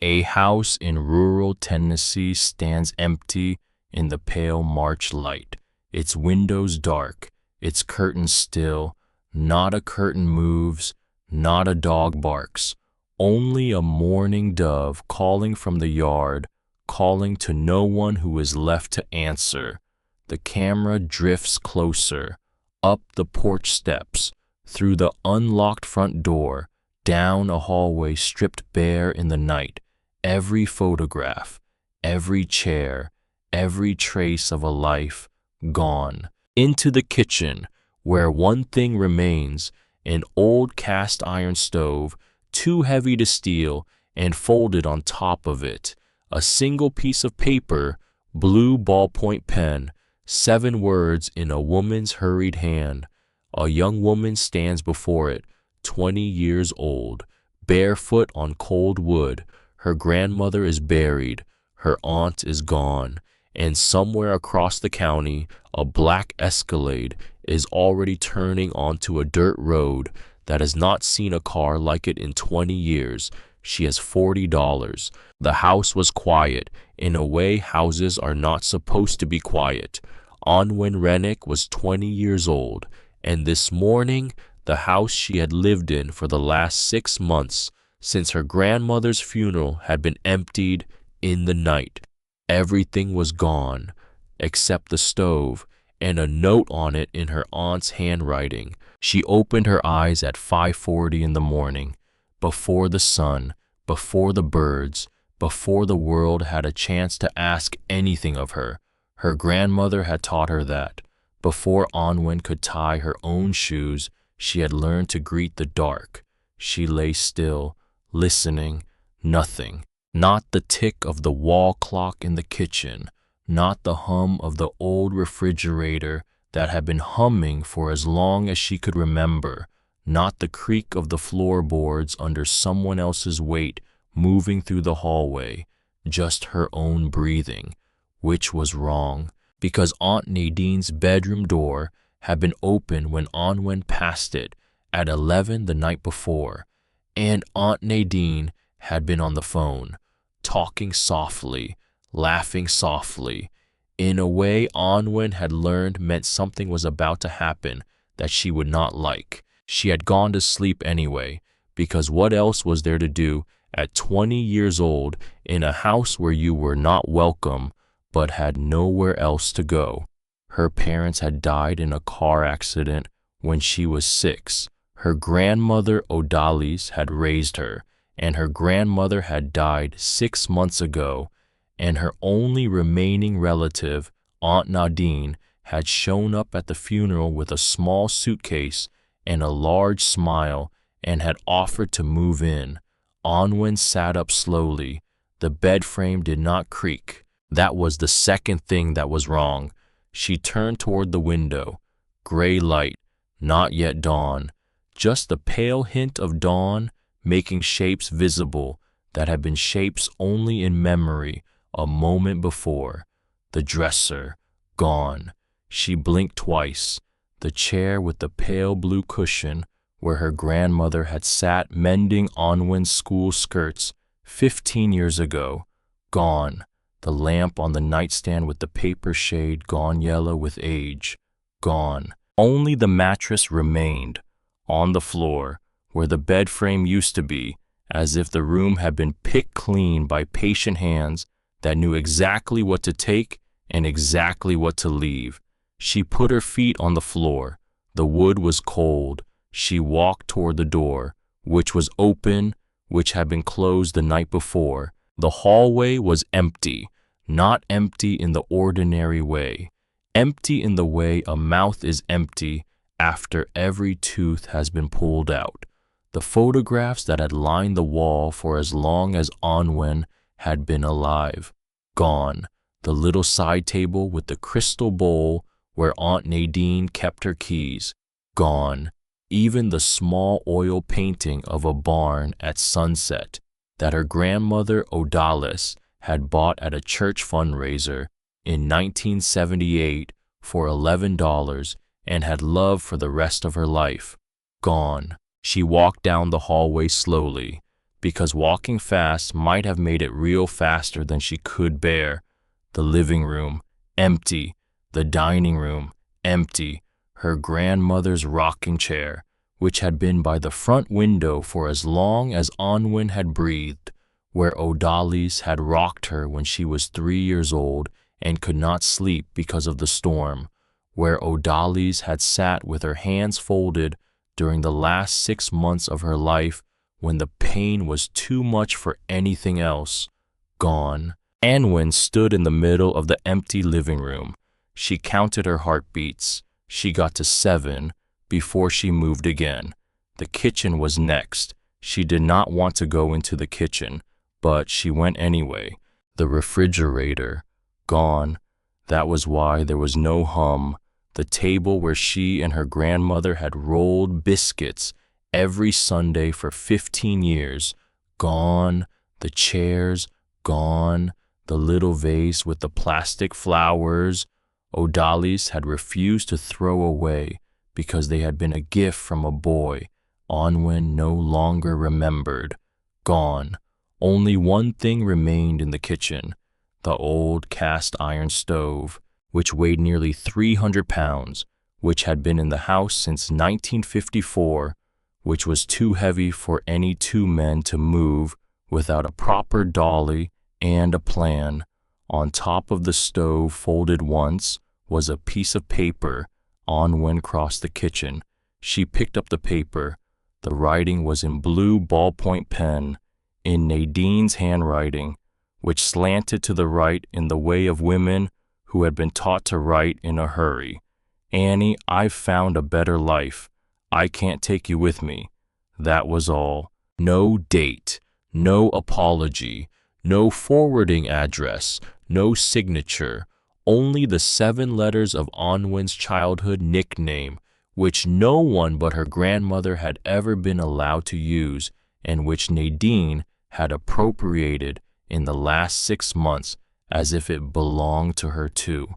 A house in rural Tennessee stands empty in the pale March light, its windows dark, its curtains still. Not a curtain moves, not a dog barks, only a mourning dove calling from the yard, calling to no one who is left to answer. The camera drifts closer, up the porch steps, through the unlocked front door, down a hallway stripped bare in the night. Every photograph, every chair, every trace of a life gone. Into the kitchen, where one thing remains, an old cast iron stove, too heavy to steal, and folded on top of it, a single piece of paper, blue ballpoint pen, 7 words in a woman's hurried hand. A young woman stands before it, 20 years old, barefoot on cold wood. Her grandmother is buried, her aunt is gone, and somewhere across the county, a black Escalade is already turning onto a dirt road that has not seen a car like it in 20 years. She has $40. The house was quiet, in a way houses are not supposed to be quiet. Onwen Rennick was 20 years old, and this morning, the house she had lived in for the last 6 months, since her grandmother's funeral, had been emptied in the night. Everything was gone, except the stove, and a note on it in her aunt's handwriting. She opened her eyes at 5:40 in the morning, before the sun, before the birds, before the world had a chance to ask anything of her. Her grandmother had taught her that. Before Onwen could tie her own shoes, she had learned to greet the dark. She lay still, listening, nothing. Not the tick of the wall clock in the kitchen, not the hum of the old refrigerator that had been humming for as long as she could remember, not the creak of the floorboards under someone else's weight moving through the hallway, just her own breathing, which was wrong, because Aunt Nadine's bedroom door had been open when Onwen passed it at 11 the night before, and Aunt Nadine had been on the phone, talking softly, laughing softly, in a way Onwen had learned meant something was about to happen that she would not like. She had gone to sleep anyway, because what else was there to do at 20 years old in a house where you were not welcome but had nowhere else to go? Her parents had died in a car accident when she was 6. Her grandmother Odalis had raised her, and her grandmother had died 6 months ago, and her only remaining relative, Aunt Nadine, had shown up at the funeral with a small suitcase and a large smile and had offered to move in. Onwen sat up slowly. The bed frame did not creak. That was the second thing that was wrong. She turned toward the window. Gray light, not yet dawn, just a pale hint of dawn making shapes visible that had been shapes only in memory a moment before. The dresser, gone. She blinked twice. The chair with the pale blue cushion where her grandmother had sat mending Onwen's school skirts 15 years ago, gone. The lamp on the nightstand with the paper shade gone yellow with age, gone. Only the mattress remained, on the floor, where the bed frame used to be, as if the room had been picked clean by patient hands that knew exactly what to take and exactly what to leave. She put her feet on the floor. The wood was cold. She walked toward the door, which was open, which had been closed the night before. The hallway was empty, not empty in the ordinary way, empty in the way a mouth is empty after every tooth has been pulled out. The photographs that had lined the wall for as long as Onwen had been alive, gone. The little side table with the crystal bowl where Aunt Nadine kept her keys, gone. Even the small oil painting of a barn at sunset that her grandmother Odalis had bought at a church fundraiser in 1978 for $11 and had loved for the rest of her life, gone. She walked down the hallway slowly. because walking fast might have made it real faster than she could bear. The living room, empty. The dining room, empty. Her grandmother's rocking chair, which had been by the front window for as long as Onwin had breathed, where Odalis had rocked her when she was 3 years old and could not sleep because of the storm, where Odalis had sat with her hands folded during the last 6 months of her life when the pain was too much for anything else. Gone. Anwen stood in the middle of the empty living room. She counted her heartbeats. She got to 7 before she moved again. The kitchen was next. She did not want to go into the kitchen, but she went anyway. The refrigerator, gone. That was why there was no hum. The table where she and her grandmother had rolled biscuits every Sunday for 15 years, gone. The chairs, gone. The little vase with the plastic flowers Odalis had refused to throw away because they had been a gift from a boy Onwin no longer remembered. Gone. Only one thing remained in the kitchen, the old cast iron stove, which weighed nearly 300 pounds, which had been in the house since 1954, which was too heavy for any 2 men to move without a proper dolly and a plan. On top of the stove, folded once, was a piece of paper. Onwin crossed the kitchen. She picked up the paper. The writing was in blue ballpoint pen, in Nadine's handwriting, which slanted to the right in the way of women who had been taught to write in a hurry. Annie, I've found a better life. I can't take you with me. That was all. No date, no apology, no forwarding address, no signature, only the 7 letters of Onwin's childhood nickname, which no one but her grandmother had ever been allowed to use, and which Nadine had appropriated in the last 6 months as if it belonged to her too.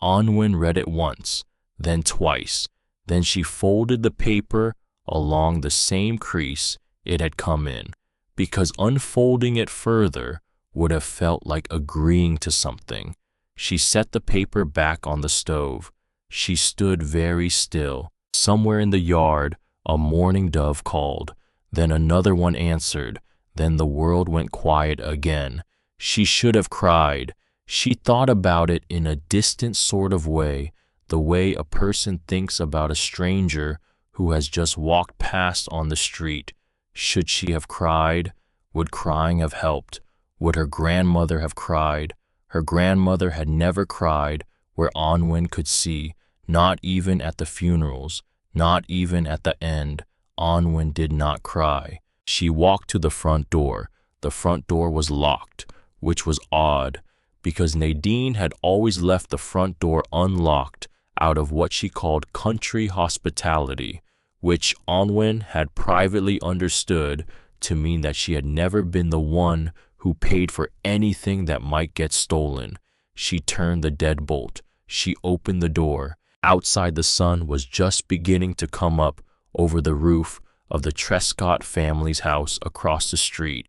Onwin read it once, then twice. Then she folded the paper along the same crease it had come in, because unfolding it further would have felt like agreeing to something. She set the paper back on the stove. She stood very still. Somewhere in the yard, a mourning dove called. Then another one answered. Then the world went quiet again. She should have cried. She thought about it in a distant sort of way, the way a person thinks about a stranger who has just walked past on the street. Should she have cried? Would crying have helped? Would her grandmother have cried? Her grandmother had never cried where Onwin could see, not even at the funerals, not even at the end. Onwin did not cry. She walked to the front door. The front door was locked, which was odd, because Nadine had always left the front door unlocked out of what she called country hospitality, which Onwin had privately understood to mean that she had never been the one who paid for anything that might get stolen. She turned the deadbolt. She opened the door. Outside, the sun was just beginning to come up over the roof of the Trescott family's house across the street.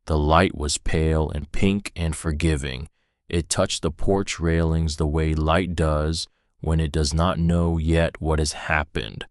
The light was pale and pink and forgiving. It touched the porch railings the way light does when it does not know yet what has happened.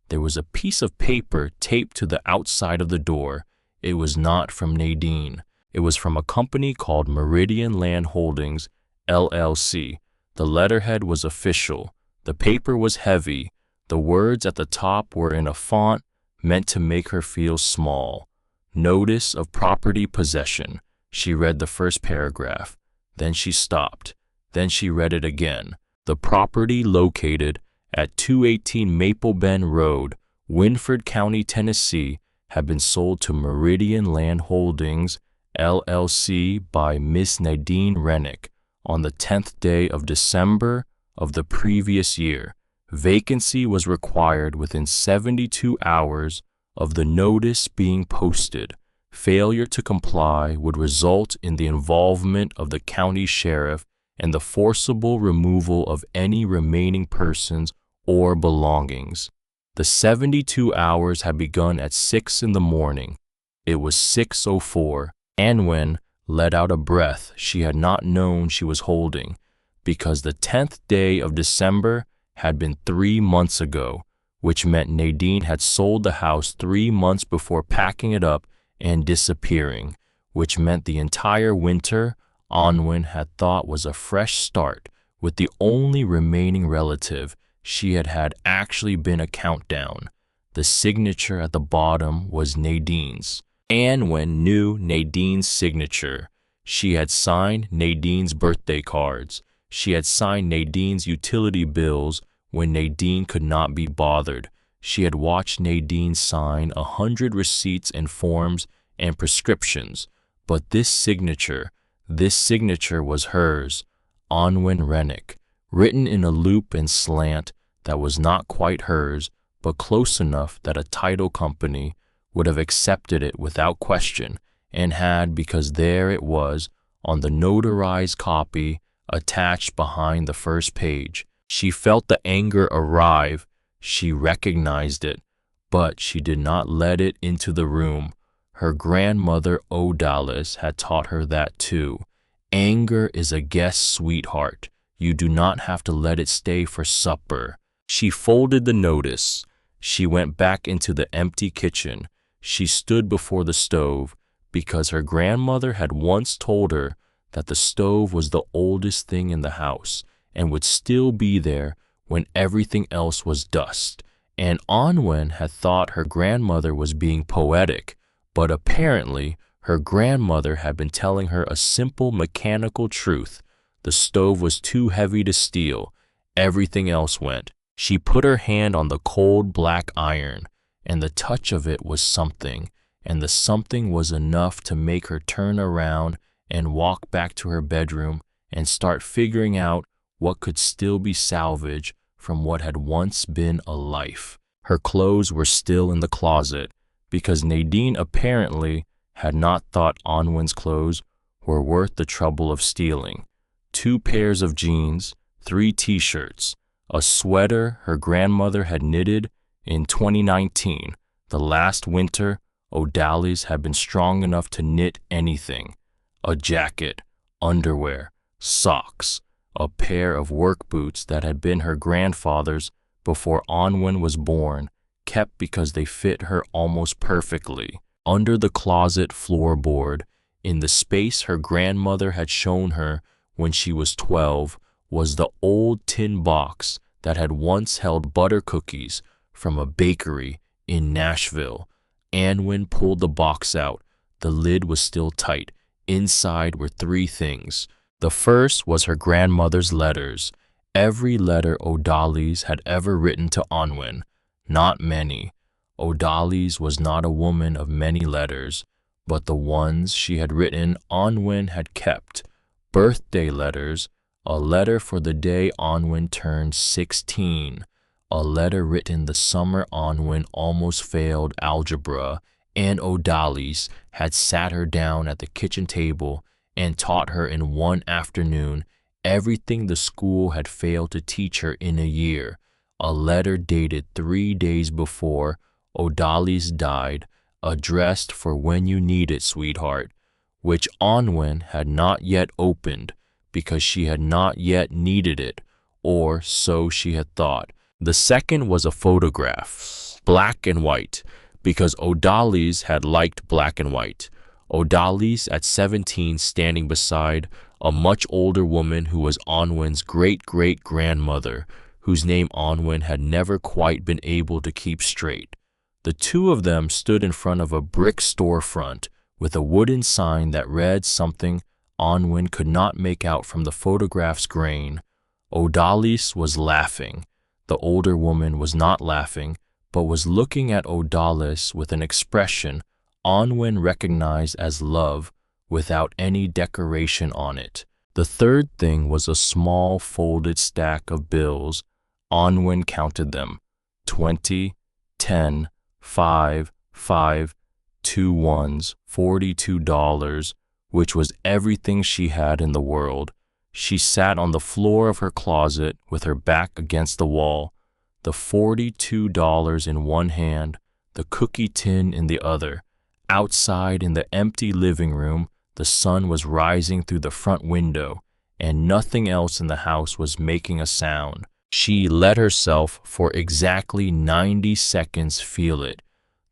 There was a piece of paper taped to the outside of the door. It was not from Nadine. It was from a company called Meridian Land Holdings, LLC. The letterhead was official. The paper was heavy. The words at the top were in a font meant to make her feel small. Notice of property possession. She read the first paragraph. Then she stopped. Then she read it again. The property located at 218 Maple Bend Road, Winford County, Tennessee, had been sold to Meridian Land Holdings, LLC by Miss Nadine Rennick on the 10th day of December of the previous year. Vacancy was required within 72 hours of the notice being posted. Failure to comply would result in the involvement of the county sheriff and the forcible removal of any remaining persons or belongings. The 72 hours had begun at 6 in the morning. It was 6:04. Anwen let out a breath she had not known she was holding, because the 10th day of December had been 3 months ago, which meant Nadine had sold the house 3 months before packing it up and disappearing, which meant the entire winter Anwen had thought was a fresh start, with the only remaining relative she had actually been a countdown. The signature at the bottom was Nadine's. Anwen knew Nadine's signature. She had signed Nadine's birthday cards. She had signed Nadine's utility bills when Nadine could not be bothered. She had watched Nadine sign 100 receipts and forms and prescriptions. But this signature was hers, Anwen Rennick, written in a loop and slant that was not quite hers, but close enough that a title company would have accepted it without question, and had, because there it was on the notarized copy attached behind the first page. She felt the anger arrive. She recognized it, but she did not let it into the room. Her grandmother Odalis had taught her that too. Anger is a guest sweetheart. You do not have to let it stay for supper. She folded the notice. She went back into the empty kitchen. She stood before the stove, because her grandmother had once told her that the stove was the oldest thing in the house and would still be there when everything else was dust. And Anwen had thought her grandmother was being poetic, but apparently her grandmother had been telling her a simple mechanical truth. The stove was too heavy to steal. Everything else went. She put her hand on the cold black iron, and the touch of it was something, and the something was enough to make her turn around and walk back to her bedroom and start figuring out what could still be salvaged from what had once been a life. Her clothes were still in the closet, because Nadine apparently had not thought Anwen's clothes were worth the trouble of stealing. 2 pairs of jeans, 3 t-shirts, a sweater her grandmother had knitted in 2019, the last winter Odalis had been strong enough to knit anything, a jacket, underwear, socks, a pair of work boots that had been her grandfather's before Anwen was born, kept because they fit her almost perfectly. Under the closet floorboard, in the space her grandmother had shown her when she was 12, was the old tin box that had once held butter cookies from a bakery in Nashville. Anwen pulled the box out. The lid was still tight. Inside were 3 things. The first was her grandmother's letters. Every letter Odalis had ever written to Anwen. Not many. Odalis was not a woman of many letters, but the ones she had written Anwen had kept. Birthday letters, a letter for the day Anwen turned 16, a letter written the summer Anwen almost failed algebra, and Odalis had sat her down at the kitchen table and taught her in one afternoon everything the school had failed to teach her in a year. A letter dated 3 days before Odalis died, addressed for when you need it, sweetheart, which Anwen had not yet opened because she had not yet needed it, or so she had thought. The second was a photograph, black and white, because Odalis had liked black and white. Odalis at 17 standing beside a much older woman who was Anwen's great-great-grandmother, whose name Anwen had never quite been able to keep straight. The 2 of them stood in front of a brick storefront with a wooden sign that read something Anwen could not make out from the photograph's grain. Odalis was laughing. The older woman was not laughing, but was looking at Odalis with an expression Anwen recognized as love without any decoration on it. The third thing was a small folded stack of bills. Anwen counted them. 20, 10, 5, 5, 2 ones, $42, which was everything she had in the world. She sat on the floor of her closet with her back against the wall, the $42 in one hand, the cookie tin in the other. Outside in the empty living room, the sun was rising through the front window, and nothing else in the house was making a sound. She let herself for exactly 90 seconds feel it,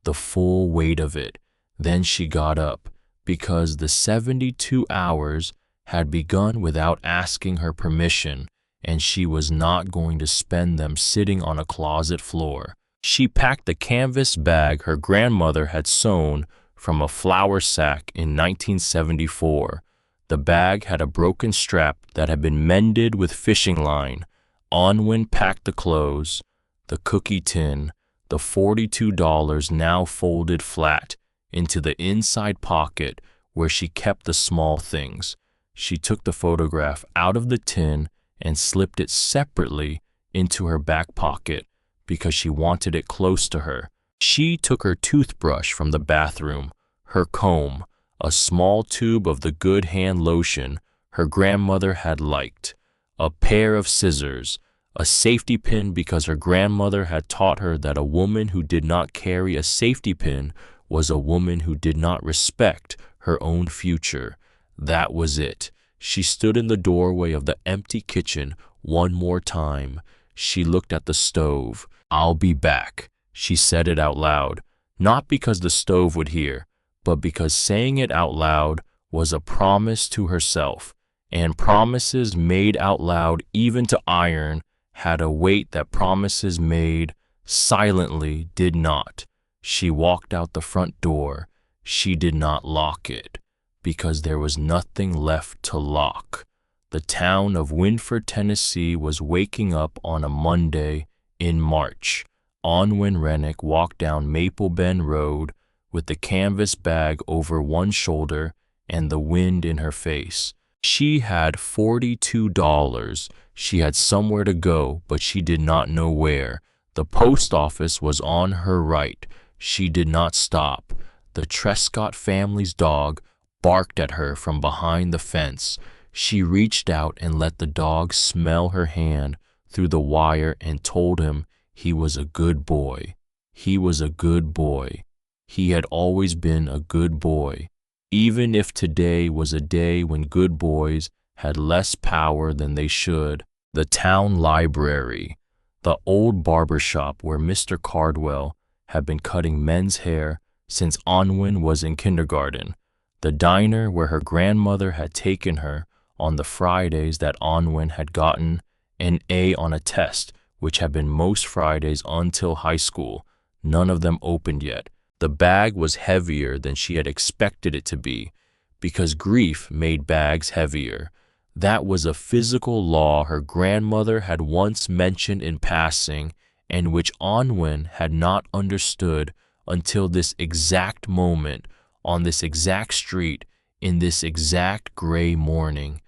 the full weight of it. Then she got up, because the 72 hours had begun without asking her permission, and she was not going to spend them sitting on a closet floor. She packed the canvas bag her grandmother had sewn from a flour sack in 1974. The bag had a broken strap that had been mended with fishing line. Onwin packed the clothes, the cookie tin, the $42 now folded flat into the inside pocket where she kept the small things. She took the photograph out of the tin and slipped it separately into her back pocket because she wanted it close to her. She took her toothbrush from the bathroom, her comb, a small tube of the good hand lotion her grandmother had liked, a pair of scissors, a safety pin because her grandmother had taught her that a woman who did not carry a safety pin was a woman who did not respect her own future. That was it. She stood in the doorway of the empty kitchen one more time. She looked at the stove. "I'll be back," she said it out loud, not because the stove would hear, but because saying it out loud was a promise to herself, and promises made out loud, even to iron, had a weight that promises made silently did not. She walked out the front door. She did not lock it, because there was nothing left to lock. The town of Winford, Tennessee was waking up on a Monday in March. Onwin Rennick walked down Maple Bend Road with the canvas bag over one shoulder and the wind in her face. She had $42. She had somewhere to go, but she did not know where. The post office was on her right. She did not stop. The Trescott family's dog barked at her from behind the fence. She reached out and let the dog smell her hand through the wire and told him he was a good boy. He was a good boy. He had always been a good boy, even if today was a day when good boys had less power than they should. The town library, the old barber shop where Mr. Cardwell had been cutting men's hair since Onwin was in kindergarten, the diner where her grandmother had taken her on the Fridays that Onwin had gotten an A on a test, which had been most Fridays until high school. None of them opened yet. The bag was heavier than she had expected it to be, because grief made bags heavier. That was a physical law her grandmother had once mentioned in passing, and which Onwin had not understood until this exact moment, on this exact street, in this exact gray morning.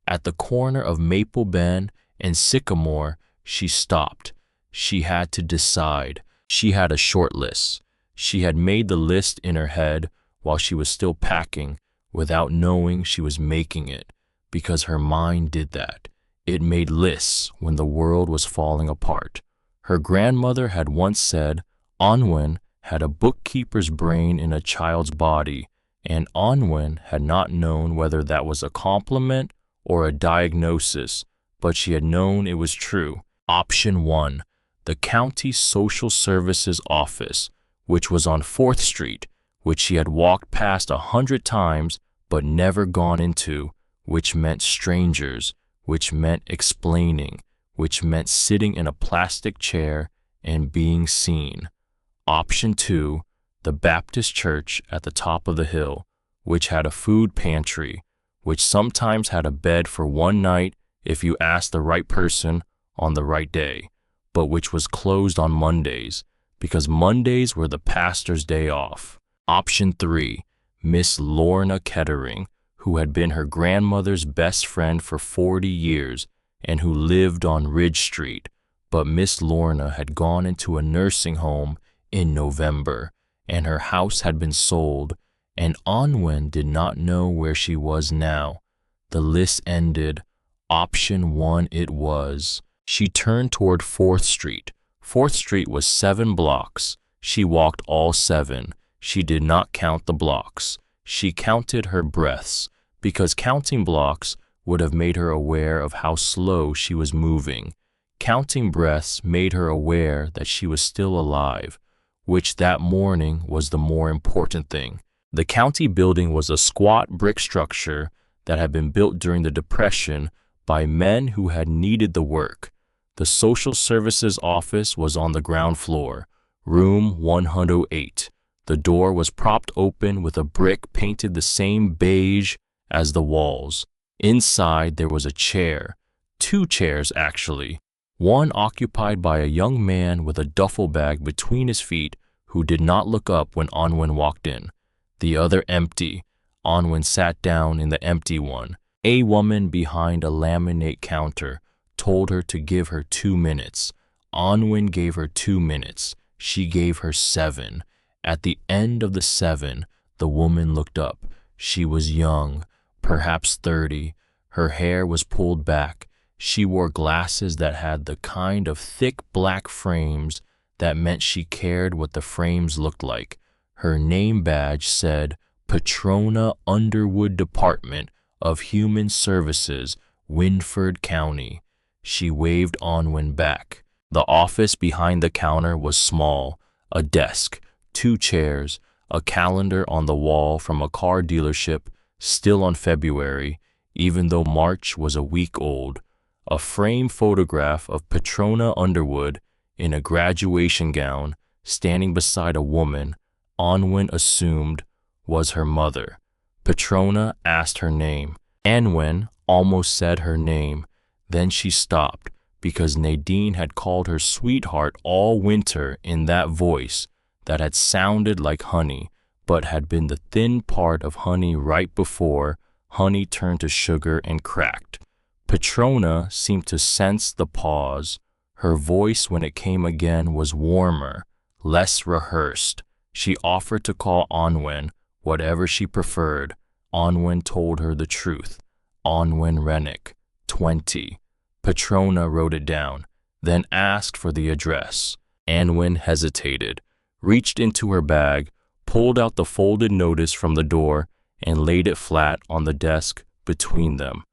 At the corner of Maple Bend and Sycamore, she stopped. She had to decide. She had a short list. She had made the list in her head while she was still packing, without knowing she was making it, because her mind did that. It made lists when the world was falling apart. Her grandmother had once said Onwin had a bookkeeper's brain in a child's body, and Onwin had not known whether that was a compliment or a diagnosis, but she had known it was true. Option 1, the county social services office, which was on 4th Street, which she had walked past 100 times but never gone into, which meant strangers, which meant explaining, which meant sitting in a plastic chair and being seen. Option 2, the Baptist church at the top of the hill, which had a food pantry, which sometimes had a bed for one night if you asked the right person on the right day, but which was closed on Mondays, because Mondays were the pastor's day off. Option 3, Miss Lorna Kettering, who had been her grandmother's best friend for 40 years and who lived on Ridge Street, but Miss Lorna had gone into a nursing home in November, and her house had been sold, and Onwin did not know where she was now. The list ended. Option 1 it was. She turned toward 4th Street. 4th Street was 7 blocks. She walked all 7. She did not count the blocks. She counted her breaths, because counting blocks would have made her aware of how slow she was moving. Counting breaths made her aware that she was still alive, which that morning was the more important thing. The county building was a squat brick structure that had been built during the Depression by men who had needed the work. The social services office was on the ground floor, room 108. The door was propped open with a brick painted the same beige as the walls. Inside there was a chair, 2 chairs actually, one occupied by a young man with a duffel bag between his feet who did not look up when Onwin walked in. The other empty. Onwin sat down in the empty one. A woman behind a laminate counter told her to give her 2 minutes. Onwin gave her 2 minutes. She gave her 7. At the end of the 7, the woman looked up. She was young, perhaps 30. Her hair was pulled back. She wore glasses that had the kind of thick black frames that meant she cared what the frames looked like. Her name badge said Patrona Underwood Department of Human Services, Winford County. She waved Onwin back. The office behind the counter was small, a desk, 2 chairs, a calendar on the wall from a car dealership, still on February, even though March was a week old, a frame photograph of Patrona Underwood in a graduation gown standing beside a woman Onwin assumed was her mother. Patrona asked her name. Onwin almost said her name. Then she stopped because Nadine had called her sweetheart all winter in that voice that had sounded like honey, but had been the thin part of honey right before honey turned to sugar and cracked. Patrona seemed to sense the pause. Her voice, when it came again, was warmer, less rehearsed. She offered to call Onwin whatever she preferred. Onwin told her the truth. Onwin Rennick, 20. Patrona wrote it down, then asked for the address. Onwin hesitated, reached into her bag, pulled out the folded notice from the door, and laid it flat on the desk between them.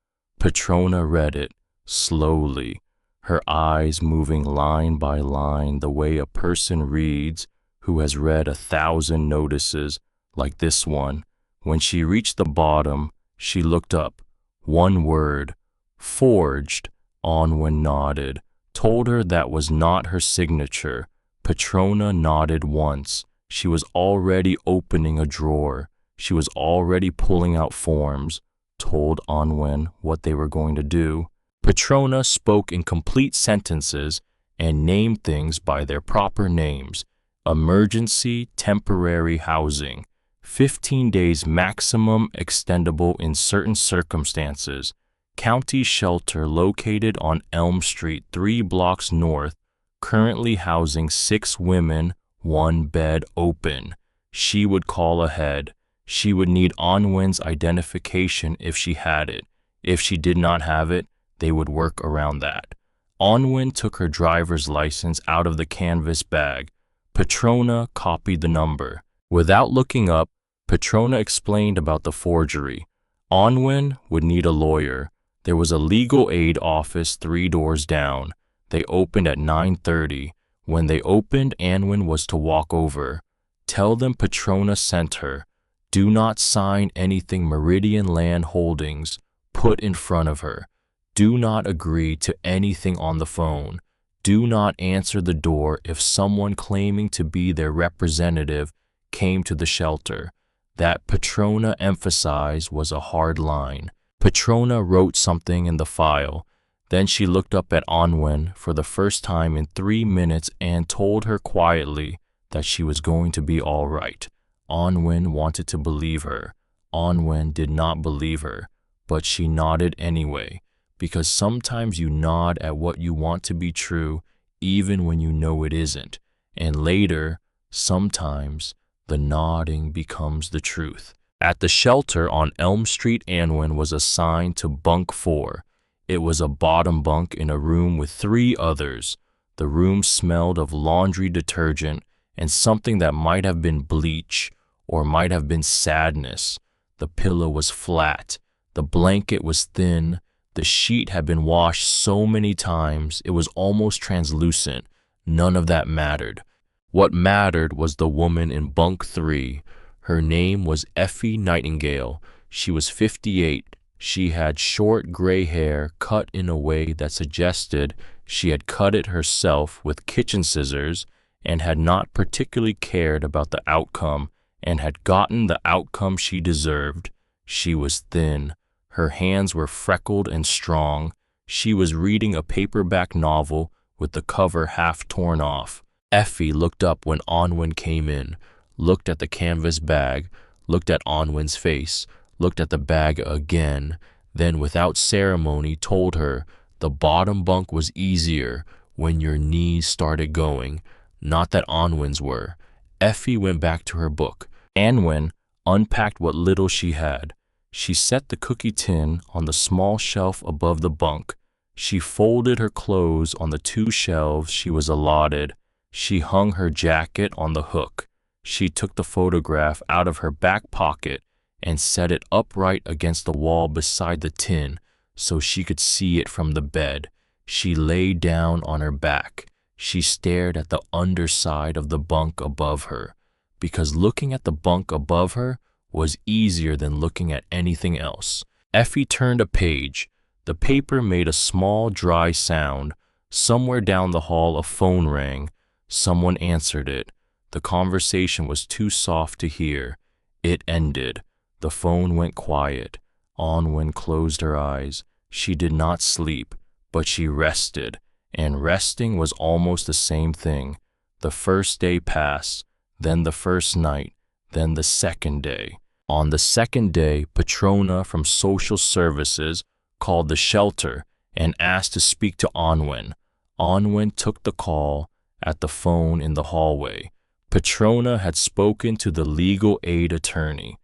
Patrona read it, slowly, her eyes moving line by line the way a person reads who has read 1,000 notices like this one. When she reached the bottom, she looked up. One word, forged. Onwin nodded, told her that was not her signature. Patrona nodded once. She was already opening a drawer. She was already pulling out forms, told Onwin what they were going to do. Patrona spoke in complete sentences and named things by their proper names. Emergency temporary housing, 15 days maximum extendable in certain circumstances. County shelter located on Elm Street 3 blocks north, currently housing 6 women, 1 bed open. She would call ahead. She would need Onwin's identification if she had it. If she did not have it, they would work around that. Onwin took her driver's license out of the canvas bag. Patrona copied the number. Without looking up, Patrona explained about the forgery. Onwin would need a lawyer. There was a legal aid office 3 doors down. They opened at 9:30. When they opened, Onwin was to walk over. Tell them Patrona sent her. Do not sign anything Meridian Land Holdings put in front of her. Do not agree to anything on the phone. Do not answer the door if someone claiming to be their representative came to the shelter. That Patrona emphasized was a hard line. Patrona wrote something in the file. Then she looked up at Onwin for the first time in 3 minutes and told her quietly that she was going to be all right. Onwin wanted to believe her. Onwin did not believe her, but she nodded anyway, because sometimes you nod at what you want to be true even when you know it isn't, and later, sometimes, the nodding becomes the truth. At the shelter on Elm Street, Onwin was assigned to bunk 4. It was a bottom bunk in a room with 3 others. The room smelled of laundry detergent and something that might have been bleach or might have been sadness. The pillow was flat, the blanket was thin, the sheet had been washed so many times it was almost translucent. None of that mattered. What mattered was the woman in bunk 3. Her name was Effie Nightingale. She was 58. She had short gray hair cut in a way that suggested she had cut it herself with kitchen scissors and had not particularly cared about the outcome and had gotten the outcome she deserved. She was thin. Her hands were freckled and strong. She was reading a paperback novel with the cover half torn off. Effie looked up when Onwin came in, looked at the canvas bag, looked at Onwin's face, looked at the bag again, then without ceremony told her the bottom bunk was easier when your knees started going, not that Onwin's were. Effie went back to her book. Anwen unpacked what little she had. She set the cookie tin on the small shelf above the bunk. She folded her clothes on the 2 shelves she was allotted. She hung her jacket on the hook. She took the photograph out of her back pocket and set it upright against the wall beside the tin so she could see it from the bed. She lay down on her back. She stared at the underside of the bunk above her, because looking at the bunk above her was easier than looking at anything else. Effie turned a page. The paper made a small, dry sound. Somewhere down the hall a phone rang. Someone answered it. The conversation was too soft to hear. It ended. The phone went quiet. Onwin closed her eyes. She did not sleep, but she rested, and resting was almost the same thing. The first day passed, then the first night, then the second day. On the second day, Petrona from Social Services called the shelter and asked to speak to Onwin. Onwin took the call at the phone in the hallway. Petrona had spoken to the legal aid attorney.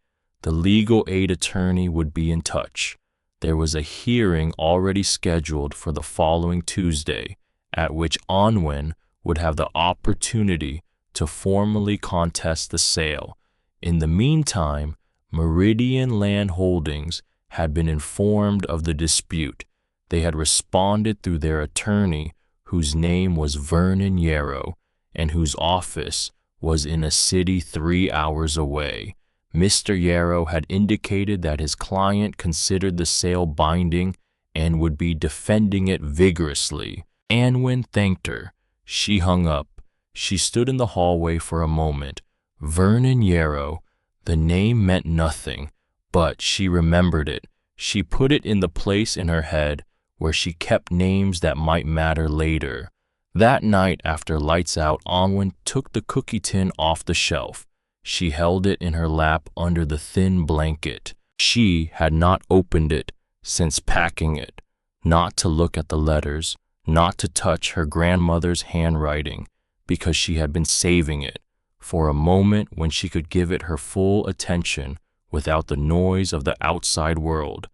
The legal aid attorney would be in touch. There was a hearing already scheduled for the following Tuesday, at which Onwin would have the opportunity to formally contest the sale. In the meantime, Meridian Land Holdings had been informed of the dispute. They had responded through their attorney, whose name was Vernon Yarrow, and whose office was in a city 3 hours away. Mr. Yarrow had indicated that his client considered the sale binding and would be defending it vigorously. Anwen thanked her. She hung up. She stood in the hallway for a moment. Vernon Yarrow. The name meant nothing, but she remembered it. She put it in the place in her head where she kept names that might matter later. That night after lights out, Onwin took the cookie tin off the shelf. She held it in her lap under the thin blanket. She had not opened it since packing it, not to look at the letters, not to touch her grandmother's handwriting, because she had been saving it for a moment when she could give it her full attention without the noise of the outside world.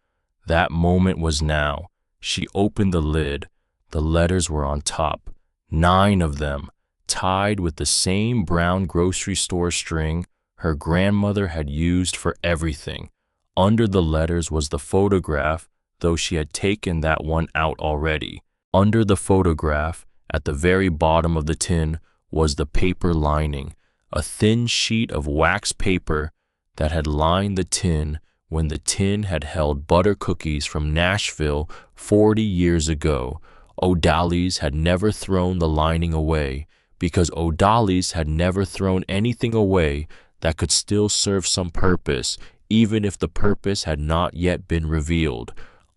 That moment was now. She opened the lid. The letters were on top, 9 of them, tied with the same brown grocery store string her grandmother had used for everything. Under the letters was the photograph, though she had taken that one out already. Under the photograph, at the very bottom of the tin, was the paper lining, a thin sheet of wax paper that had lined the tin when the tin had held butter cookies from Nashville 40 years ago. O'Daly's had never thrown the lining away, because O'Daly's had never thrown anything away that could still serve some purpose, even if the purpose had not yet been revealed.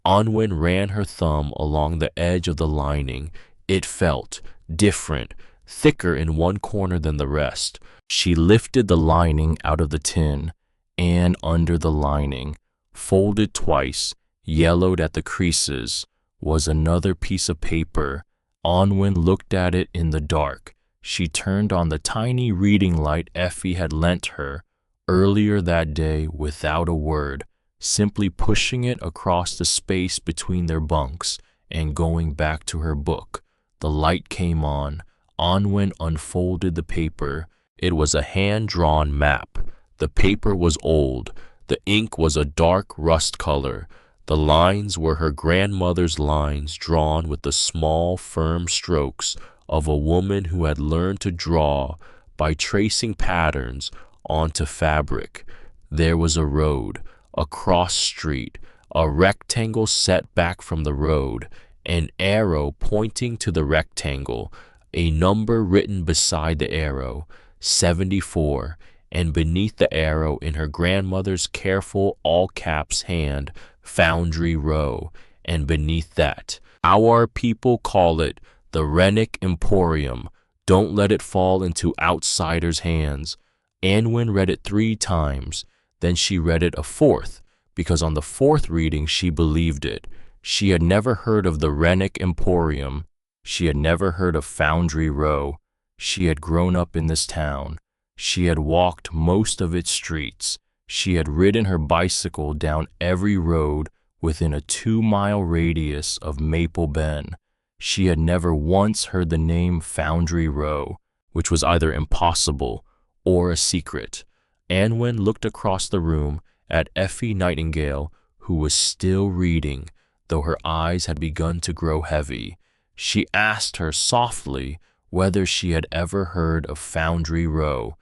Onwin ran her thumb along the edge of the lining. It felt different, thicker in one corner than the rest. She lifted the lining out of the tin, and under the lining, folded twice, yellowed at the creases, was another piece of paper. Onwin looked at it in the dark. She turned on the tiny reading light Effie had lent her earlier that day without a word, simply pushing it across the space between their bunks and going back to her book. The light came on. Onwin unfolded the paper. It was a hand-drawn map. The paper was old. The ink was a dark rust color. The lines were her grandmother's lines, drawn with the small, firm strokes of a woman who had learned to draw by tracing patterns onto fabric. There was a road, a cross street, a rectangle set back from the road, an arrow pointing to the rectangle, a number written beside the arrow, 74, and beneath the arrow in her grandmother's careful all-caps hand, Foundry Row, and beneath that, our people call it the Rennick Emporium. Don't let it fall into outsiders' hands. Anwen read it 3 times. Then she read it a 4th, because on the 4th reading she believed it. She had never heard of the Rennick Emporium. She had never heard of Foundry Row. She had grown up in this town. She had walked most of its streets. She had ridden her bicycle down every road within a 2-mile radius of Maple Bend. She had never once heard the name Foundry Row, which was either impossible or a secret. Anwen looked across the room at Effie Nightingale, who was still reading, though her eyes had begun to grow heavy. She asked her softly whether she had ever heard of Foundry Row.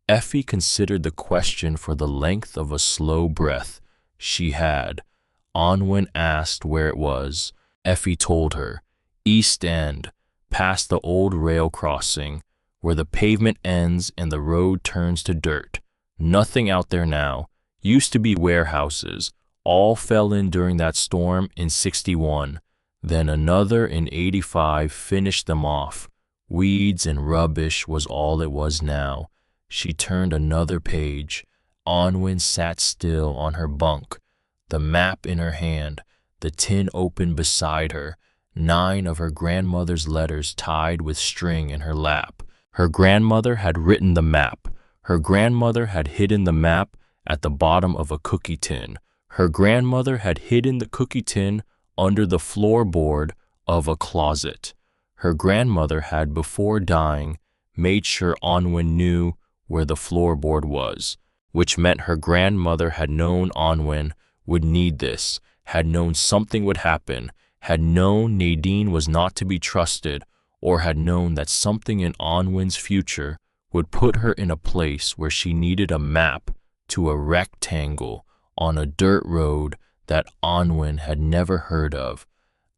Effie considered the question for the length of a slow breath. She had. Anwen asked where it was. Effie told her. East End, past the old rail crossing, where the pavement ends and the road turns to dirt. Nothing out there now. Used to be warehouses. All fell in during that storm in 61. Then another in 85 finished them off. Weeds and rubbish was all it was now. She turned another page. Anwen sat still on her bunk, the map in her hand, the tin open beside her, 9 of her grandmother's letters tied with string in her lap. Her grandmother had written the map. Her grandmother had hidden the map at the bottom of a cookie tin. Her grandmother had hidden the cookie tin under the floorboard of a closet. Her grandmother had, before dying, made sure Anwen knew where the floorboard was, which meant her grandmother had known Anwen would need this, had known something would happen, had known Nadine was not to be trusted, or had known that something in Anwen's future would put her in a place where she needed a map to a rectangle on a dirt road that Anwen had never heard of.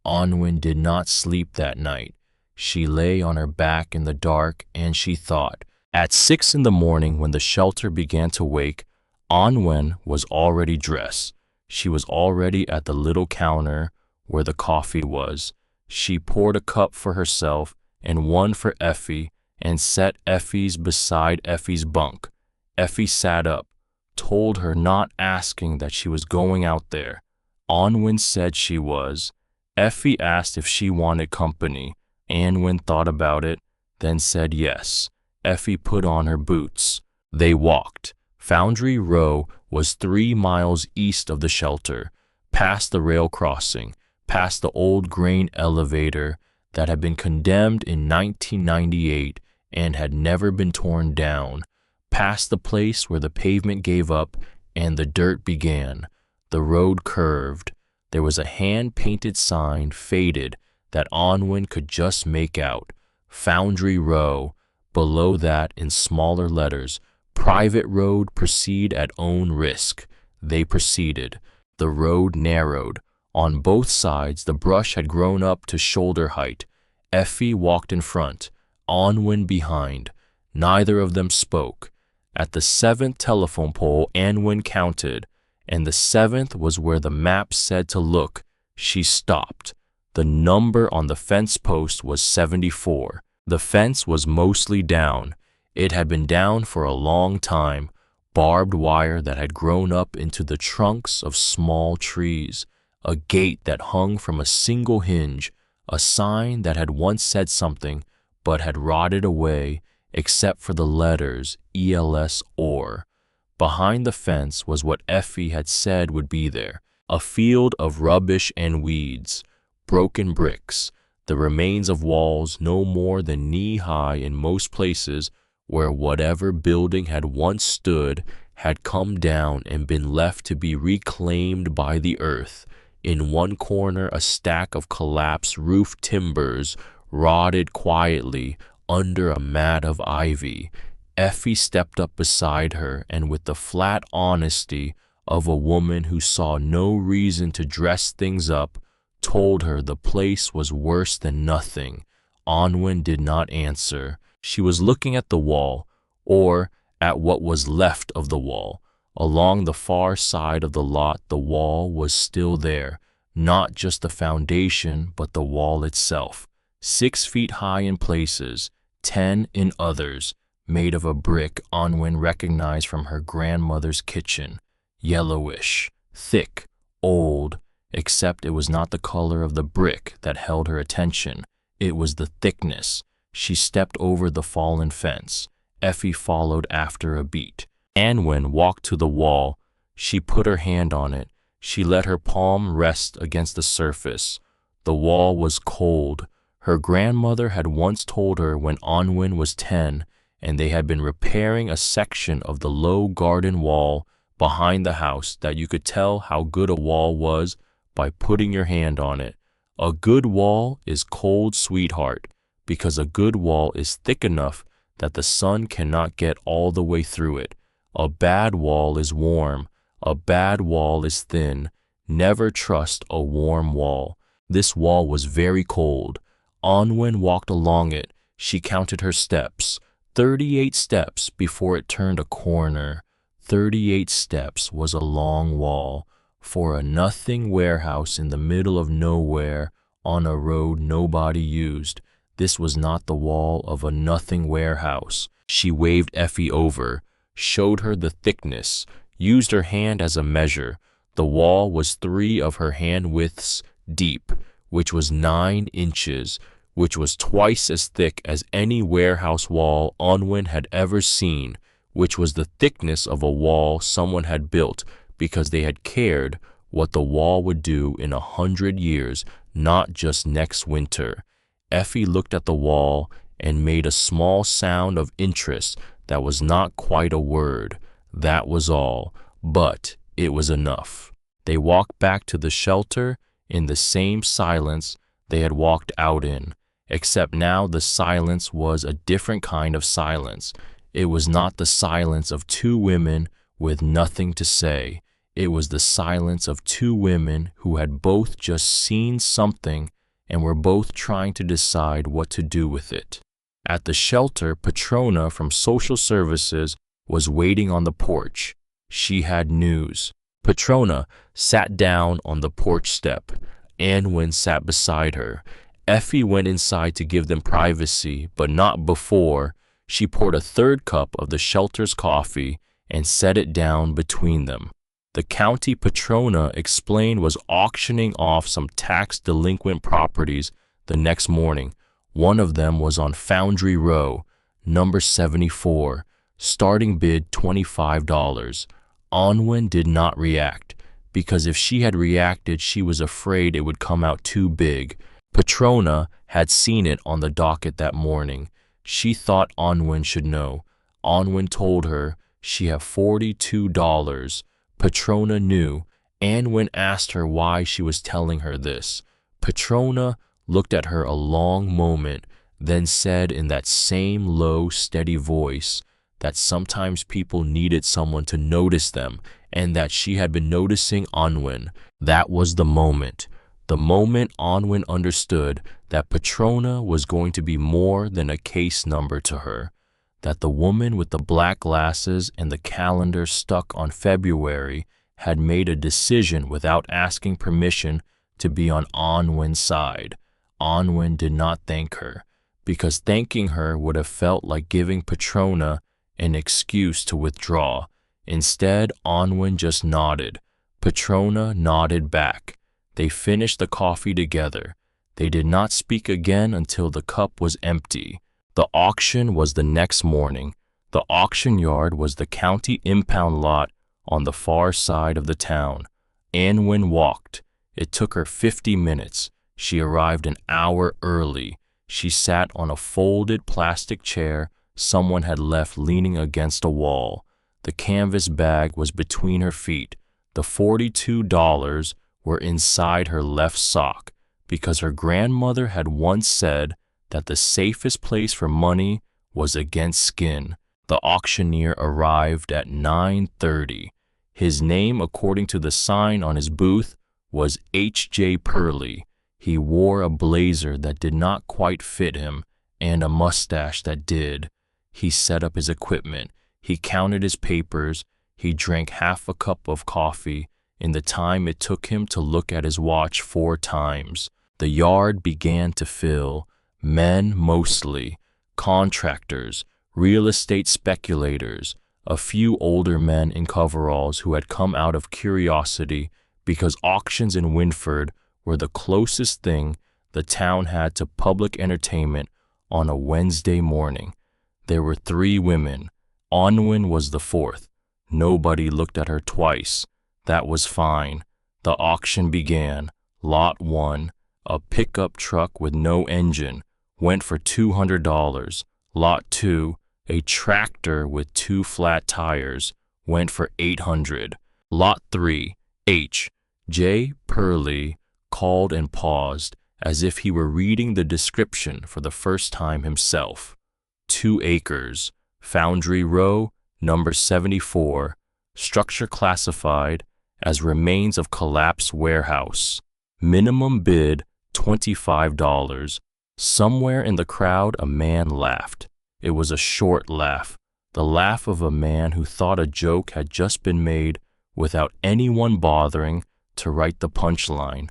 Anwen did not sleep that night. She lay on her back in the dark and she thought. At 6 in the morning, when the shelter began to wake, Anwen was already dressed. She was already at the little counter where the coffee was. She poured a cup for herself and one for Effie and set Effie's beside Effie's bunk. Effie sat up, told her, not asking, that she was going out there. Anwen said she was. Effie asked if she wanted company. Anwen thought about it, then said yes. Effie put on her boots. They walked. Foundry Row was 3 miles east of the shelter, past the rail crossing, past the old grain elevator that had been condemned in 1998 and had never been torn down, past the place where the pavement gave up and the dirt began. The road curved. There was a hand-painted sign, faded, that Anwen could just make out. Foundry Row. Below that, in smaller letters, private road, proceed at own risk. They proceeded. The road narrowed. On both sides, the brush had grown up to shoulder height. Effie walked in front, Anwen behind. Neither of them spoke. At the 7th telephone pole, Anwen counted, and the 7th was where the map said to look. She stopped. The number on the fence post was 74. The fence was mostly down. It had been down for a long time, barbed wire that had grown up into the trunks of small trees, a gate that hung from a single hinge, a sign that had once said something but had rotted away except for the letters ELS or. Behind the fence was what Effie had said would be there, a field of rubbish and weeds, broken bricks, the remains of walls no more than knee-high in most places, where whatever building had once stood had come down and been left to be reclaimed by the earth. In one corner, a stack of collapsed roof timbers rotted quietly under a mat of ivy. Effie stepped up beside her, and with the flat honesty of a woman who saw no reason to dress things up, told her the place was worse than nothing. Onwin did not answer. She was looking at the wall, or at what was left of the wall. Along the far side of the lot, the wall was still there, not just the foundation, but the wall itself. 6 feet high in places, 10 in others, made of a brick Onwin recognized from her grandmother's kitchen. Yellowish, thick, old, except it was not the color of the brick that held her attention. It was the thickness. She stepped over the fallen fence. Effie followed after a beat. Anwen walked to the wall. She put her hand on it. She let her palm rest against the surface. The wall was cold. Her grandmother had once told her when Onwin was 10, and they had been repairing a section of the low garden wall behind the house, that you could tell how good a wall was by putting your hand on it. A good wall is cold, sweetheart, because a good wall is thick enough that the sun cannot get all the way through it. A bad wall is warm. A bad wall is thin. Never trust a warm wall. This wall was very cold. Onwin walked along it. She counted her steps. 38 steps before it turned a corner. 38 steps was a long wall. For a nothing warehouse in the middle of nowhere on a road nobody used, this was not the wall of a nothing warehouse. She waved Effie over, showed her the thickness, used her hand as a measure. The wall was 3 of her hand widths deep, which was 9 inches, which was twice as thick as any warehouse wall Onwin had ever seen, which was the thickness of a wall someone had built because they had cared what the wall would do in 100 years, not just next winter. Effie looked at the wall and made a small sound of interest that was not quite a word. That was all, but it was enough. They walked back to the shelter in the same silence they had walked out in, except now the silence was a different kind of silence. It was not the silence of 2 women with nothing to say. It was the silence of 2 women who had both just seen something and were both trying to decide what to do with it. At the shelter, Petrona from social services was waiting on the porch. She had news. Petrona sat down on the porch step. Anwen sat beside her. Effie went inside to give them privacy, but not before. She poured a 3rd cup of the shelter's coffee and set it down between them. The county Petrona explained was auctioning off some tax-delinquent properties the next morning. One of them was on Foundry Row, number 74, starting bid $25. Onwin did not react, because if she had reacted, she was afraid it would come out too big. Petrona had seen it on the docket that morning. She thought Onwin should know. Onwin told her she had $42. Petrona knew. Anwen asked her why she was telling her this. Petrona looked at her a long moment, then said in that same low, steady voice that sometimes people needed someone to notice them, and that she had been noticing Onwin. That was the moment Onwin understood that Petrona was going to be more than a case number to her, that the woman with the black glasses and the calendar stuck on February had made a decision without asking permission to be on Onwin's side. Onwin did not thank her, because thanking her would have felt like giving Petrona an excuse to withdraw. Instead, Onwin just nodded. Petrona nodded back. They finished the coffee together. They did not speak again until the cup was empty. The auction was the next morning. The auction yard was the county impound lot on the far side of the town. Anwen walked. It took her 50 minutes. She arrived an hour early. She sat on a folded plastic chair someone had left leaning against a wall. The canvas bag was between her feet. The $42 were inside her left sock, because her grandmother had once said that the safest place for money was against skin. The auctioneer arrived at 9:30. His name, according to the sign on his booth, was H.J. Purley. He wore a blazer that did not quite fit him and a mustache that did. He set up his equipment. He counted his papers. He drank half a cup of coffee in the time it took him to look at his watch 4 times. The yard began to fill. Men mostly, contractors, real estate speculators, a few older men in coveralls who had come out of curiosity because auctions in Winford were the closest thing the town had to public entertainment on a Wednesday morning. There were 3 women. Onwin was the 4th. Nobody looked at her twice. That was fine. The auction began. Lot 1, a pickup truck with no engine, went for $200. Lot 2, a tractor with 2 flat tires, went for $800. Lot 3, H.J. Purley called and paused as if he were reading the description for the first time himself. 2 acres, Foundry Row, number 74, structure classified as remains of collapsed warehouse. Minimum bid, $25. Somewhere in the crowd a man laughed. It was a short laugh, the laugh of a man who thought a joke had just been made without anyone bothering to write the punchline.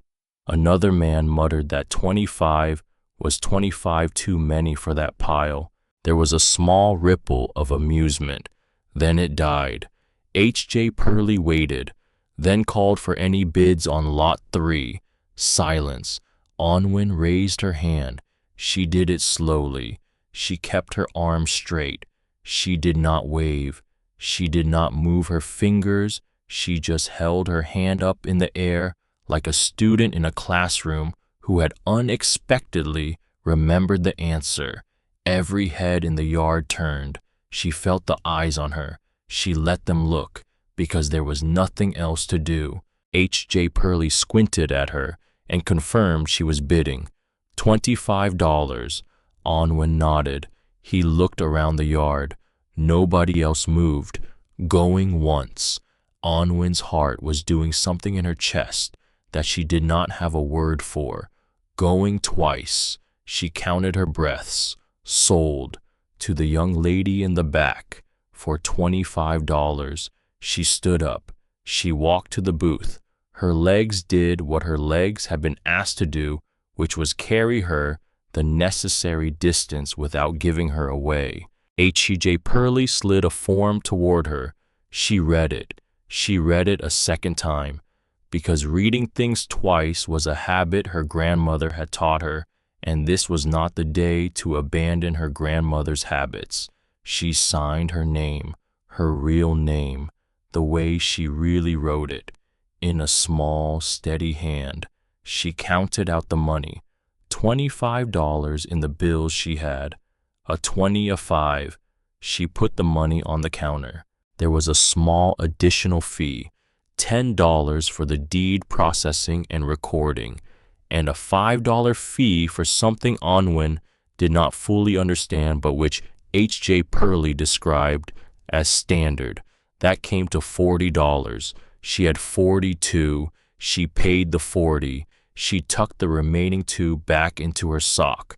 Another man muttered that 25 was 25 too many for that pile. There was a small ripple of amusement. Then it died. H.J. Purley waited, then called for any bids on Lot 3. Silence. Onwin raised her hand. She did it slowly. She kept her arms straight. She did not wave. She did not move her fingers. She just held her hand up in the air like a student in a classroom who had unexpectedly remembered the answer. Every head in the yard turned. She felt the eyes on her. She let them look, because there was nothing else to do. H.J. Purley squinted at her and confirmed she was bidding. $25. Onwin nodded. He looked around the yard. Nobody else moved. Going once. Onwin's heart was doing something in her chest that she did not have a word for. Going twice. She counted her breaths. Sold. To the young lady in the back. For $25. She stood up. She walked to the booth. Her legs did what her legs had been asked to do, which was carry her the necessary distance without giving her away. H.J. Purley slid a form toward her. She read it. She read it a second time, because reading things twice was a habit her grandmother had taught her, and this was not the day to abandon her grandmother's habits. She signed her name, her real name, the way she really wrote it, in a small, steady hand. She counted out the money. $25 in the bills she had, a 20, a 5. She put the money on the counter. There was a small additional fee, $10 for the deed processing and recording, and a $5 fee for something Onwin did not fully understand but which H.J. Purley described as standard. That came to $40. She had 42. She paid the 40. She tucked the remaining 2 back into her sock.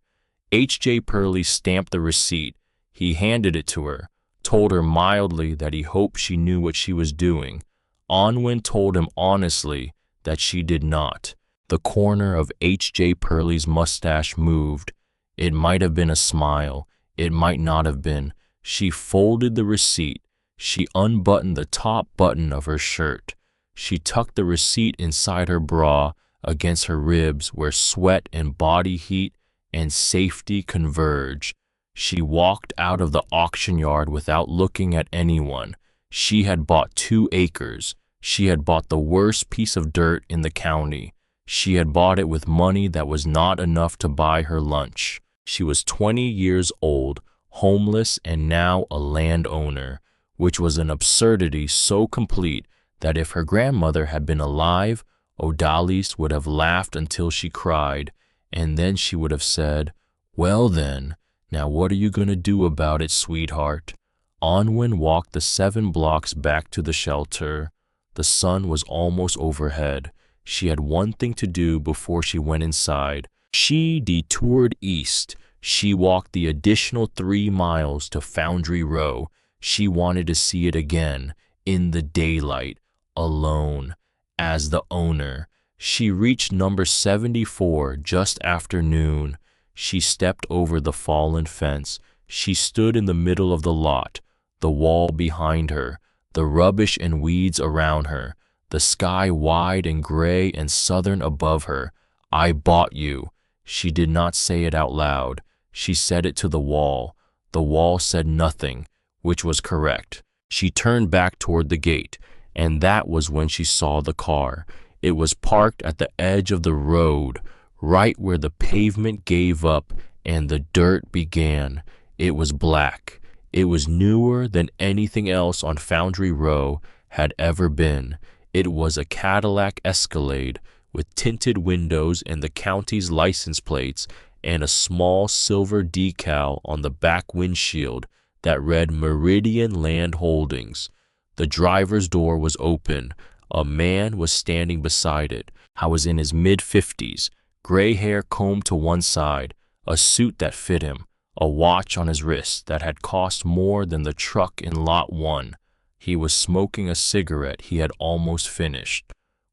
H.J. Purley stamped the receipt. He handed it to her, told her mildly that he hoped she knew what she was doing. Onwin told him honestly that she did not. The corner of H.J. Purley's mustache moved. It might have been a smile. It might not have been. She folded the receipt. She unbuttoned the top button of her shirt. She tucked the receipt inside her bra against her ribs where sweat and body heat and safety converge. She walked out of the auction yard without looking at anyone. She had bought 2 acres. She had bought the worst piece of dirt in the county. She had bought it with money that was not enough to buy her lunch. She was 20 years old, homeless and now a landowner, which was an absurdity so complete that if her grandmother had been alive, Odalis would have laughed until she cried, and then she would have said, "Well then, now what are you going to do about it, sweetheart?" Onwin walked the 7 blocks back to the shelter. The sun was almost overhead. She had one thing to do before she went inside. She detoured east. She walked the additional 3 miles to Foundry Row. She wanted to see it again, in the daylight, alone, as the owner. She reached number 74 just after noon. She stepped over the fallen fence. She stood in the middle of the lot, the wall behind her, the rubbish and weeds around her, the sky wide and gray and southern above her. "I bought you." She did not say it out loud. She said it to the wall. The wall said nothing, which was correct. She turned back toward the gate, and that was when she saw the car. It was parked at the edge of the road, right where the pavement gave up and the dirt began. It was black. It was newer than anything else on Foundry Row had ever been. It was a Cadillac Escalade with tinted windows and the county's license plates and a small silver decal on the back windshield that read Meridian Land Holdings. The driver's door was open. A man was standing beside it. I was in his mid-50s, gray hair combed to one side, a suit that fit him, a watch on his wrist that had cost more than the truck in Lot 1. He was smoking a cigarette he had almost finished.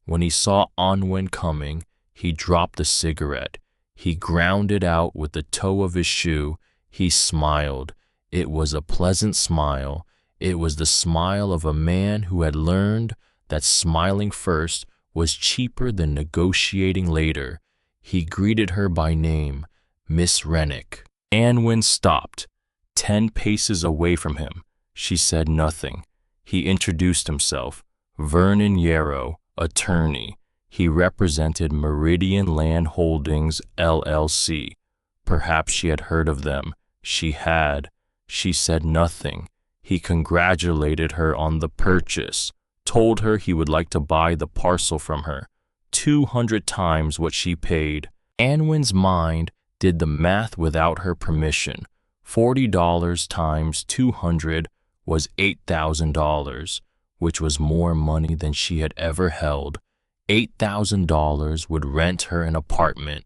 When he saw Onwin coming, he dropped the cigarette. He ground it out with the toe of his shoe. He smiled. It was a pleasant smile. It was the smile of a man who had learned that smiling first was cheaper than negotiating later. He greeted her by name, Miss Rennick. Onwin stopped, 10 paces away from him. She said nothing. He introduced himself, Vernon Yarrow, attorney. He represented Meridian Land Holdings, LLC. Perhaps she had heard of them. She had. She said nothing. He congratulated her on the purchase, told her he would like to buy the parcel from her, 200 times what she paid. Onwin's mind did the math without her permission. $40 times 200 was $8,000, which was more money than she had ever held. $8,000 would rent her an apartment.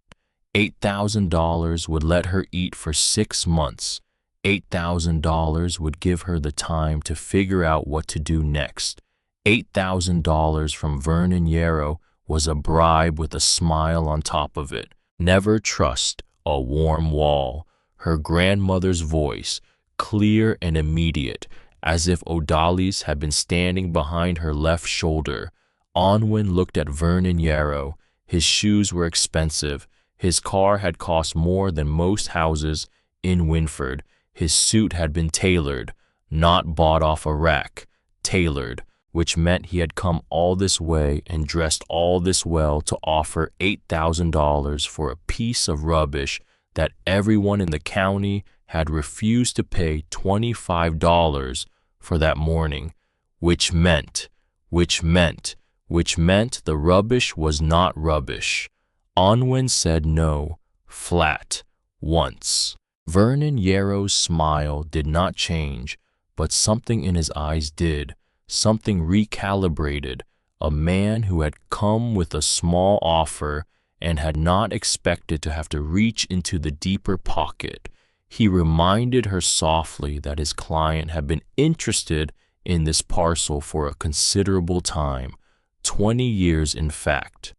$8,000 would let her eat for 6 months. $8,000 would give her the time to figure out what to do next. $8,000 from Vernon Yarrow was a bribe with a smile on top of it. Never trust a warm wall. Her grandmother's voice, clear and immediate, as if Odalis had been standing behind her left shoulder. Onwin looked at Vernon Yarrow. His shoes were expensive. His car had cost more than most houses in Winford. His suit had been tailored, not bought off a rack, tailored, which meant he had come all this way and dressed all this well to offer $8,000 for a piece of rubbish that everyone in the county had refused to pay $25 for that morning, which meant the rubbish was not rubbish. Onwin said no, flat, once. Vernon Yarrow's smile did not change, but something in his eyes did, something recalibrated, a man who had come with a small offer and had not expected to have to reach into the deeper pocket. He reminded her softly that his client had been interested in this parcel for a considerable time, 20 years in fact.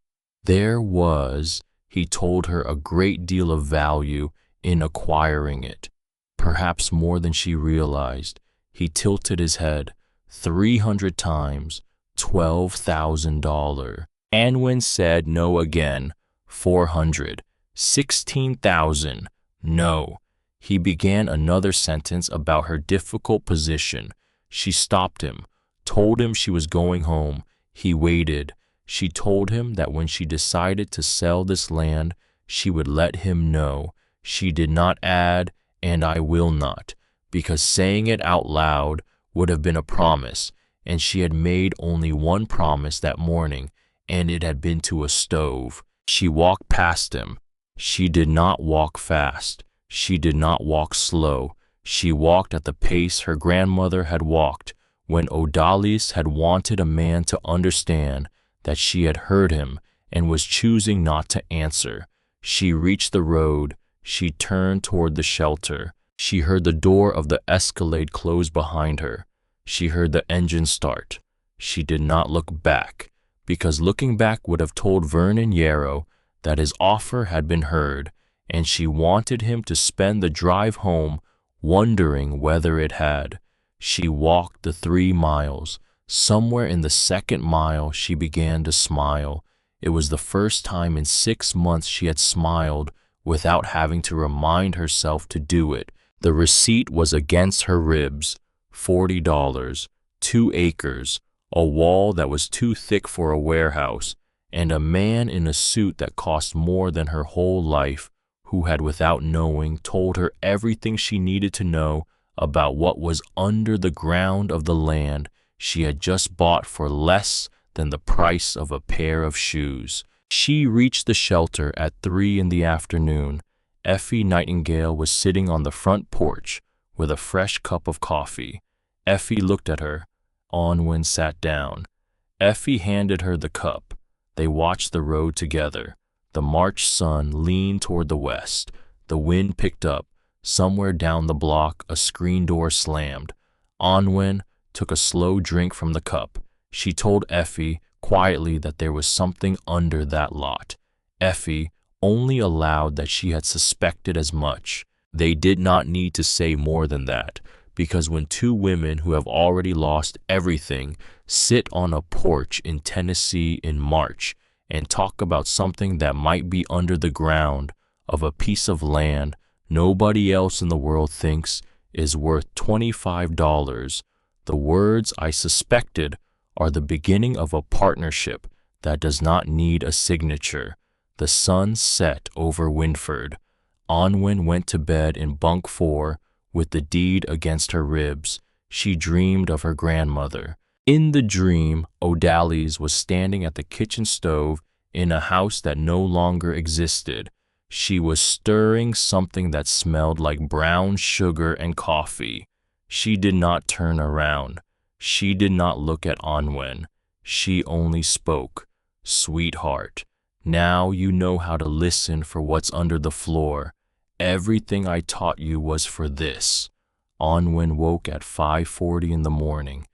There was, he told her, a great deal of value in acquiring it, perhaps more than she realized. He tilted his head, 300 times, $12,000. Onwin said no again, 400, 16,000, no. He began another sentence about her difficult position. She stopped him, told him she was going home. He waited. She told him that when she decided to sell this land, she would let him know. She did not add, "and I will not." because saying it out loud would have been a promise, and she had made only one promise that morning, and it had been to a stove. She walked past him. She did not walk fast. She did not walk slow. She walked at the pace her grandmother had walked when Odalis had wanted a man to understand that she had heard him and was choosing not to answer. She reached the road. She turned toward the shelter. She heard the door of the Escalade close behind her. She heard the engine start. She did not look back, because looking back would have told Vernon Yarrow that his offer had been heard, and she wanted him to spend the drive home wondering whether it had. She walked the 3 miles. Somewhere in the 2nd mile she began to smile. It was the first time in 6 months she had smiled without having to remind herself to do it. The receipt was against her ribs. $40, 2 acres, a wall that was too thick for a warehouse, and a man in a suit that cost more than her whole life, who had, without knowing, told her everything she needed to know about what was under the ground of the land she had just bought for less than the price of a pair of shoes. She reached the shelter at 3 in the afternoon. Effie Nightingale was sitting on the front porch with a fresh cup of coffee. Effie looked at her. Onwin sat down. Effie handed her the cup. They watched the road together. The March sun leaned toward the west. The wind picked up. Somewhere down the block, a screen door slammed. Onwin took a slow drink from the cup. She told Effie quietly that there was something under that lot. Effie only allowed that she had suspected as much. They did not need to say more than that, because when 2 women who have already lost everything sit on a porch in Tennessee in March and talk about something that might be under the ground of a piece of land nobody else in the world thinks is worth $25, the words I suspected are the beginning of a partnership that does not need a signature. The sun set over Winford. Onwin went to bed in bunk 4 with the deed against her ribs. She dreamed of her grandmother. In the dream, Odalis was standing at the kitchen stove in a house that no longer existed. She was stirring something that smelled like brown sugar and coffee. She did not turn around. She did not look at Onwin. She only spoke. "Sweetheart, now you know how to listen for what's under the floor. Everything I taught you was for this." Onwin woke at 5:40 in the morning.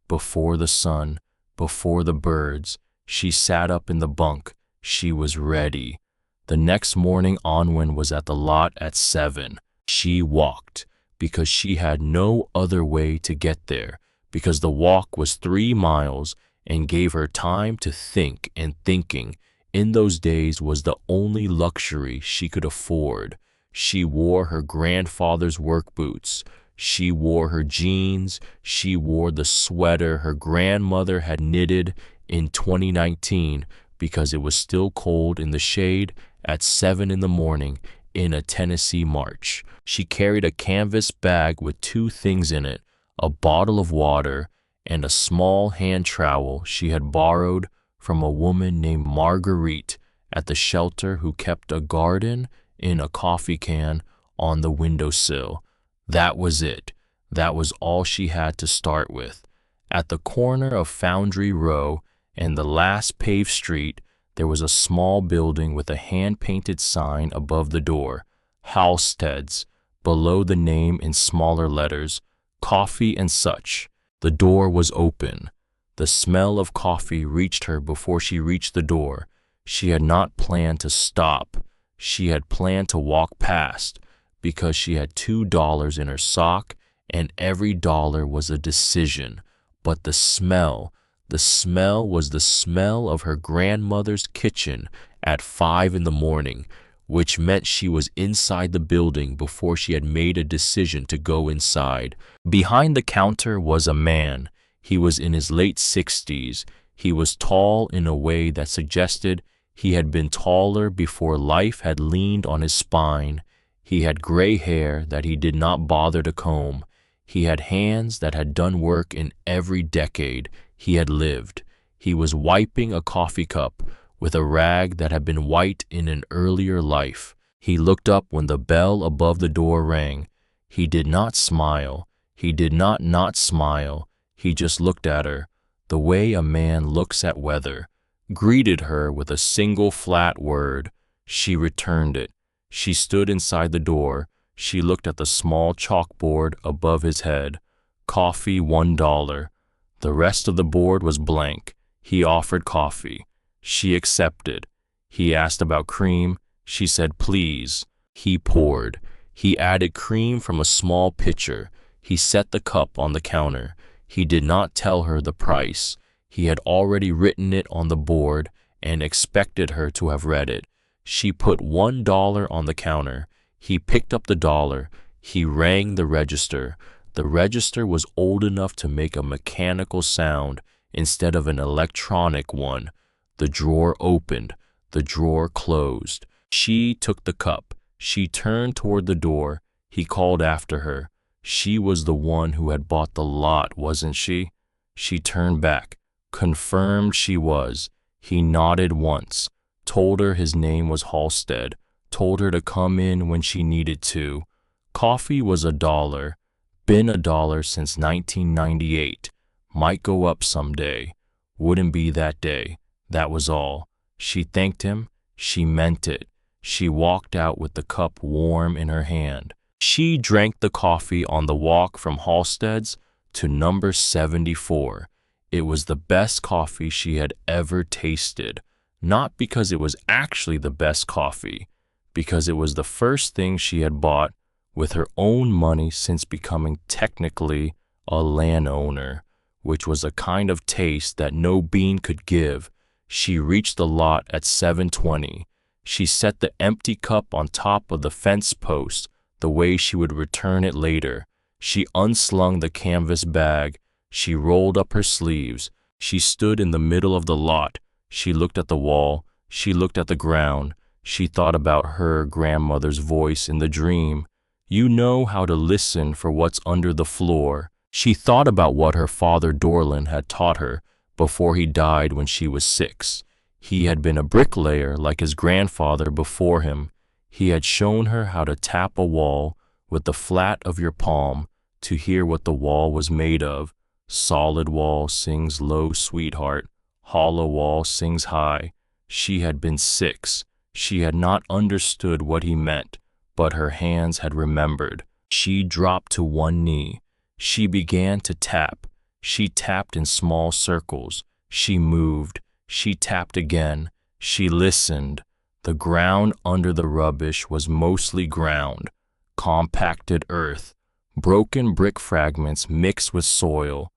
Before the sun, before the birds, she sat up in the bunk. She was ready. The next morning, Onwin was at the lot at 7. She walked, because she had no other way to get there, because the walk was 3 miles and gave her time to think, and thinking in those days was the only luxury she could afford. She wore her grandfather's work boots. She wore her jeans. She wore the sweater her grandmother had knitted in 2019 because it was still cold in the shade at 7 in the morning in a Tennessee March. She carried a canvas bag with 2 things in it, a bottle of water and a small hand trowel she had borrowed from a woman named Marguerite at the shelter who kept a garden in a coffee can on the windowsill. That was it. That was all she had to start with. At the corner of Foundry Row and the last paved street, there was a small building with a hand-painted sign above the door, Homesteads, below the name in smaller letters, Coffee and Such. The door was open. The smell of coffee reached her before she reached the door. She had not planned to stop. She had planned to walk past, because she had $2 in her sock, and every dollar was a decision. But the smell was the smell of her grandmother's kitchen at 5 in the morning, which meant she was inside the building before she had made a decision to go inside. Behind the counter was a man. He was in his late 60s. He was tall in a way that suggested he had been taller before life had leaned on his spine. He had gray hair that he did not bother to comb, He had hands that had done work in every decade he had lived. He was wiping a coffee cup with a rag that had been white in an earlier life. He looked up when the bell above the door rang. He did not smile. He did not smile. He just looked at her, the way a man looks at weather, greeted her with a single flat word. She returned it. She stood inside the door. She looked at the small chalkboard above his head. Coffee, $1. The rest of the board was blank. He offered coffee. She accepted. He asked about cream. She said, please. He poured. He added cream from a small pitcher. He set the cup on the counter. He did not tell her the price. He had already written it on the board and expected her to have read it. She put $1 on the counter. He picked up the dollar. He rang the register. The register was old enough to make a mechanical sound instead of an electronic one. The drawer opened. The drawer closed. She took the cup. She turned toward the door. He called after her. She was the one who had bought the lot, wasn't she? She turned back, confirmed she was. He nodded once, told her his name was Homestead, told her to come in when she needed to. Coffee was $1, been $1 since 1998. Might go up someday. Wouldn't be that day. That was all. She thanked him. She meant it. She walked out with the cup warm in her hand. She drank the coffee on the walk from Homestead's to number 74. It was the best coffee she had ever tasted, not because it was actually the best coffee, because it was the first thing she had bought with her own money since becoming technically a landowner, which was a kind of taste that no bean could give. She reached the lot at 7:20. She set the empty cup on top of the fence post the way she would return it later. She unslung the canvas bag. She rolled up her sleeves. She stood in the middle of the lot. She looked at the wall. She looked at the ground. She thought about her grandmother's voice in the dream. You know how to listen for what's under the floor. She thought about what her father Dorland had taught her before he died when she was 6. He had been a bricklayer like his grandfather before him. He had shown her how to tap a wall with the flat of your palm to hear what the wall was made of. Solid wall sings low, sweetheart. Hollow wall sings high. She had been 6. She had not understood what he meant, but her hands had remembered. She dropped to one knee. She began to tap. She tapped in small circles. She moved. She tapped again. She listened. The ground under the rubbish was mostly ground, compacted earth, broken brick fragments mixed with soil.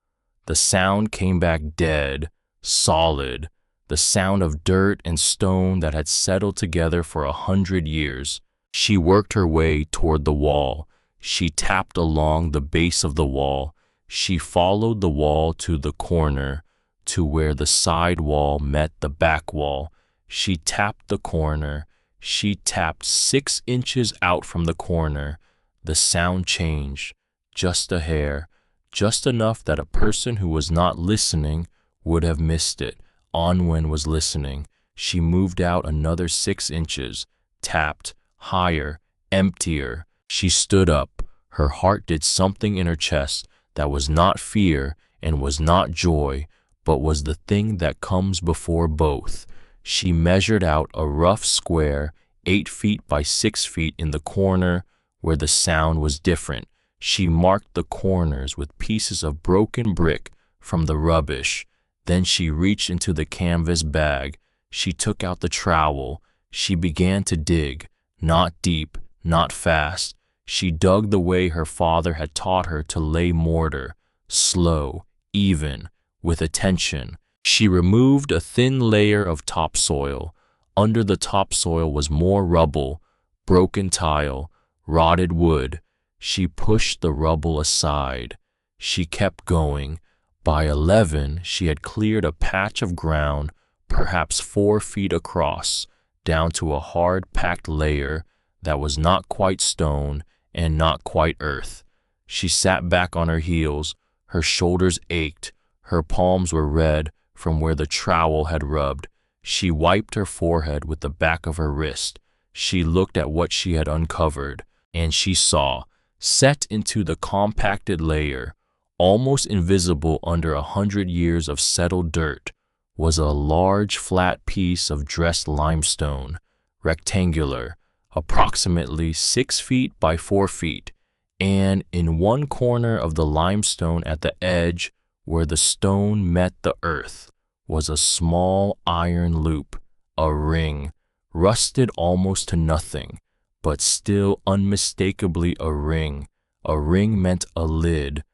The sound came back dead, solid, the sound of dirt and stone that had settled together for 100 years. She worked her way toward the wall. She tapped along the base of the wall. She followed the wall to the corner, to where the side wall met the back wall. She tapped the corner. She tapped 6 inches out from the corner. The sound changed, just a hair, just enough that a person who was not listening would have missed it. Onwen was listening. She moved out another 6 inches, tapped, higher, emptier. She stood up. Her heart did something in her chest that was not fear and was not joy, but was the thing that comes before both. She measured out a rough square 8 feet by 6 feet in the corner where the sound was different. She marked the corners with pieces of broken brick from the rubbish. Then she reached into the canvas bag. She took out the trowel. She began to dig, not deep, not fast. She dug the way her father had taught her to lay mortar, slow, even, with attention. She removed a thin layer of topsoil. Under the topsoil was more rubble, broken tile, rotted wood. She pushed the rubble aside. She kept going. By 11, she had cleared a patch of ground, perhaps 4 feet across, down to a hard, packed layer that was not quite stone and not quite earth. She sat back on her heels. Her shoulders ached. Her palms were red from where the trowel had rubbed. She wiped her forehead with the back of her wrist. She looked at what she had uncovered, and she saw, set into the compacted layer, almost invisible under 100 years of settled dirt, was a large flat piece of dressed limestone, rectangular, approximately 6 feet by 4 feet, and in one corner of the limestone at the edge where the stone met the earth was a small iron loop, a ring, rusted almost to nothing, but still unmistakably a ring. A ring meant a lid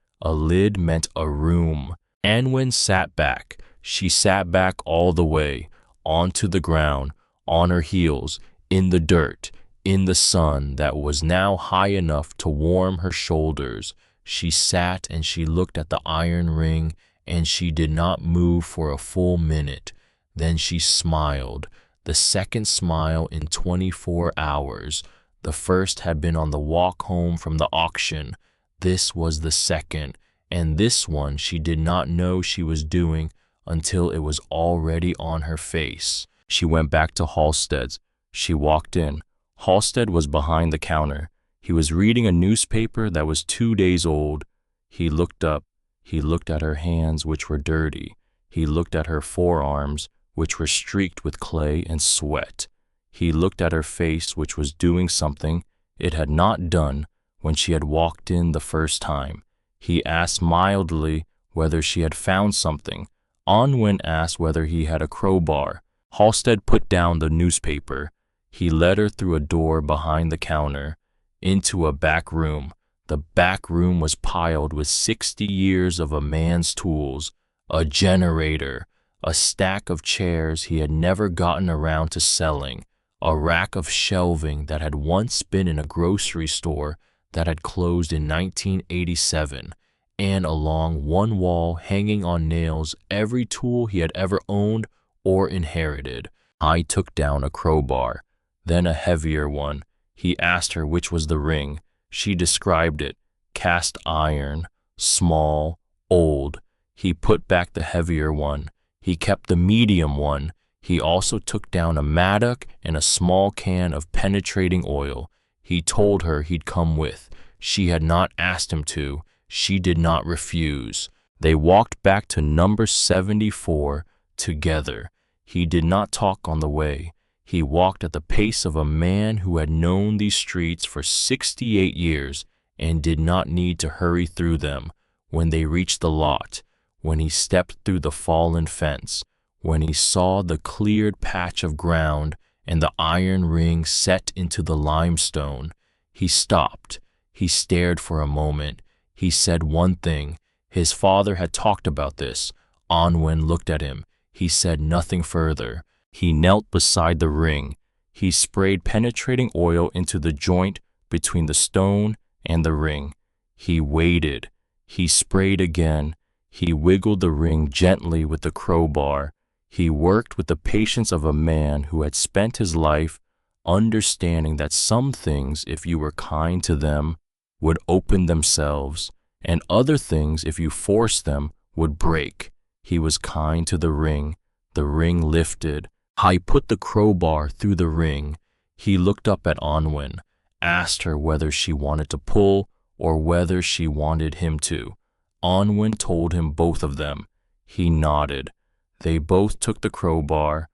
meant a room. Anwen sat back. She sat back all the way, onto the ground, on her heels, in the dirt, in the sun that was now high enough to warm her shoulders. She sat and she looked at the iron ring, and she did not move for a full minute. Then she smiled, the second smile in 24 hours. The first had been on the walk home from the auction. This was the second, and this one she did not know she was doing until it was already on her face. She went back to Homestead's. She walked in. Homestead was behind the counter. He was reading a newspaper that was 2 days old. He looked up. He looked at her hands, which were dirty. He looked at her forearms, which were streaked with clay and sweat. He looked at her face, which was doing something it had not done when she had walked in the first time. He asked mildly whether she had found something. Anwen asked whether he had a crowbar. Homestead put down the newspaper. He led her through a door behind the counter, into a back room. The back room was piled with 60 years of a man's tools, a generator, a stack of chairs he had never gotten around to selling, a rack of shelving that had once been in a grocery store that had closed in 1987, and along one wall, hanging on nails, every tool he had ever owned or inherited. I took down a crowbar, then a heavier one. He asked her which was the ring. She described it, cast iron, small, old. He put back the heavier one. He kept the medium one. He also took down a mattock and a small can of penetrating oil. He told her he'd come with. She had not asked him to. She did not refuse. They walked back to number 74 together. He did not talk on the way. He walked at the pace of a man who had known these streets for 68 years and did not need to hurry through them. When they reached the lot, when he stepped through the fallen fence, when he saw the cleared patch of ground and the iron ring set into the limestone, he stopped. He stared for a moment. He said one thing. His father had talked about this. Anwen looked at him. He said nothing further. He knelt beside the ring. He sprayed penetrating oil into the joint between the stone and the ring. He waited. He sprayed again. He wiggled the ring gently with the crowbar. He worked with the patience of a man who had spent his life understanding that some things, if you were kind to them, would open themselves, and other things, if you forced them, would break. He was kind to the ring. The ring lifted. I put the crowbar through the ring. He looked up at Anwen, asked her whether she wanted to pull or whether she wanted him to. Anwen told him both of them. He nodded. They both took the crowbar.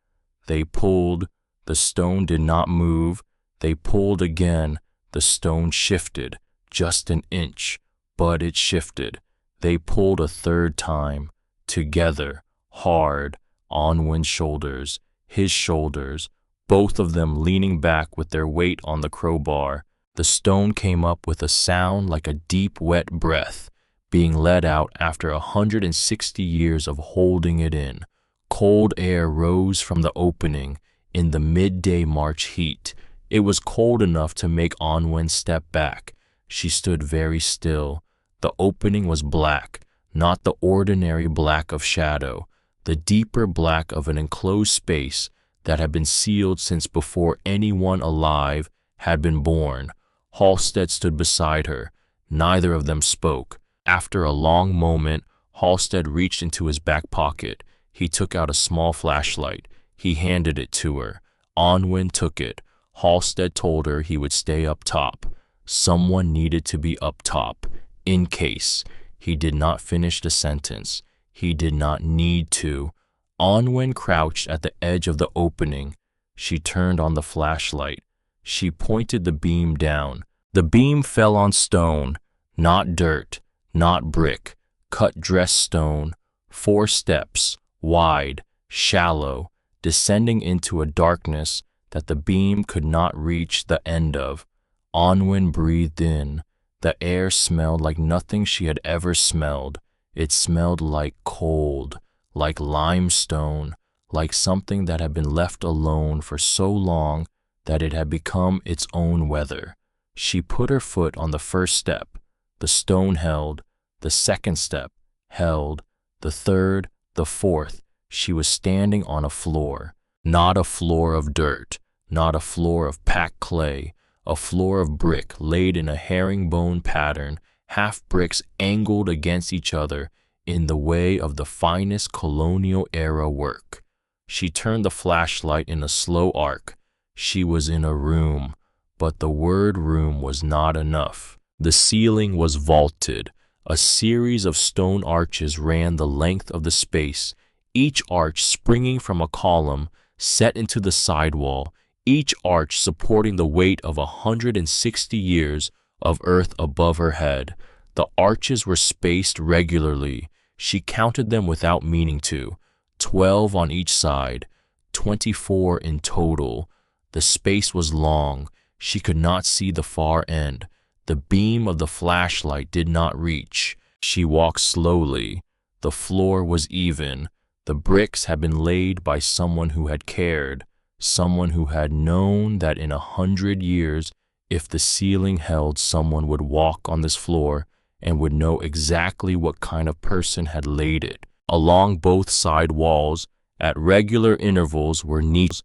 They pulled. The stone did not move. They pulled again. The stone shifted, just an inch, but it shifted. They pulled a third time, together, hard, Anwen's shoulders, his shoulders, both of them leaning back with their weight on the crowbar. The stone came up with a sound like a deep, wet breath, being let out after 160 years of holding it in. Cold air rose from the opening in the midday March heat. It was cold enough to make Anwen step back. She stood very still. The opening was black, not the ordinary black of shadow, the deeper black of an enclosed space that had been sealed since before anyone alive had been born. Homestead stood beside her. Neither of them spoke. After a long moment, Halstead reached into his back pocket. He took out a small flashlight. He handed it to her. Onwin took it. Halstead told her he would stay up top. Someone needed to be up top, in case. He did not finish the sentence. He did not need to. Onwin crouched at the edge of the opening. She turned on the flashlight. She pointed the beam down. The beam fell on stone, not dirt, not brick, cut dressed stone, 4 steps, wide, shallow, descending into a darkness that the beam could not reach the end of. Onwin breathed in. The air smelled like nothing she had ever smelled. It smelled like cold, like limestone, like something that had been left alone for so long that it had become its own weather. She put her foot on the first step. The stone held. The second step held. The third, the fourth. She was standing on a floor. Not a floor of dirt, not a floor of packed clay, a floor of brick laid in a herringbone pattern, half bricks angled against each other in the way of the finest colonial-era work. She turned the flashlight in a slow arc. She was in a room, but the word room was not enough. The ceiling was vaulted. A series of stone arches ran the length of the space, each arch springing from a column set into the sidewall, each arch supporting the weight of 160 years of earth above her head. The arches were spaced regularly. She counted them without meaning to. 12 on each side, 24 in total. The space was long. She could not see the far end. The beam of the flashlight did not reach. She walked slowly. The floor was even. The bricks had been laid by someone who had cared, someone who had known that in 100 years, if the ceiling held, someone would walk on this floor and would know exactly what kind of person had laid it. Along both side walls, at regular intervals were niches.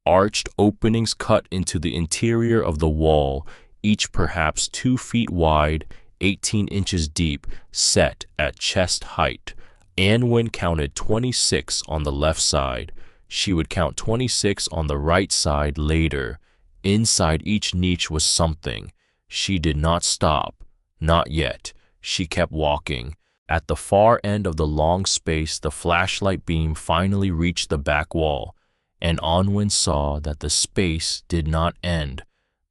Arched openings cut into the interior of the wall, each perhaps 2 feet wide, 18 inches deep, set at chest height. Onwin counted 26 on the left side. She would count 26 on the right side later. Inside each niche was something. She did not stop. Not yet. She kept walking. At the far end of the long space, the flashlight beam finally reached the back wall, and Onwin saw that the space did not end.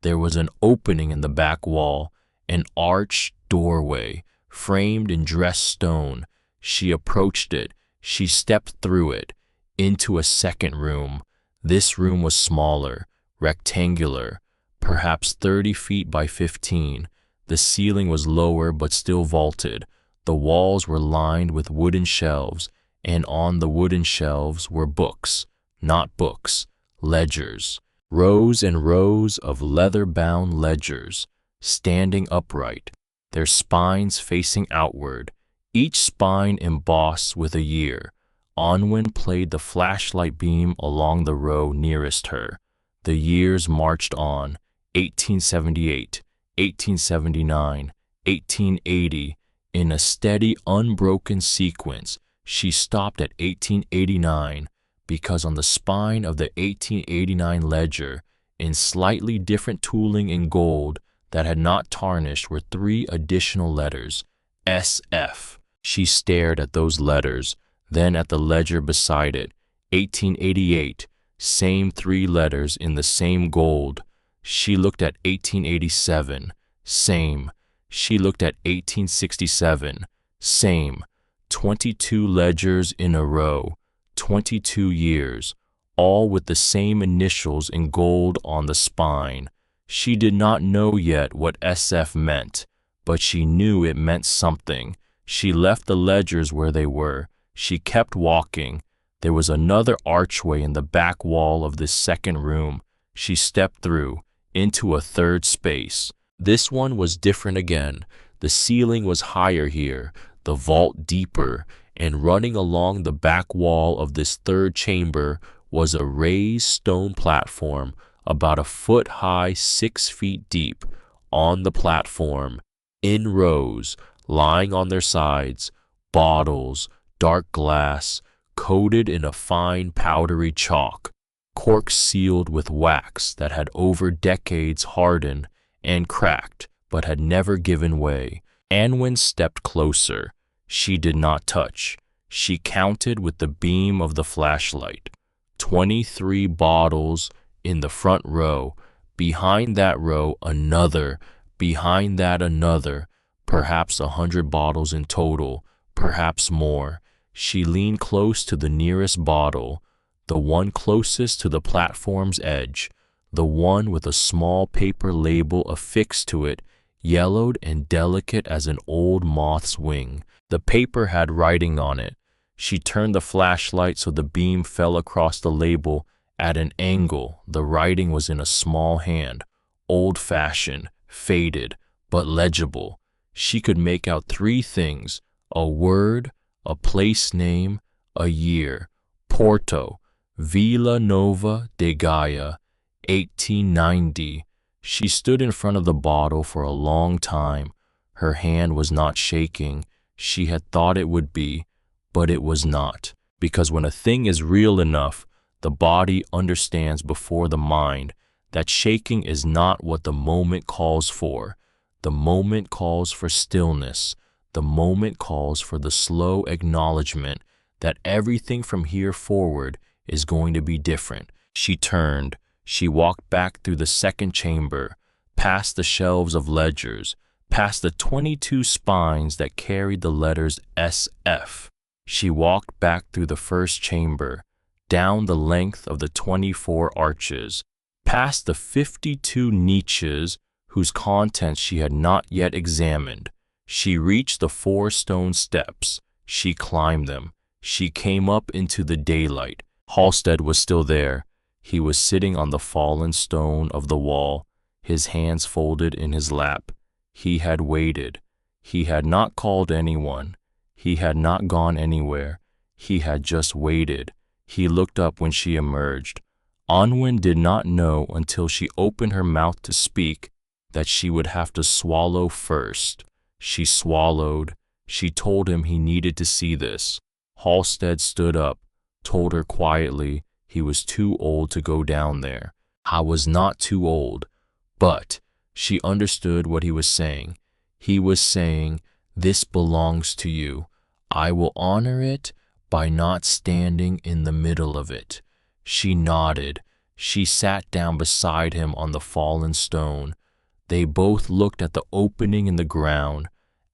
There was an opening in the back wall, an arched doorway, framed in dressed stone. She approached it. She stepped through it, into a second room. This room was smaller, rectangular, perhaps 30 feet by 15. The ceiling was lower but still vaulted. The walls were lined with wooden shelves, and on the wooden shelves were books, not books, ledgers. Rows and rows of leather-bound ledgers, standing upright, their spines facing outward, each spine embossed with a year. Onwin played the flashlight beam along the row nearest her. The years marched on, 1878, 1879, 1880, in a steady, unbroken sequence. She stopped at 1889, because on the spine of the 1889 ledger, in slightly different tooling in gold that had not tarnished, were 3 additional letters, SF. She stared at those letters, then at the ledger beside it, 1888, same 3 letters in the same gold. She looked at 1887, same. She looked at 1867, same. 22 ledgers in a row. 22 years, all with the same initials in gold on the spine. She did not know yet what SF meant, but she knew it meant something. She left the ledgers where they were. She kept walking. There was another archway in the back wall of this second room. She stepped through, into a third space. This one was different again. The ceiling was higher here, the vault deeper, and running along the back wall of this third chamber was a raised stone platform about a foot high, 6 feet deep, on the platform, in rows, lying on their sides, bottles, dark glass, coated in a fine powdery chalk, corks sealed with wax that had over decades hardened and cracked but had never given way. Anwen stepped closer. She did not touch. She counted with the beam of the flashlight. 23 bottles in the front row. Behind that row, another. Behind that, another. Perhaps 100 bottles in total, perhaps more. She leaned close to the nearest bottle, the one closest to the platform's edge, the one with a small paper label affixed to it, yellowed and delicate as an old moth's wing. The paper had writing on it. She turned the flashlight so the beam fell across the label at an angle. The writing was in a small hand, old-fashioned, faded, but legible. She could make out 3 things: a word, a place name, a year. Porto, Villa Nova de Gaia, 1890. She stood in front of the bottle for a long time. Her hand was not shaking. She had thought it would be, but it was not. Because when a thing is real enough, the body understands before the mind that shaking is not what the moment calls for. The moment calls for stillness. The moment calls for the slow acknowledgement that everything from here forward is going to be different. She turned. She walked back through the second chamber, past the shelves of ledgers, past the 22 spines that carried the letters SF. She walked back through the first chamber, down the length of the 24 arches, past the 52 niches whose contents she had not yet examined. She reached the 4 stone steps. She climbed them. She came up into the daylight. Homestead was still there. He was sitting on the fallen stone of the wall, his hands folded in his lap. He had waited. He had not called anyone. He had not gone anywhere. He had just waited. He looked up when she emerged. Anwen did not know until she opened her mouth to speak that she would have to swallow first. She swallowed. She told him he needed to see this. Homestead stood up, told her quietly he was too old to go down there. I was not too old, but she understood what he was saying. He was saying, this belongs to you. I will honor it by not standing in the middle of it. She nodded. She sat down beside him on the fallen stone. They both looked at the opening in the ground.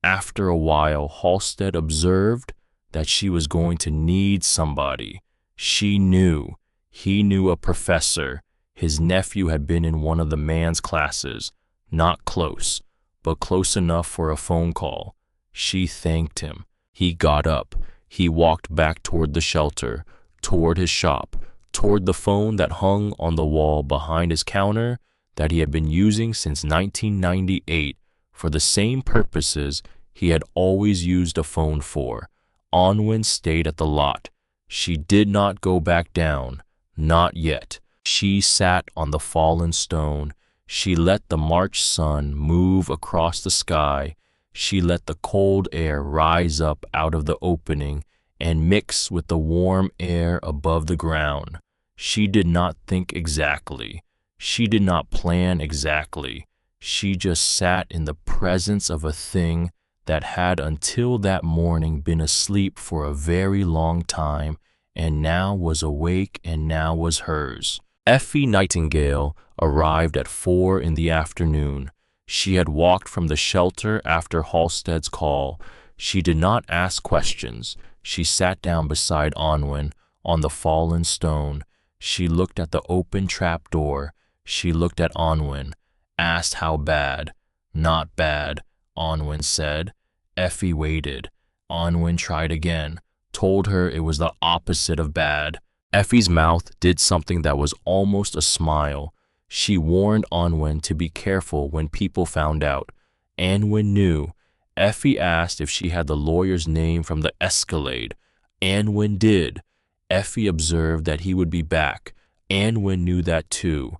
After a while, Homestead observed that she was going to need somebody. She knew. He knew a professor. His nephew had been in one of the man's classes. Not close, but close enough for a phone call. She thanked him. He got up. He walked back toward the shelter, toward his shop, toward the phone that hung on the wall behind his counter that he had been using since 1998 for the same purposes he had always used a phone for. Anwen stayed at the lot. She did not go back down. Not yet. She sat on the fallen stone. She let the March sun move across the sky. She let the cold air rise up out of the opening and mix with the warm air above the ground. She did not think exactly. She did not plan exactly. She just sat in the presence of a thing that had until that morning been asleep for a very long time and now was awake and now was hers. Effie Nightingale arrived at 4 in the afternoon. She had walked from the shelter after Homestead's call. She did not ask questions. She sat down beside Anwen on the fallen stone. She looked at the open trap door. She looked at Anwen, asked how bad. Not bad, Anwen said. Effie waited. Anwen tried again, told her it was the opposite of bad. Effie's mouth did something that was almost a smile. She warned Anwen to be careful when people found out. Anwen knew. Effie asked if she had the lawyer's name from the Escalade. Anwen did. Effie observed that he would be back. Anwen knew that too.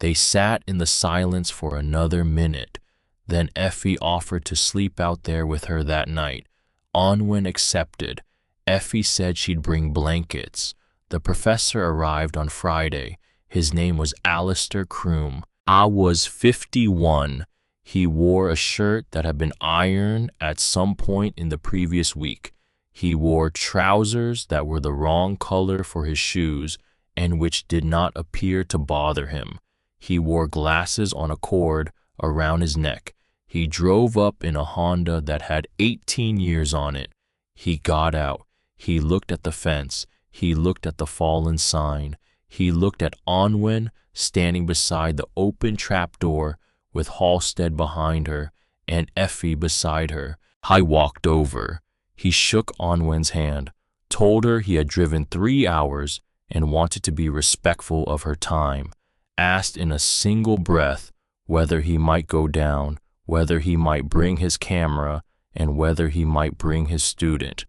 They sat in the silence for another minute. Then Effie offered to sleep out there with her that night. Onwin accepted. Effie said she'd bring blankets. The professor arrived on Friday. His name was Alistair Croom. I was 51. He wore a shirt that had been ironed at some point in the previous week. He wore trousers that were the wrong color for his shoes and which did not appear to bother him. He wore glasses on a cord around his neck. He drove up in a Honda that had 18 years on it. He got out. He looked at the fence. He looked at the fallen sign. He looked at Onwin standing beside the open trapdoor with Homestead behind her and Effie beside her. I walked over. He shook Onwin's hand, told her he had driven 3 hours and wanted to be respectful of her time, asked in a single breath whether he might go down, whether he might bring his camera, and whether he might bring his student.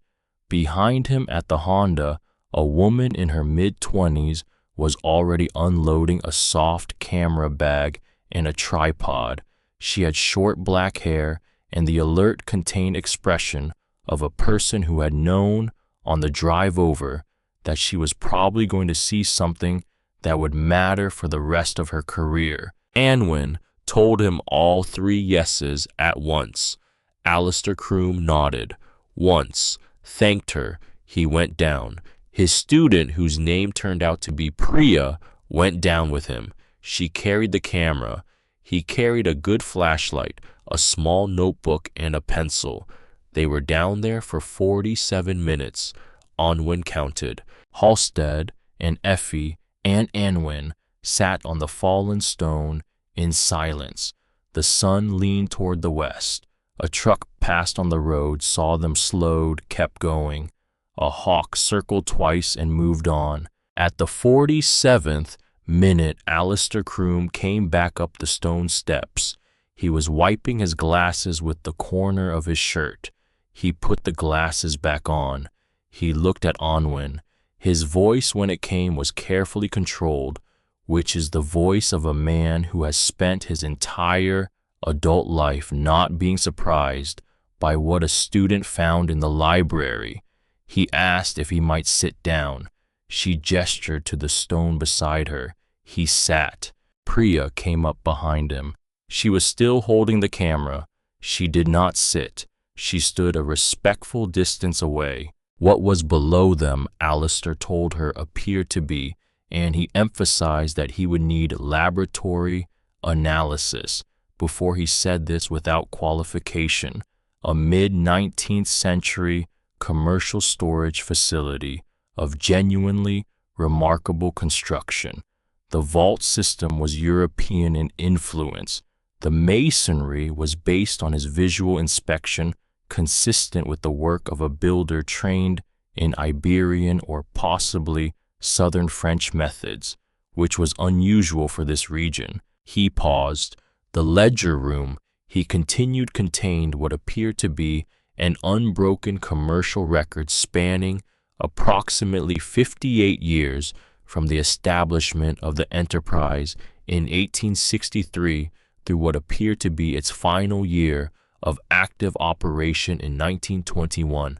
Behind him at the Honda, a woman in her mid-20s was already unloading a soft camera bag and a tripod. She had short black hair and the alert, contained expression of a person who had known on the drive over that she was probably going to see something that would matter for the rest of her career. Onwin told him all 3 yeses at once. Alistair Croom nodded. Once, thanked her. He went down. His student, whose name turned out to be Priya, went down with him. She carried the camera. He carried a good flashlight, a small notebook, and a pencil. They were down there for 47 minutes. Onwin counted. Homestead and Effie and Onwin sat on the fallen stone in silence. The sun leaned toward the west. A truck passed on the road, saw them, slowed, kept going. A hawk circled twice and moved on. At the 47th minute, Alistair Croom came back up the stone steps. He was wiping his glasses with the corner of his shirt. He put the glasses back on. He looked at Onwin. His voice, when it came, was carefully controlled, which is the voice of a man who has spent his entire adult life not being surprised by what a student found in the library. He asked if he might sit down. She gestured to the stone beside her. He sat. Priya came up behind him. She was still holding the camera. She did not sit. She stood a respectful distance away. What was below them, Alistair told her, appeared to be, and he emphasized that he would need laboratory analysis before he said this without qualification, a mid-19th century commercial storage facility of genuinely remarkable construction. The vault system was European in influence. The masonry was based on his visual inspection, consistent with the work of a builder trained in Iberian or possibly southern French methods, which was unusual for this region. He paused. The ledger room, he continued, contained what appeared to be an unbroken commercial record spanning approximately 58 years from the establishment of the enterprise in 1863 through what appeared to be its final year of active operation in 1921.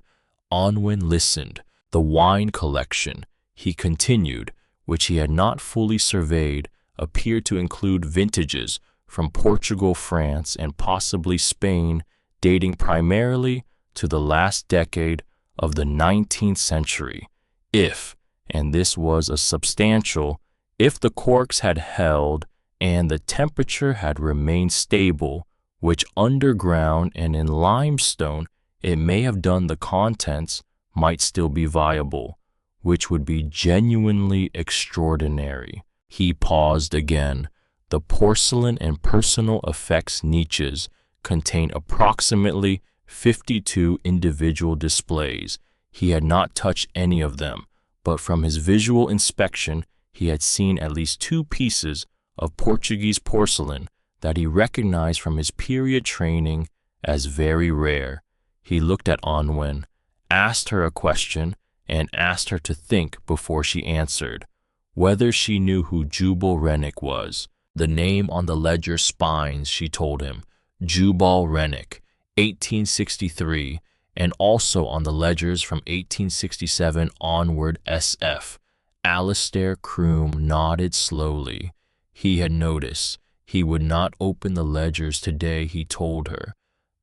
Onwin listened. The wine collection, he continued, which he had not fully surveyed, appeared to include vintages from Portugal, France, and possibly Spain, dating primarily to the last decade of the 19th century. If, and this was a substantial, if the corks had held and the temperature had remained stable, which underground and in limestone it may have done, the contents might still be viable, which would be genuinely extraordinary. He paused again. The porcelain and personal effects niches contain approximately 52 individual displays. He had not touched any of them, but from his visual inspection, he had seen at least 2 pieces of Portuguese porcelain that he recognized from his period training as very rare. He looked at Onwin, asked her a question, and asked her to think before she answered, whether she knew who Jubal Rennick was. The name on the ledger spines, she told him, Jubal Rennick, 1863, and also on the ledgers from 1867 onward SF. Alistair Croom nodded slowly. He had noticed. He would not open the ledgers today, he told her.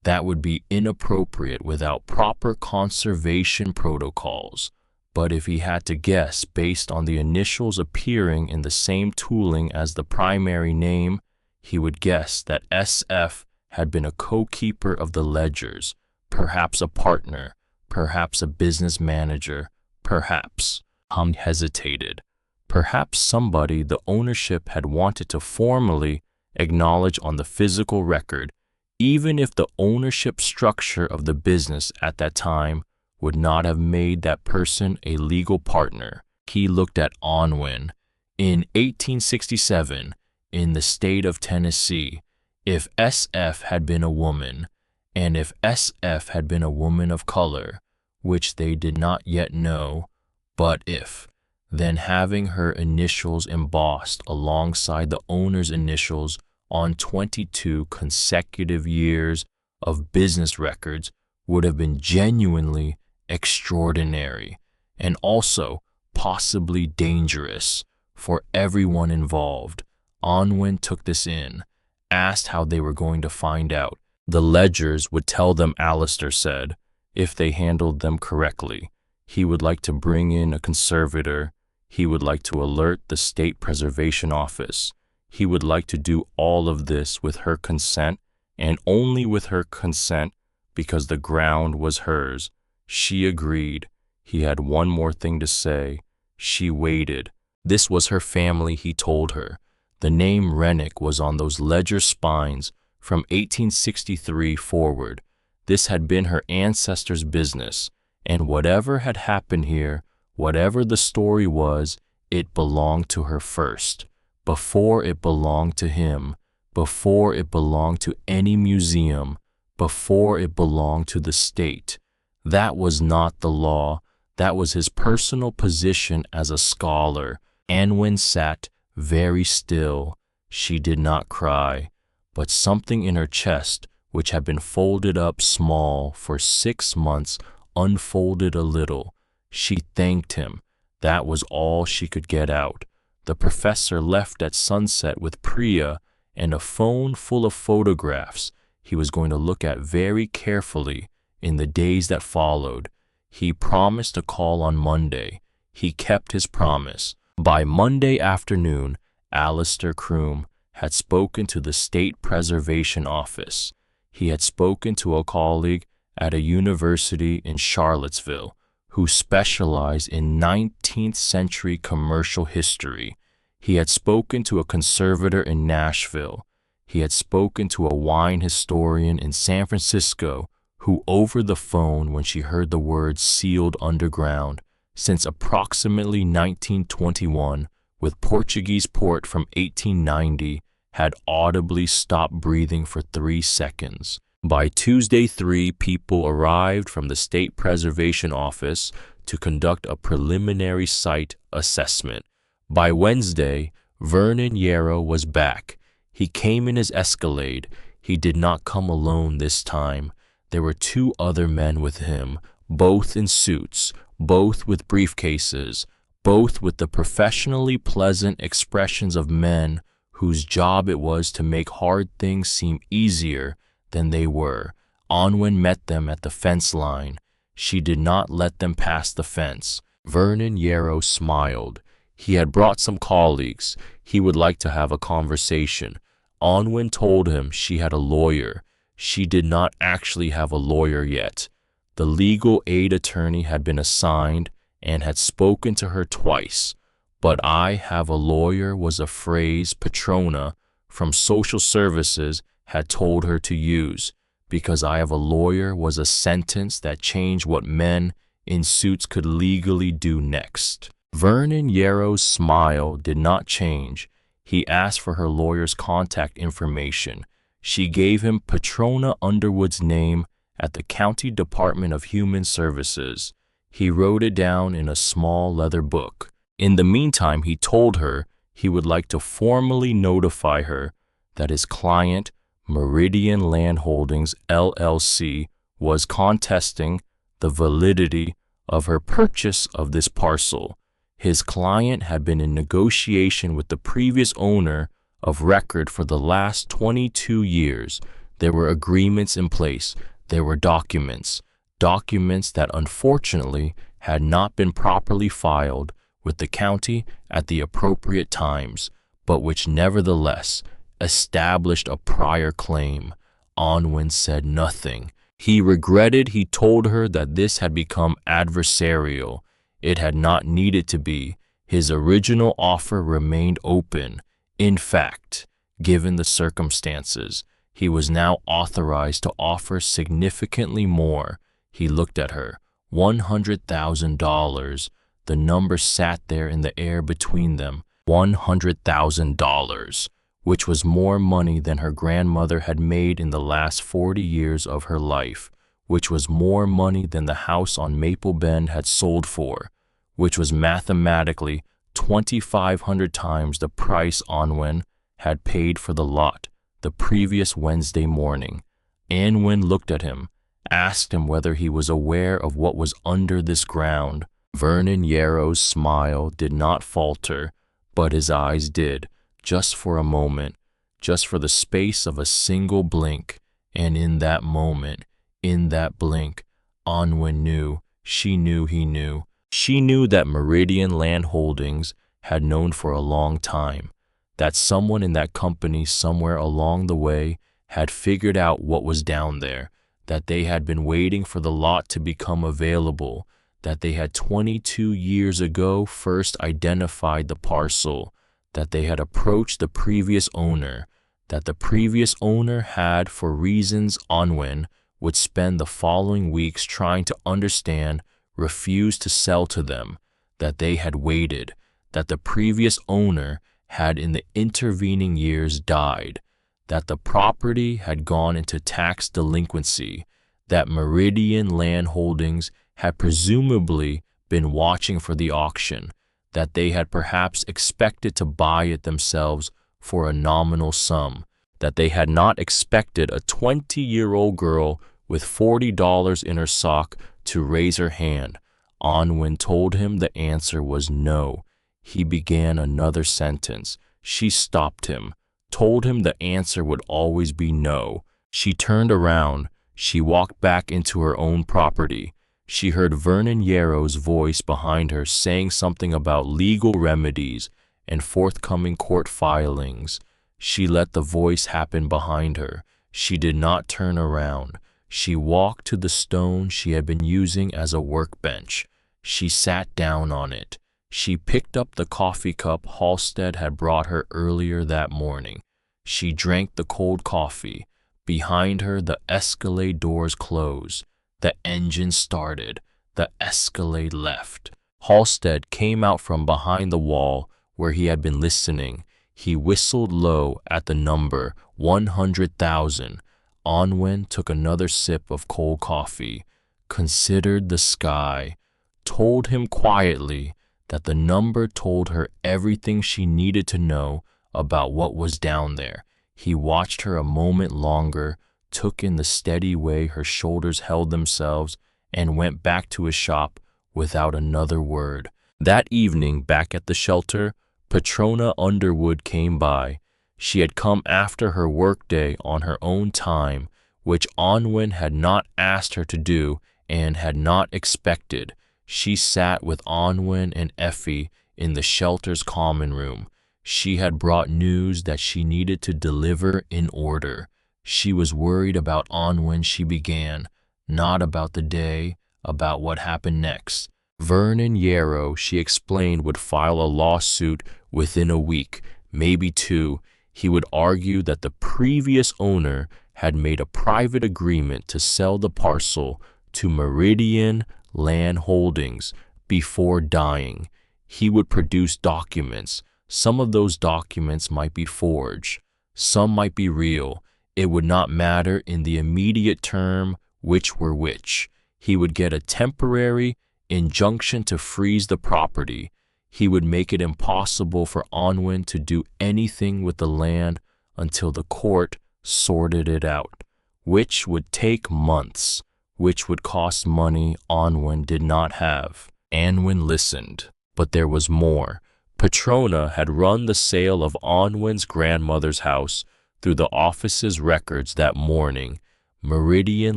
That would be inappropriate without proper conservation protocols. But if he had to guess based on the initials appearing in the same tooling as the primary name, he would guess that SF had been a co-keeper of the ledgers, perhaps a partner, perhaps a business manager, perhaps. Hesitated. Perhaps somebody the ownership had wanted to formally acknowledge on the physical record, even if the ownership structure of the business at that time would not have made that person a legal partner. He looked at Onwin. In 1867, in the state of Tennessee, if SF had been a woman, and if SF had been a woman of color, which they did not yet know, but if, then having her initials embossed alongside the owner's initials on 22 consecutive years of business records would have been genuinely extraordinary, and also possibly dangerous for everyone involved. Onwin took this in, asked how they were going to find out. The ledgers would tell them, Alistair said, if they handled them correctly. He would like to bring in a conservator. He would like to alert the State Preservation Office. He would like to do all of this with her consent, and only with her consent, because the ground was hers. She agreed. He had one more thing to say. She waited. This was her family, he told her. The name Rennick was on those ledger spines from 1863 forward. This had been her ancestors' business, and whatever had happened here, whatever the story was, it belonged to her first, before it belonged to him, before it belonged to any museum, before it belonged to the state. That was not the law. That was his personal position as a scholar. Anwen sat very still. She did not cry, but something in her chest, which had been folded up small for 6 months, unfolded a little. She thanked him. That was all she could get out. The professor left at sunset with Priya and a phone full of photographs he was going to look at very carefully in the days that followed. He promised a call on Monday. He kept his promise. By Monday afternoon, Alistair Croom had spoken to the State Preservation Office. He had spoken to a colleague at a university in Charlottesville who specialized in 19th century commercial history. He had spoken to a conservator in Nashville. He had spoken to a wine historian in San Francisco who, over the phone when she heard the words sealed underground, since approximately 1921, with Portuguese port from 1890, had audibly stopped breathing for 3 seconds. By Tuesday, 3 people arrived from the State Preservation Office to conduct a preliminary site assessment. By Wednesday, Vernon Yarrow was back. He came in his Escalade. He did not come alone this time. There were 2 other men with him, both in suits, both with briefcases, both with the professionally pleasant expressions of men whose job it was to make hard things seem easier than they were. Onwin met them at the fence line. She did not let them pass the fence. Vernon Yarrow smiled. He had brought some colleagues. He would like to have a conversation. Onwin told him she had a lawyer. She did not actually have a lawyer yet. The legal aid attorney had been assigned and had spoken to her twice. But I have a lawyer was a phrase Petrona from social services had told her to use, because I have a lawyer was a sentence that changed what men in suits could legally do next. Vernon Yarrow's smile did not change. He asked for her lawyer's contact information. She gave him Petrona Underwood's name at the County Department of Human Services. He wrote it down in a small leather book. In the meantime, he told her he would like to formally notify her that his client, Meridian Land Holdings LLC, was contesting the validity of her purchase of this parcel. His client had been in negotiation with the previous owner of record for the last 22 years. There were agreements in place. There were documents that unfortunately had not been properly filed with the county at the appropriate times, but which nevertheless established a prior claim. Onwin said nothing. He regretted he told her that this had become adversarial. It had not needed to be. His original offer remained open. In fact, given the circumstances, he was now authorized to offer significantly more. He looked at her. $100,000. The number sat there in the air between them. $100,000, which was more money than her grandmother had made in the last 40 years of her life, which was more money than the house on Maple Bend had sold for, which was mathematically 2,500 times the price Onwin had paid for the lot the previous Wednesday morning. Onwin looked at him, asked him whether he was aware of what was under this ground. Vernon Yarrow's smile did not falter, but his eyes did, just for a moment, just for the space of a single blink. And in that moment, in that blink, Onwin knew, she knew he knew. She knew that Meridian Land Holdings had known for a long time, that someone in that company somewhere along the way had figured out what was down there, that they had been waiting for the lot to become available, that they had 22 years ago first identified the parcel, that they had approached the previous owner, that the previous owner had, for reasons Onwin would spend the following weeks trying to understand, refused to sell to them, that they had waited, that the previous owner had in the intervening years died, that the property had gone into tax delinquency, that Meridian Land Holdings had presumably been watching for the auction, that they had perhaps expected to buy it themselves for a nominal sum, that they had not expected a 20-year-old girl with $40 in her sock to raise her hand. Onwin told him the answer was no. He began another sentence. She stopped him, told him the answer would always be no. She turned around. She walked back into her own property. She heard Vernon Yarrow's voice behind her saying something about legal remedies and forthcoming court filings. She let the voice happen behind her. She did not turn around. She walked to the stone she had been using as a workbench. She sat down on it. She picked up the coffee cup Homestead had brought her earlier that morning. She drank the cold coffee. Behind her, the Escalade doors closed. The engine started. The Escalade left. Homestead came out from behind the wall where he had been listening. He whistled low at the number 100,000. Onwin took another sip of cold coffee, considered the sky, told him quietly that the number told her everything she needed to know about what was down there. He watched her a moment longer, took in the steady way her shoulders held themselves, and went back to his shop without another word. That evening, back at the shelter, Petrona Underwood came by. She had come after her workday on her own time, which Onwin had not asked her to do and had not expected. She sat with Onwin and Effie in the shelter's common room. She had brought news that she needed to deliver in order. She was worried about Onwin, she began, not about the day, about what happened next. Vernon Yarrow, she explained, would file a lawsuit within a week, maybe two. He would argue that the previous owner had made a private agreement to sell the parcel to Meridian Land Holdings before dying. He would produce documents. Some of those documents might be forged. Some might be real. It would not matter in the immediate term which were which. He would get a temporary injunction to freeze the property. He would make it impossible for Onwin to do anything with the land until the court sorted it out, which would take months, which would cost money Onwin did not have. Anwin listened, but there was more. Petrona had run the sale of Onwin's grandmother's house through the office's records that morning. Meridian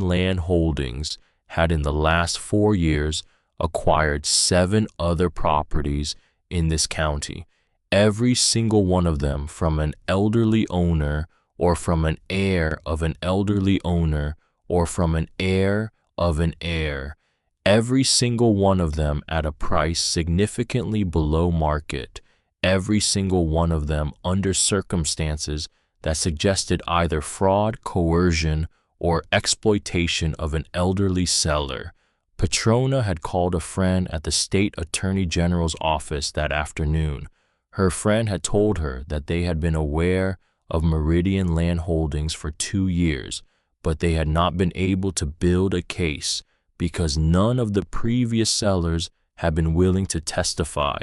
Land Holdings had in the last 4 years acquired 7 other properties in this county, every single one of them from an elderly owner or from an heir of an elderly owner or from an heir of an heir, every single one of them at a price significantly below market, every single one of them under circumstances that suggested either fraud, coercion, or exploitation of an elderly seller. Petrona had called a friend at the state attorney general's office that afternoon. Her friend had told her that they had been aware of Meridian Land Holdings for 2 years, but they had not been able to build a case because none of the previous sellers had been willing to testify,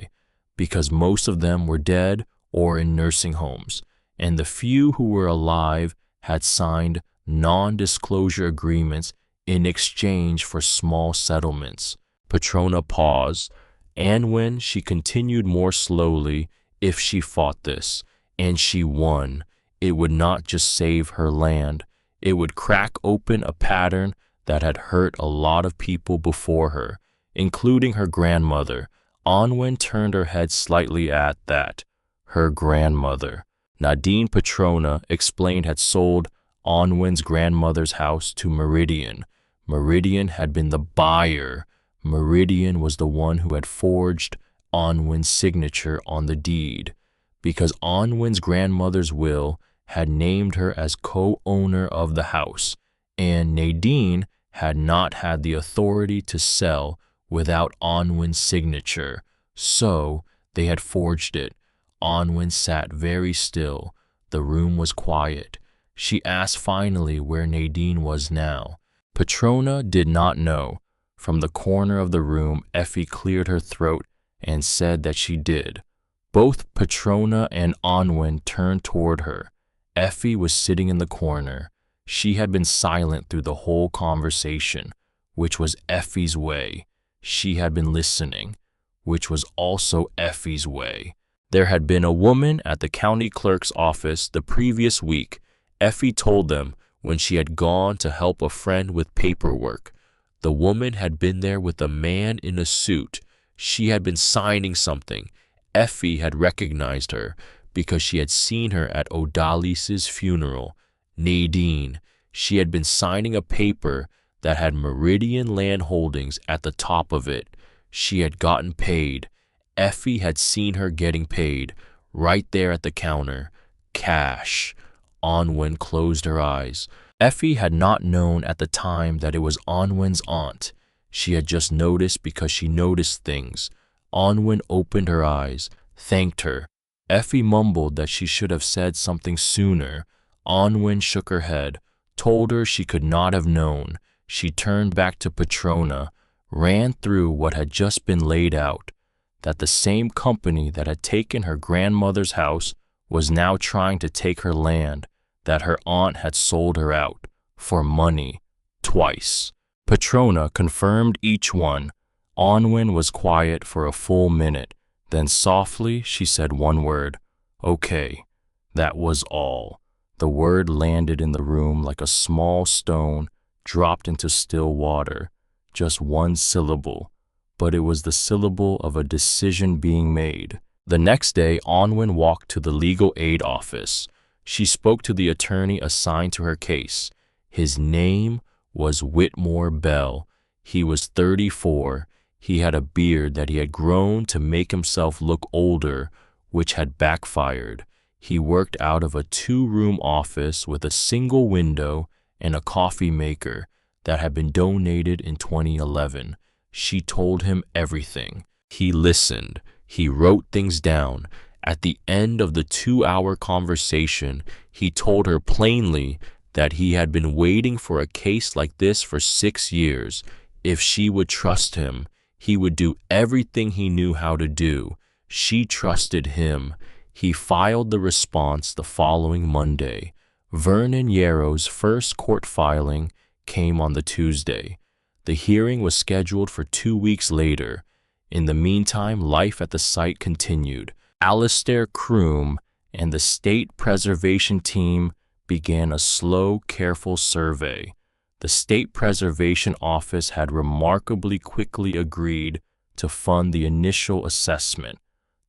because most of them were dead or in nursing homes, and the few who were alive had signed non-disclosure agreements in exchange for small settlements. Petrona paused, and when she continued more slowly, if she fought this, and she won, it would not just save her land, it would crack open a pattern that had hurt a lot of people before her, including her grandmother. Onwin turned her head slightly at that. Her grandmother. Nadine Petrona explained had sold Onwin's grandmother's house to Meridian. Meridian had been the buyer. Meridian was the one who had forged Onwin's signature on the deed, because Onwin's grandmother's will had named her as co-owner of the house, and Nadine had not had the authority to sell without Onwin's signature, so they had forged it. Onwin sat very still. The room was quiet. She asked finally where Nadine was now. Petrona did not know. From the corner of the room, Effie cleared her throat and said that she did. Both Petrona and Onwin turned toward her. Effie was sitting in the corner. She had been silent through the whole conversation, which was Effie's way. She had been listening, which was also Effie's way. There had been a woman at the county clerk's office the previous week, Effie told them, when she had gone to help a friend with paperwork. The woman had been there with a man in a suit. She had been signing something. Effie had recognized her because she had seen her at Odalis's funeral. Nadine. She had been signing a paper that had Meridian Land Holdings at the top of it. She had gotten paid. Effie had seen her getting paid, right there at the counter. Cash. Onwin closed her eyes. Effie had not known at the time that it was Onwin's aunt. She had just noticed because she noticed things. Onwin opened her eyes, thanked her. Effie mumbled that she should have said something sooner. Onwin shook her head, told her she could not have known. She turned back to Petrona, ran through what had just been laid out, that the same company that had taken her grandmother's house was now trying to take her land, that her aunt had sold her out for money twice. Petrona confirmed each one. Onwin was quiet for a full minute. Then softly she said one word, "Okay." That was all. The word landed in the room like a small stone dropped into still water. Just one syllable, but it was the syllable of a decision being made. The next day, Onwin walked to the legal aid office. She spoke to the attorney assigned to her case. His name was Whitmore Bell. He was 34. He had a beard that he had grown to make himself look older, which had backfired. He worked out of a 2-room office with a single window and a coffee maker that had been donated in 2011. She told him everything. He listened. He wrote things down. At the end of the 2-hour conversation, he told her plainly that he had been waiting for a case like this for 6 years. If she would trust him, he would do everything he knew how to do. She trusted him. He filed the response the following Monday. Vernon Yarrow's first court filing came on the Tuesday. The hearing was scheduled for 2 weeks later. In the meantime, life at the site continued. Alistair Croom and the State Preservation Team began a slow, careful survey. The State Preservation Office had remarkably quickly agreed to fund the initial assessment.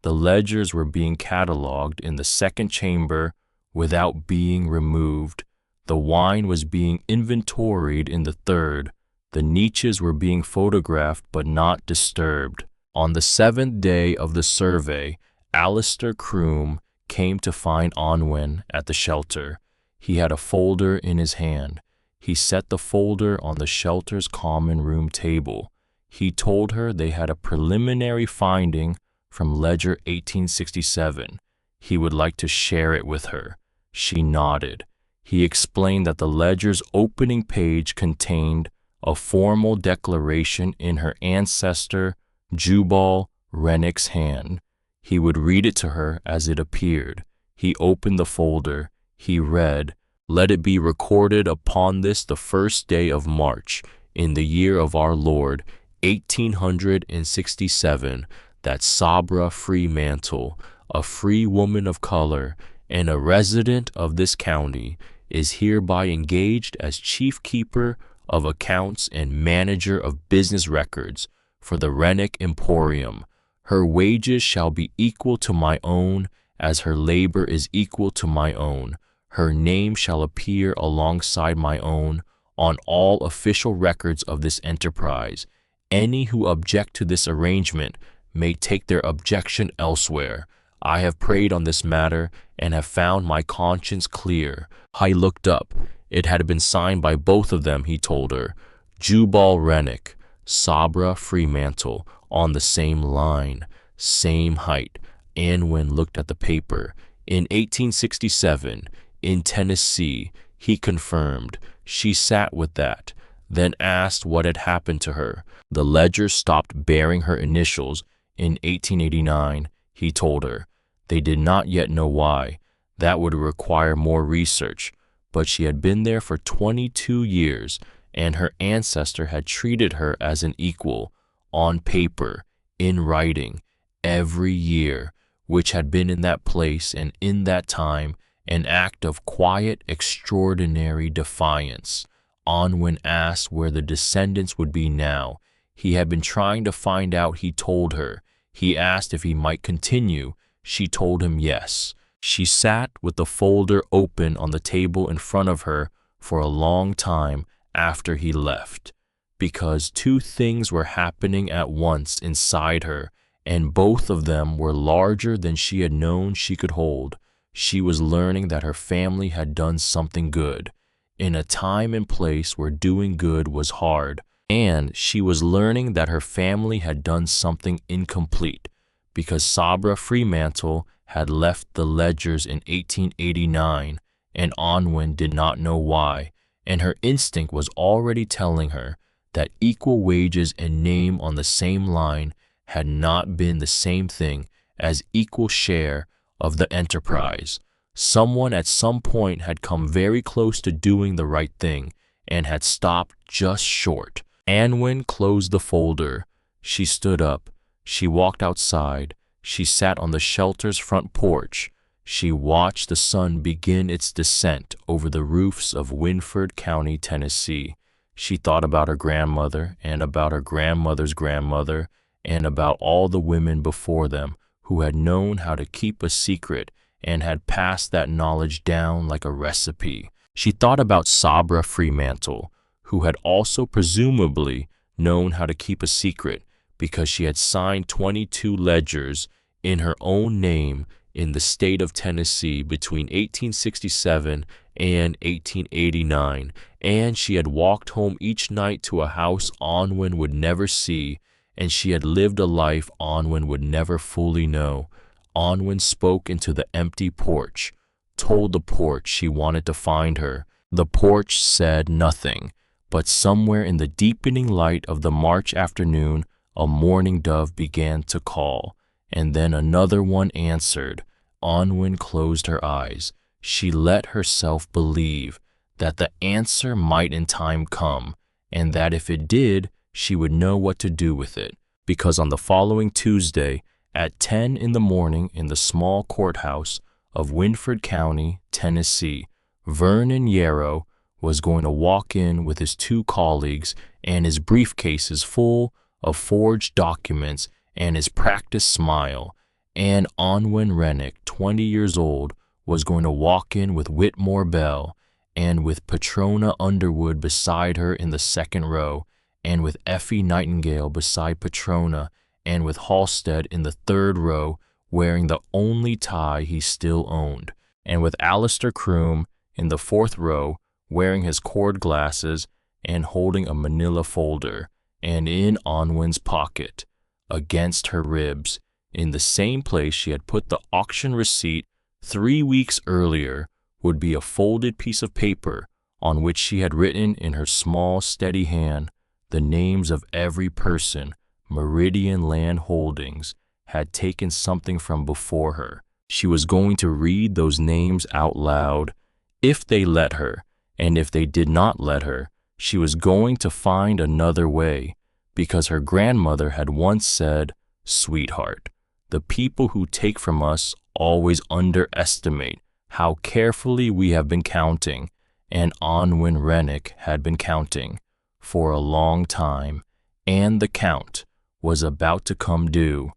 The ledgers were being cataloged in the second chamber without being removed. The wine was being inventoried in the third. The niches were being photographed but not disturbed. On the 7th day of the survey, Alistair Croom came to find Onwin at the shelter. He had a folder in his hand. He set the folder on the shelter's common room table. He told her they had a preliminary finding from Ledger 1867. He would like to share it with her. She nodded. He explained that the ledger's opening page contained a formal declaration in her ancestor Jubal Rennick's hand. He would read it to her as it appeared. He opened the folder. He read, "Let it be recorded upon this the first day of March, in the year of our Lord, 1867, that Sabra Freemantle, a free woman of color and a resident of this county, is hereby engaged as chief keeper of accounts and manager of business records for the Rennick Emporium. Her wages shall be equal to my own, as her labor is equal to my own. Her name shall appear alongside my own on all official records of this enterprise. Any who object to this arrangement may take their objection elsewhere. I have prayed on this matter and have found my conscience clear." I looked up. It had been signed by both of them, he told her. Jubal Rennick, Sabra Freemantle, on the same line, same height. Anwin looked at the paper. In 1867, in Tennessee, he confirmed. She sat with that, then asked what had happened to her. The ledger stopped bearing her initials in 1889, he told her. They did not yet know why. That would require more research, but she had been there for 22 years, and her ancestor had treated her as an equal, on paper, in writing, every year, which had been in that place and in that time an act of quiet, extraordinary defiance. Onwin asked where the descendants would be now. He had been trying to find out, he told her. He asked if he might continue. She told him yes. She sat with the folder open on the table in front of her for a long time after he left, because two things were happening at once inside her, and both of them were larger than she had known she could hold. She was learning that her family had done something good, in a time and place where doing good was hard, and she was learning that her family had done something incomplete, because Sabra Freemantle had left the ledgers in 1889, and Onwin did not know why, and her instinct was already telling her that equal wages and name on the same line had not been the same thing as equal share of the enterprise. Someone at some point had come very close to doing the right thing and had stopped just short. Anwin closed the folder. She stood up. She walked outside. She sat on the shelter's front porch. She watched the sun begin its descent over the roofs of Winford County, Tennessee. She thought about her grandmother and about her grandmother's grandmother and about all the women before them who had known how to keep a secret and had passed that knowledge down like a recipe. She thought about Sabra Freemantle, who had also presumably known how to keep a secret because she had signed 22 ledgers in her own name in the state of Tennessee between 1867 and 1889, and she had walked home each night to a house Onwin would never see, and she had lived a life Onwin would never fully know. Onwin spoke into the empty porch, told the porch she wanted to find her. The porch said nothing, but somewhere in the deepening light of the March afternoon, a mourning dove began to call, and then another one answered. Onwin closed her eyes. She let herself believe that the answer might in time come, and that if it did, she would know what to do with it. Because on the following Tuesday, at 10 in the morning in the small courthouse of Winford County, Tennessee, Vernon Yarrow was going to walk in with his two colleagues and his briefcases full of forged documents and his practiced smile. And Onwin Rennick, 20 years old, was going to walk in with Whitmore Bell and with Petrona Underwood beside her in the second row, and with Effie Nightingale beside Petrona, and with Homestead in the third row wearing the only tie he still owned, and with Alistair Croom in the fourth row wearing his cord glasses and holding a manila folder, and in Onwin's pocket, against her ribs, in the same place she had put the auction receipt 3 weeks earlier, would be a folded piece of paper on which she had written in her small, steady hand the names of every person Meridian Land Holdings had taken something from before her. She was going to read those names out loud, if they let her, and if they did not let her, she was going to find another way, because her grandmother had once said, "Sweetheart, the people who take from us always underestimate how carefully we have been counting," and Onwin Rennick had been counting for a long time, and the count was about to come due.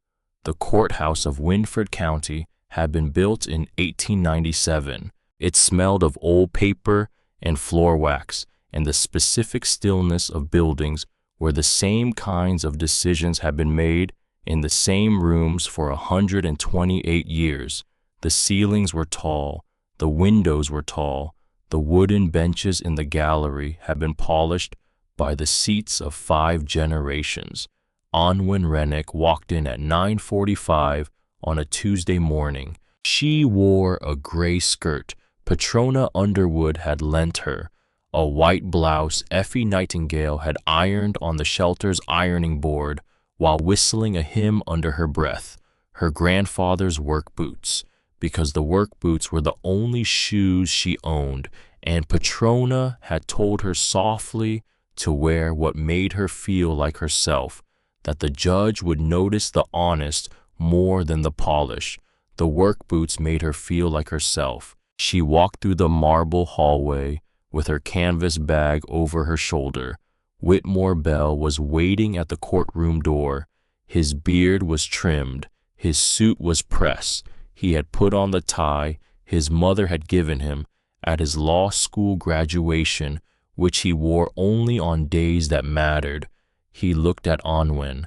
The courthouse of Winford County had been built in 1897. It smelled of old paper and floor wax, and the specific stillness of buildings where the same kinds of decisions had been made in the same rooms for 128 years. The ceilings were tall, the windows were tall, the wooden benches in the gallery had been polished by the seats of 5 generations. Onwin Rennick walked in at 9:45 on a Tuesday morning. She wore a gray skirt Petrona Underwood had lent her, a white blouse Effie Nightingale had ironed on the shelter's ironing board while whistling a hymn under her breath, her grandfather's work boots, because the work boots were the only shoes she owned, and Petrona had told her softly to wear what made her feel like herself, that the judge would notice the honest more than the polish. The work boots made her feel like herself. She walked through the marble hallway with her canvas bag over her shoulder. Whitmore Bell was waiting at the courtroom door. His beard was trimmed. His suit was pressed. He had put on the tie his mother had given him at his law school graduation, which he wore only on days that mattered. He looked at Onwin,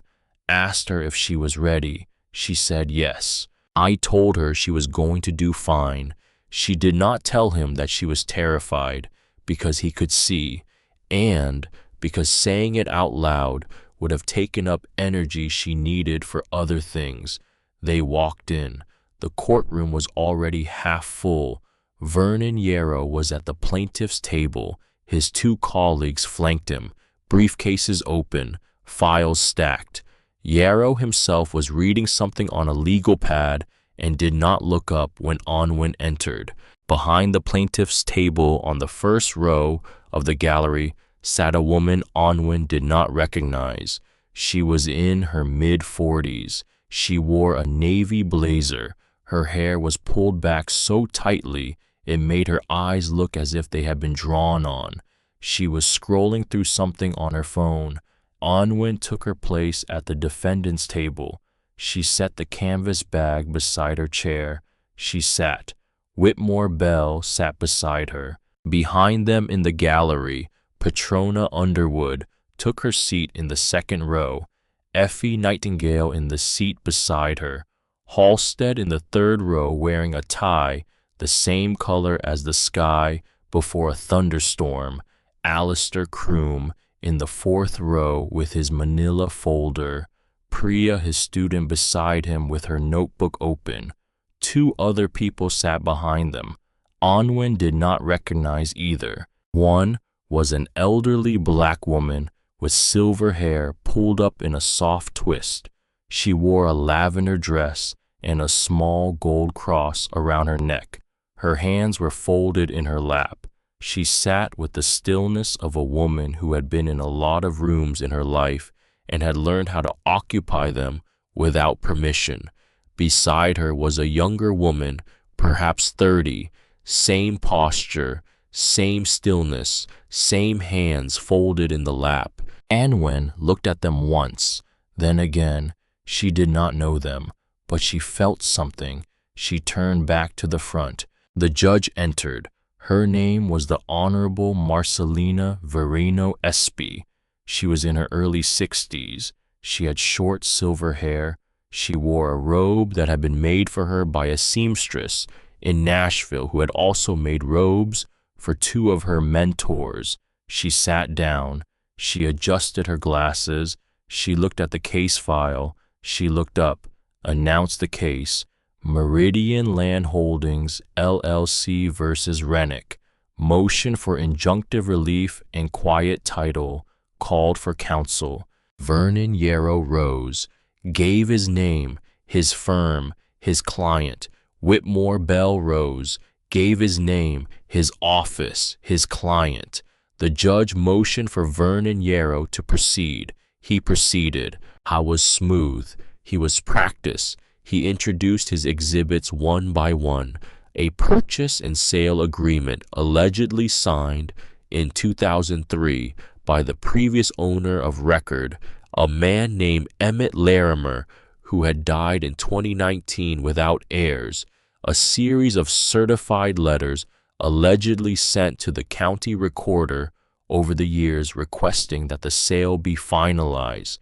asked her if she was ready. She said yes. I told her she was going to do fine. She did not tell him that she was terrified, because he could see, and because saying it out loud would have taken up energy she needed for other things. They walked in. The courtroom was already half full. Vernon Yarrow was at the plaintiff's table. His 2 colleagues flanked him, briefcases open, files stacked. Yarrow himself was reading something on a legal pad and did not look up when Onwin entered. Behind the plaintiff's table on the first row of the gallery sat a woman Onwin did not recognize. She was in her mid-40s. She wore a navy blazer. Her hair was pulled back so tightly it made her eyes look as if they had been drawn on. She was scrolling through something on her phone. Onwin took her place at the defendant's table. She set the canvas bag beside her chair. She sat. Whitmore Bell sat beside her. Behind them in the gallery, Petrona Underwood took her seat in the second row, Effie Nightingale in the seat beside her, Homestead in the third row wearing a tie the same color as the sky before a thunderstorm, Alistair Croom in the fourth row with his manila folder, Priya, his student, beside him with her notebook open. 2 other people sat behind them. Onwin did not recognize either. One was an elderly black woman with silver hair pulled up in a soft twist. She wore a lavender dress and a small gold cross around her neck. Her hands were folded in her lap. She sat with the stillness of a woman who had been in a lot of rooms in her life and had learned how to occupy them without permission. Beside her was a younger woman, perhaps 30, same posture, same stillness, same hands folded in the lap. Anwen looked at them once, then again. She did not know them, but she felt something. She turned back to the front. The judge entered. Her name was the Honorable Marcelina Verino Espy. She was in her early 60s. She had short silver hair. She wore a robe that had been made for her by a seamstress in Nashville who had also made robes for two of her mentors. She sat down. She adjusted her glasses. She looked at the case file. She looked up, announced the case. Meridian Land Holdings, LLC versus Rennick. Motion for injunctive relief and quiet title. Called for counsel. Vernon Yarrow rose, gave his name, his firm, his client. Whitmore Bell rose, gave his name, his office, his client. The judge motioned for Vernon Yarrow to proceed. He proceeded. I was smooth. He was practiced. He introduced his exhibits one by one. A purchase and sale agreement allegedly signed in 2003 by the previous owner of record, a man named Emmett Larimer, who had died in 2019 without heirs. A series of certified letters allegedly sent to the county recorder over the years requesting that the sale be finalized.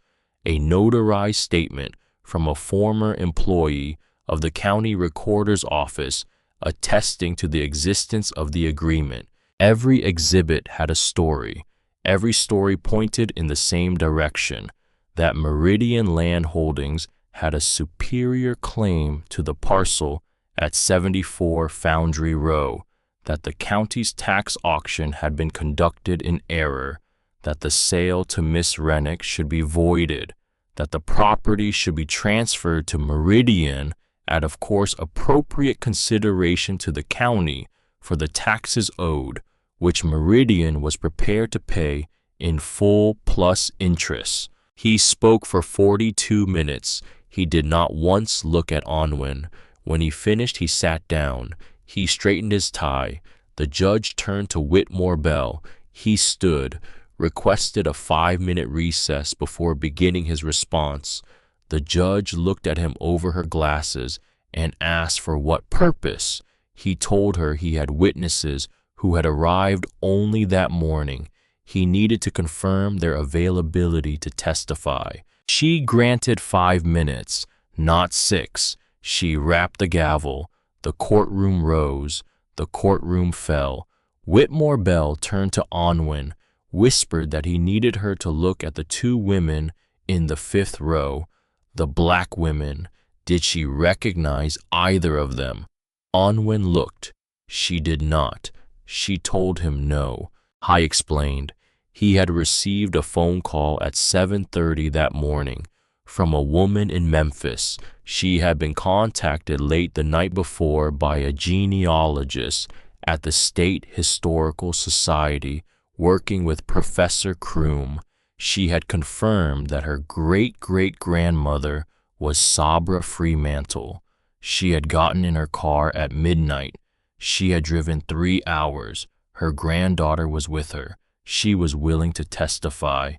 A notarized statement from a former employee of the county recorder's office attesting to the existence of the agreement. Every exhibit had a story. Every story pointed in the same direction, that Meridian Land Holdings had a superior claim to the parcel at 74 Foundry Row, that the county's tax auction had been conducted in error, that the sale to Miss Rennick should be voided, that the property should be transferred to Meridian at, of course, appropriate consideration to the county for the taxes owed, which Meridian was prepared to pay in full plus interest. He spoke for 42 minutes. He did not once look at Anwen. When he finished, he sat down. He straightened his tie. The judge turned to Whitmore Bell. He stood, requested a 5-minute recess before beginning his response. The judge looked at him over her glasses and asked for what purpose. He told her he had witnesses who had arrived only that morning. He needed to confirm their availability to testify. She granted 5 minutes, not 6. She rapped the gavel. The courtroom rose. The courtroom fell. Whitmore Bell turned to Anwen, whispered that he needed her to look at the 2 women in the 5th row, the black women. Did she recognize either of them? Anwen looked. She did not. She told him no. I explained. He had received a phone call at 7:30 that morning from a woman in Memphis. She had been contacted late the night before by a genealogist at the State Historical Society working with Professor Kroom. She had confirmed that her great-great-grandmother was Sabra Fremantle. She had gotten in her car at midnight. She had driven 3 hours. Her granddaughter was with her. She was willing to testify,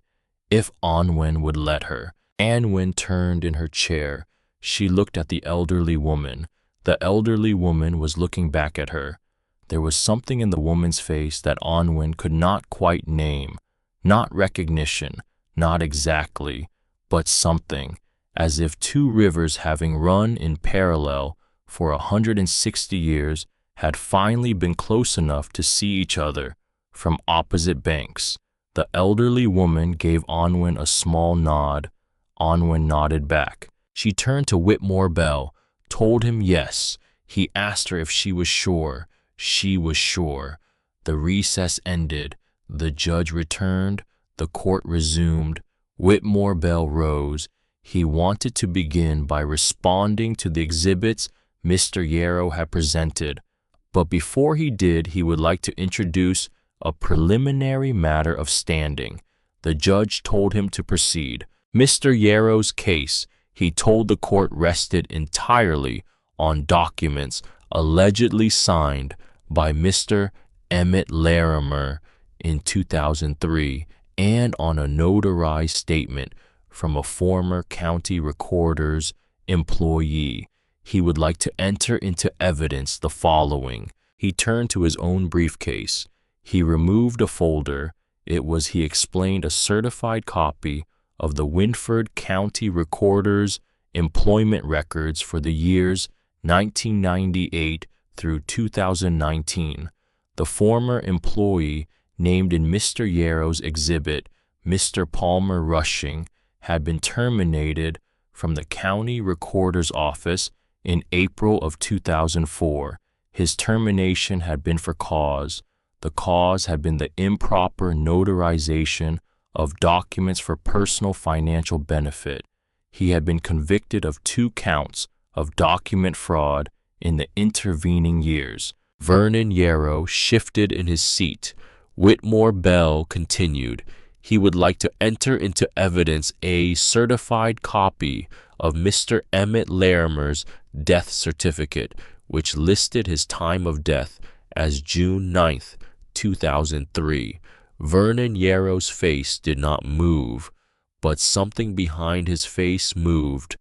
if Anwen would let her. Anwen turned in her chair. She looked at the elderly woman. The elderly woman was looking back at her. There was something in the woman's face that Anwen could not quite name. Not recognition, not exactly, but something, as if 2 rivers having run in parallel for 160 years had finally been close enough to see each other from opposite banks. The elderly woman gave Anwen a small nod. Anwen nodded back. She turned to Whitmore Bell, told him yes. He asked her if she was sure. She was sure. The recess ended. The judge returned. The court resumed. Whitmore Bell rose. He wanted to begin by responding to the exhibits Mr. Yarrow had presented, but before he did, he would like to introduce a preliminary matter of standing. The judge told him to proceed. Mr. Yarrow's case, he told the court, rested entirely on documents allegedly signed by Mr. Emmett Larimer in 2003 and on a notarized statement from a former county recorder's employee. He would like to enter into evidence the following. He turned to his own briefcase. He removed a folder. It was, he explained, a certified copy of the Winford County Recorder's employment records for the years 1998 through 2019. The former employee named in Mr. Yarrow's exhibit, Mr. Palmer Rushing, had been terminated from the county recorder's office in April of 2004. His termination had been for cause. The cause had been the improper notarization of documents for personal financial benefit. He had been convicted of 2 counts of document fraud in the intervening years. Vernon Yarrow shifted in his seat. Whitmore Bell continued. He would like to enter into evidence a certified copy of Mr. Emmett Larimer's death certificate, which listed his time of death as June 9th, 2003. Vernon Yarrow's face did not move, but something behind his face moved.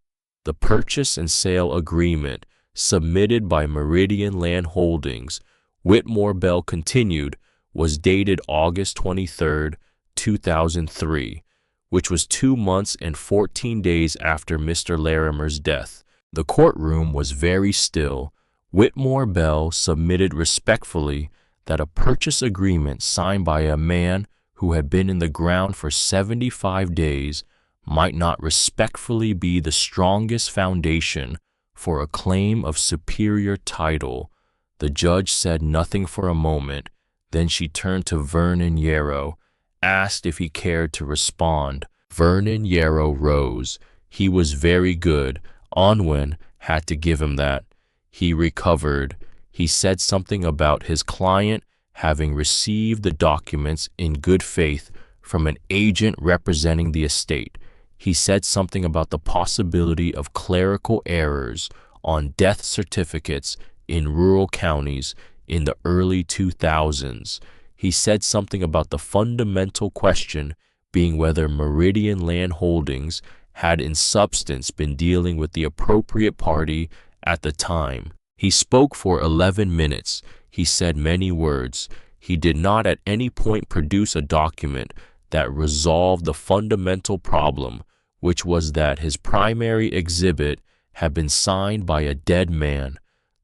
The purchase and sale agreement submitted by Meridian Land Holdings, Whitmore Bell continued, was dated August 23, 2003, which was 2 months and 14 days after Mr. Larimer's death. The courtroom was very still. Whitmore Bell submitted respectfully that a purchase agreement signed by a man who had been in the ground for 75 days might not respectfully be the strongest foundation for a claim of superior title. The judge said nothing for a moment. Then she turned to Vernon Yarrow, asked if he cared to respond. Vernon Yarrow rose. He was very good. Onwin had to give him that. He recovered. He said something about his client having received the documents in good faith from an agent representing the estate. He said something about the possibility of clerical errors on death certificates in rural counties in the early 2000s. He said something about the fundamental question being whether Meridian Land Holdings had in substance been dealing with the appropriate party at the time. He spoke for 11 minutes. He said many words. He did not at any point produce a document that resolved the fundamental problem, which was that his primary exhibit had been signed by a dead man.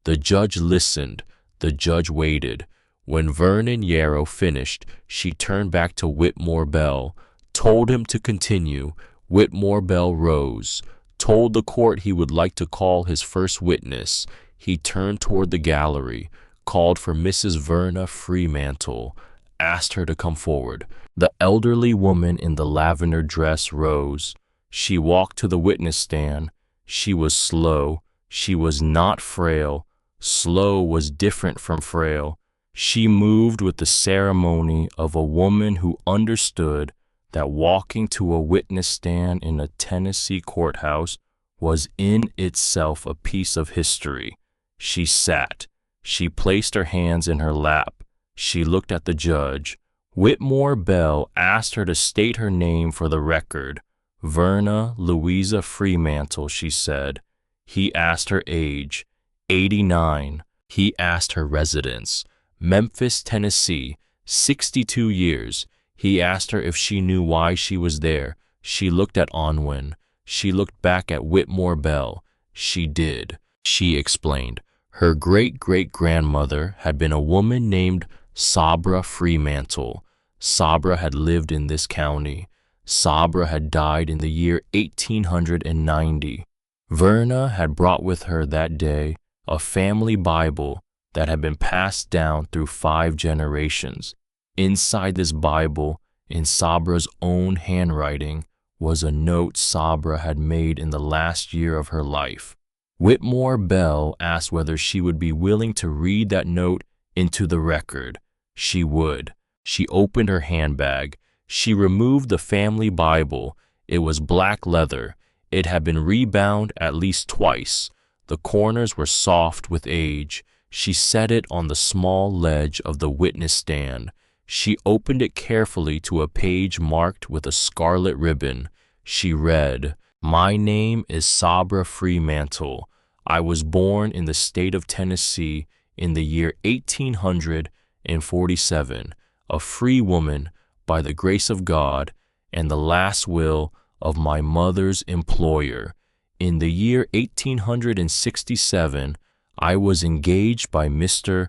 The judge listened. The judge waited. When Vernon Yarrow finished, she turned back to Whitmore Bell, told him to continue. Whitmore Bell rose, told the court he would like to call his first witness. He turned toward the gallery, called for Mrs. Verna Freemantle, asked her to come forward. The elderly woman in the lavender dress rose. She walked to the witness stand. She was slow. She was not frail. Slow was different from frail. She moved with the ceremony of a woman who understood that walking to a witness stand in a Tennessee courthouse was in itself a piece of history. She sat. She placed her hands in her lap. She looked at the judge. Whitmore Bell asked her to state her name for the record. Verna Louisa Freemantle, she said. He asked her age. 89. He asked her residence. Memphis, Tennessee. 62 years. He asked her if she knew why she was there. She looked at Onwin. She looked back at Whitmore Bell. She did. She explained. Her great-great-grandmother had been a woman named Sabra Freemantle. Sabra had lived in this county. Sabra had died in the year 1890. Verna had brought with her that day a family Bible that had been passed down through 5 generations. Inside this Bible, in Sabra's own handwriting, was a note Sabra had made in the last year of her life. Whitmore Bell asked whether she would be willing to read that note into the record. She would. She opened her handbag. She removed the family Bible. It was black leather. It had been rebound at least twice. The corners were soft with age. She set it on the small ledge of the witness stand. She opened it carefully to a page marked with a scarlet ribbon. She read, "My name is Sabra Freemantle. I was born in the state of Tennessee in the year 1847, a free woman by the grace of God, and the last will of my mother's employer. In the year 1867, I was engaged by Mr.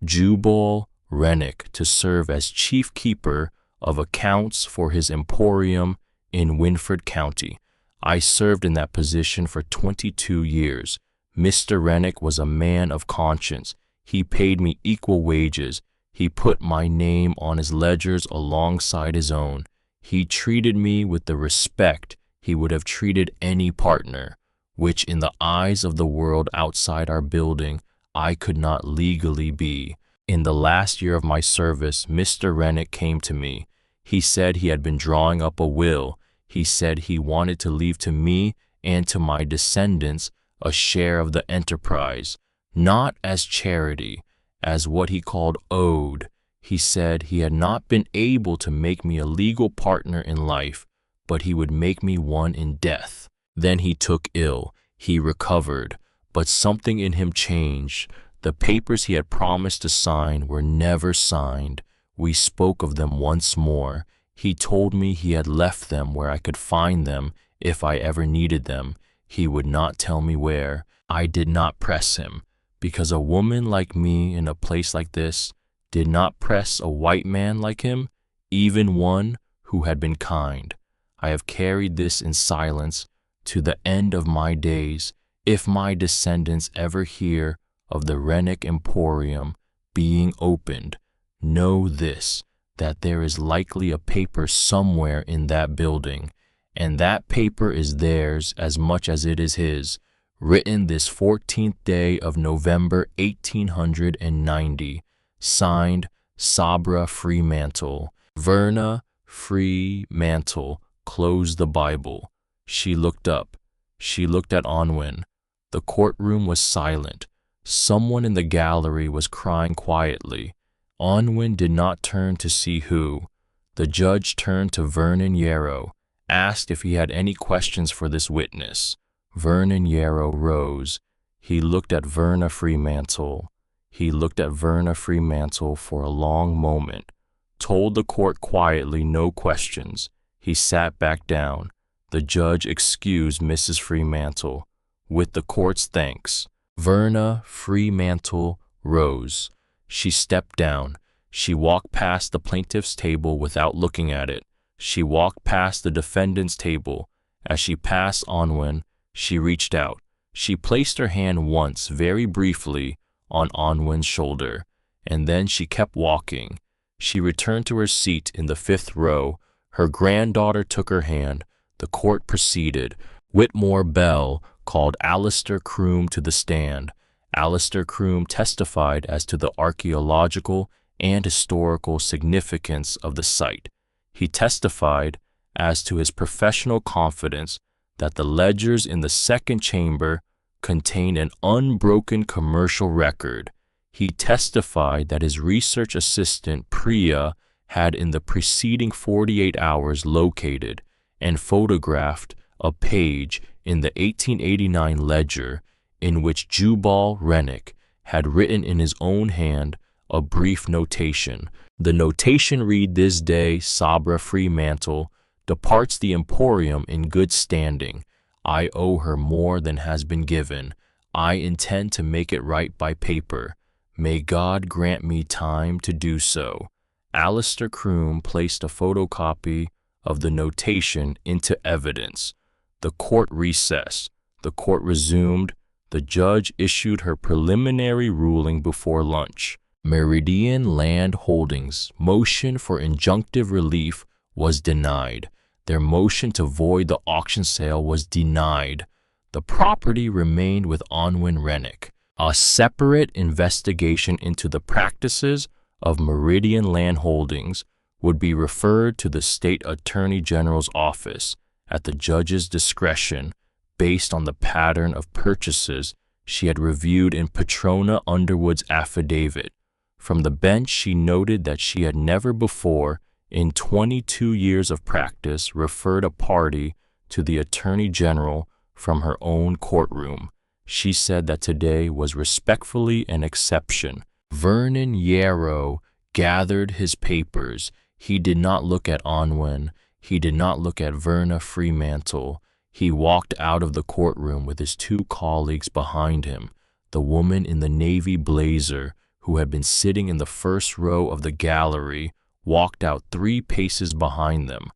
Jubal Rennick to serve as chief keeper of accounts for his emporium in Winford County. I served in that position for 22 years. Mr. Rennick was a man of conscience. He paid me equal wages. He put my name on his ledgers alongside his own. He treated me with the respect he would have treated any partner, which in the eyes of the world outside our building I could not legally be. In the last year of my service, Mr. Rennick came to me. He said he had been drawing up a will. He said he wanted to leave to me and to my descendants a share of the enterprise, not as charity, as what he called owed. He said he had not been able to make me a legal partner in life, but he would make me one in death. Then he took ill. He recovered, but something in him changed. The papers he had promised to sign were never signed. We spoke of them once more. He told me he had left them where I could find them if I ever needed them. He would not tell me where. I did not press him, because a woman like me in a place like this did not press a white man like him, even one who had been kind. I have carried this in silence to the end of my days. If my descendants ever hear of the Rennick Emporium being opened, know this, that there is likely a paper somewhere in that building, and that paper is theirs as much as it is his, written this 14th day of November 1890, signed Sabra Freemantle. Verna Freemantle closed the Bible. She looked up. She looked at Onwin. The courtroom was silent. Someone in the gallery was crying quietly. Onwin did not turn to see who. The judge turned to Vernon Yarrow, asked if he had any questions for this witness. Vernon Yarrow rose. He looked at Verna Freemantle. He looked at Verna Freemantle for a long moment, told the court quietly no questions. He sat back down. The judge excused Mrs. Freemantle, with the court's thanks. Verna Freemantle rose. She stepped down. She walked past the plaintiff's table without looking at it. She walked past the defendant's table. As she passed Onwin, she reached out. She placed her hand once, very briefly, on Onwin's shoulder, and then she kept walking. She returned to her seat in the 5th row. Her granddaughter took her hand. The court proceeded. Whitmore Bell called Alistair Croom to the stand. Alistair Croom testified as to the archaeological and historical significance of the site. He testified as to his professional confidence that the ledgers in the second chamber contain an unbroken commercial record. He testified that his research assistant, Priya, had in the preceding 48 hours located and photographed a page in the 1889 ledger in which Jubal Rennick had written in his own hand a brief notation. The notation read, "This day Sabra Freemantle departs the Emporium in good standing. I owe her more than has been given. I intend to make it right by paper. May God grant me time to do so." Alistair Croom placed a photocopy of the notation into evidence. The court recessed. The court resumed. The judge issued her preliminary ruling before lunch. Meridian Land Holdings' motion for injunctive relief was denied. Their motion to void the auction sale was denied. The property remained with Onwin Rennick. A separate investigation into the practices of Meridian Land Holdings would be referred to the State Attorney General's office at the judge's discretion based on the pattern of purchases she had reviewed in Petrona Underwood's affidavit. From the bench, she noted that she had never before, in 22 years of practice, referred a party to the Attorney General from her own courtroom. She said that today was respectfully an exception. Vernon Yarrow gathered his papers. He did not look at Onwin. He did not look at Verna Fremantle. He walked out of the courtroom with his two colleagues behind him. The woman in the navy blazer, who had been sitting in the first row of the gallery, walked out 3 paces behind them.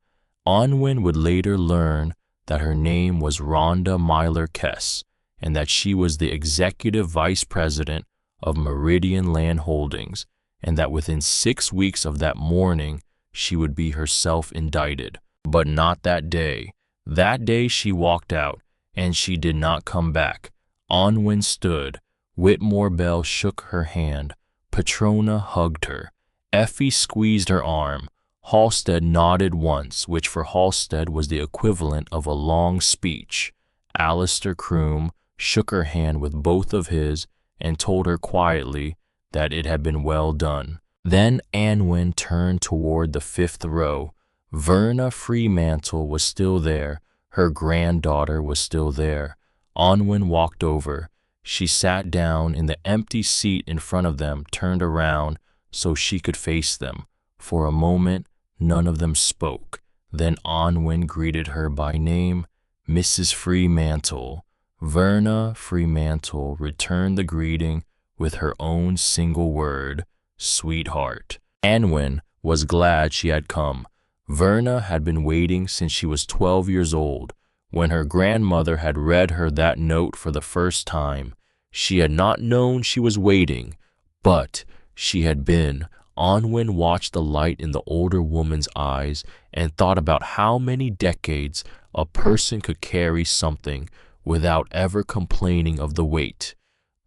Onwin would later learn that her name was Rhonda Myler-Kess, and that she was the executive vice president of Meridian Land Holdings, and that within 6 weeks of that morning, she would be herself indicted. But not that day. That day she walked out, and she did not come back. Onwin stood. Whitmore Bell shook her hand. Petrona hugged her. Effie squeezed her arm. Halstead nodded once, which for Halstead was the equivalent of a long speech. Alistair Croom shook her hand with both of his and told her quietly that it had been well done. Then Onwin turned toward the 5th row. Verna Fremantle was still there. Her granddaughter was still there. Onwin walked over. She sat down in the empty seat in front of them, turned around so she could face them. For a moment, none of them spoke. Then Onwin greeted her by name, Mrs. Fremantle. Verna Fremantle returned the greeting with her own single word, sweetheart. Onwin was glad she had come. Verna had been waiting since she was 12 years old. When her grandmother had read her that note for the first time, she had not known she was waiting, but she had been. Onwin watched the light in the older woman's eyes and thought about how many decades a person could carry something without ever complaining of the weight.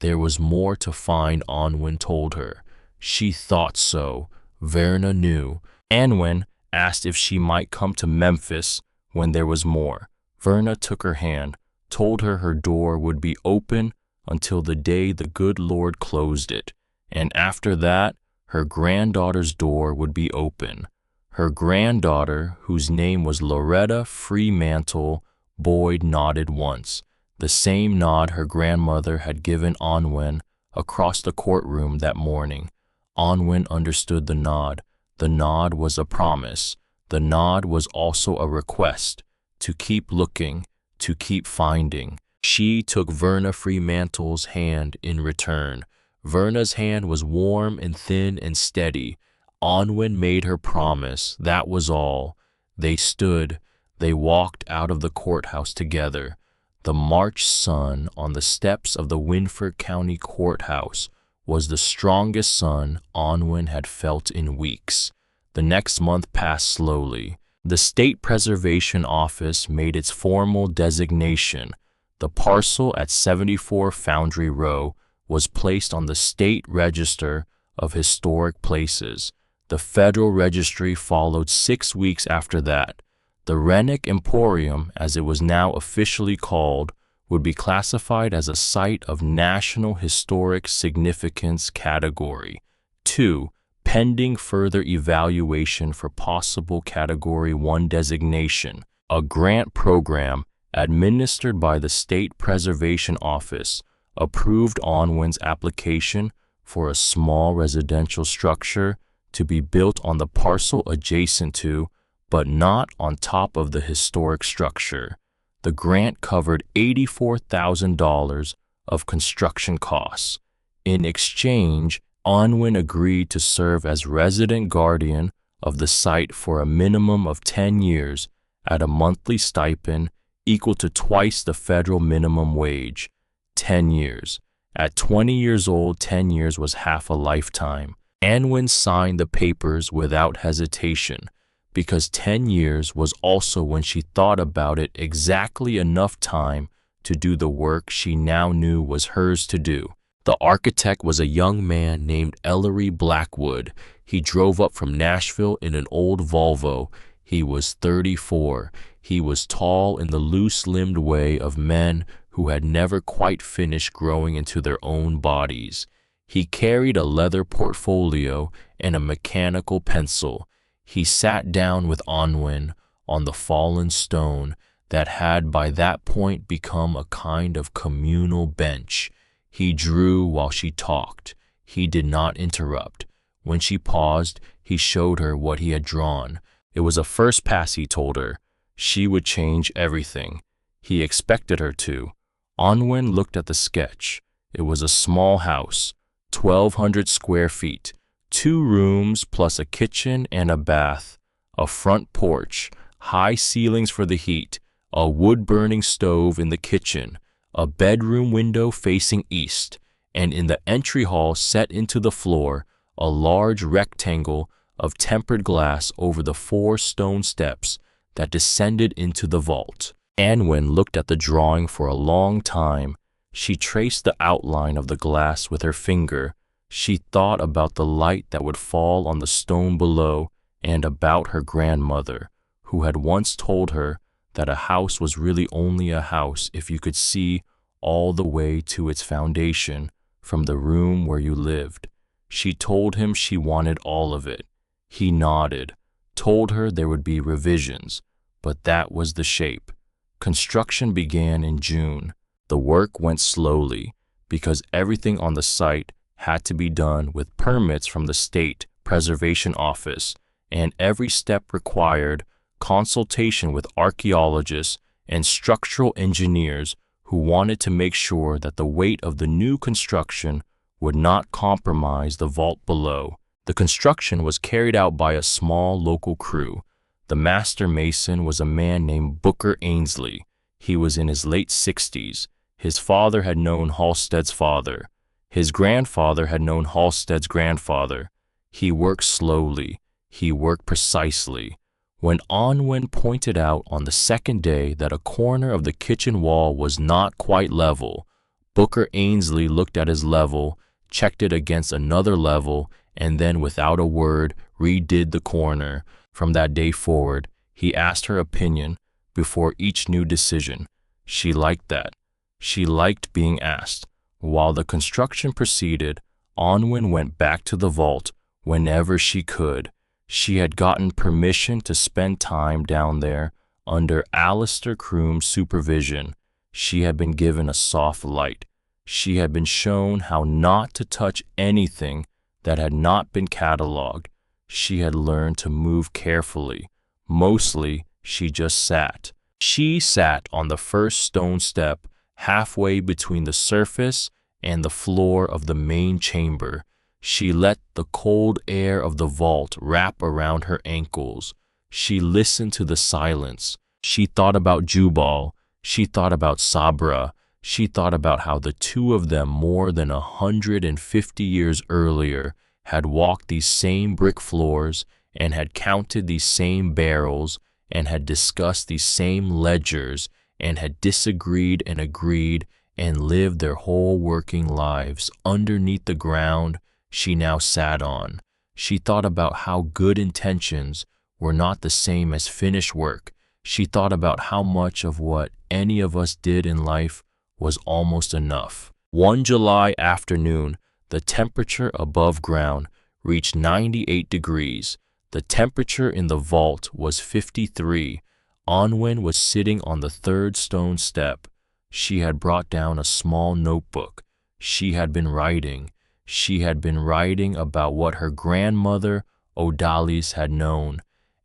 There was more to find, Onwin told her. She thought so. Verna knew. Onwin asked if she might come to Memphis when there was more. Verna took her hand, told her her door would be open until the day the good Lord closed it, and after that, her granddaughter's door would be open. Her granddaughter, whose name was Loretta Fremantle, Boyd nodded once, the same nod her grandmother had given Onwin across the courtroom that morning. Onwin understood the nod. The nod was a promise. The nod was also a request to keep looking, to keep finding. She took Verna Fremantle's hand in return. Verna's hand was warm and thin and steady. Onwin made her promise, that was all. They stood, they walked out of the courthouse together. The March sun on the steps of the Winford County Courthouse was the strongest sun Onwin had felt in weeks. The next month passed slowly. The State Preservation Office made its formal designation. The parcel at 74 Foundry Row was placed on the State Register of Historic Places. The Federal Registry followed 6 weeks after that. The Rennick Emporium, as it was now officially called, would be classified as a Site of National Historic Significance Category 2, pending further evaluation for possible Category 1 designation. A grant program administered by the State Preservation Office approved Onwin's application for a small residential structure to be built on the parcel adjacent to, but not on top of the historic structure. The grant covered $84,000 of construction costs. In exchange, Onwin agreed to serve as resident guardian of the site for a minimum of 10 years at a monthly stipend equal to twice the federal minimum wage. 10 years. At 20 years old, 10 years was half a lifetime. Onwin signed the papers without hesitation. because 10 years was also when she thought about it exactly enough time to do the work she now knew was hers to do. The architect was a young man named Ellery Blackwood. He drove up from Nashville in an old Volvo. He was 34. He was tall in the loose-limbed way of men who had never quite finished growing into their own bodies. He carried a leather portfolio and a mechanical pencil. He sat down with Onwin on the fallen stone that had by that point become a kind of communal bench. He drew while she talked. He did not interrupt. When she paused, he showed her what he had drawn. It was a first pass, he told her. She would change everything. He expected her to. Onwin looked at the sketch. It was a small house, 1,200 square feet, 2 rooms plus a kitchen and a bath, a front porch, high ceilings for the heat, a wood-burning stove in the kitchen, a bedroom window facing east, and in the entry hall set into the floor, a large rectangle of tempered glass over the 4 stone steps that descended into the vault. Anwen looked at the drawing for a long time. She traced the outline of the glass with her finger. She thought about the light that would fall on the stone below and about her grandmother, who had once told her that a house was really only a house if you could see all the way to its foundation from the room where you lived. She told him she wanted all of it. He nodded, told her there would be revisions, but that was the shape. Construction began in June. The work went slowly because everything on the site had to be done with permits from the State Preservation Office, and every step required consultation with archaeologists and structural engineers who wanted to make sure that the weight of the new construction would not compromise the vault below. The construction was carried out by a small local crew. The master mason was a man named Booker Ainsley. He was in his late 60s. His father had known Halstead's father. His grandfather had known Halstead's grandfather. He worked slowly. He worked precisely. When Onwin pointed out on the second day that a corner of the kitchen wall was not quite level, Booker Ainsley looked at his level, checked it against another level, and then without a word redid the corner. From that day forward, he asked her opinion before each new decision. She liked that. She liked being asked. While the construction proceeded, Onwin went back to the vault whenever she could. She had gotten permission to spend time down there under Alistair Croom's supervision. She had been given a soft light. She had been shown how not to touch anything that had not been catalogued. She had learned to move carefully. Mostly, she just sat. She sat on the first stone step halfway between the surface and the floor of the main chamber. She let the cold air of the vault wrap around her ankles. She listened to the silence. She thought about Jubal. She thought about Sabra. She thought about how the two of them more than 150 years earlier had walked these same brick floors and had counted these same barrels and had discussed these same ledgers and had disagreed and agreed and lived their whole working lives underneath the ground she now sat on. She thought about how good intentions were not the same as finished work. She thought about how much of what any of us did in life was almost enough. One July afternoon, the temperature above ground reached 98 degrees. The temperature in the vault was 53. Onwin was sitting on the third stone step. She had brought down a small notebook. She had been writing. She had been writing about what her grandmother, Odalis, had known,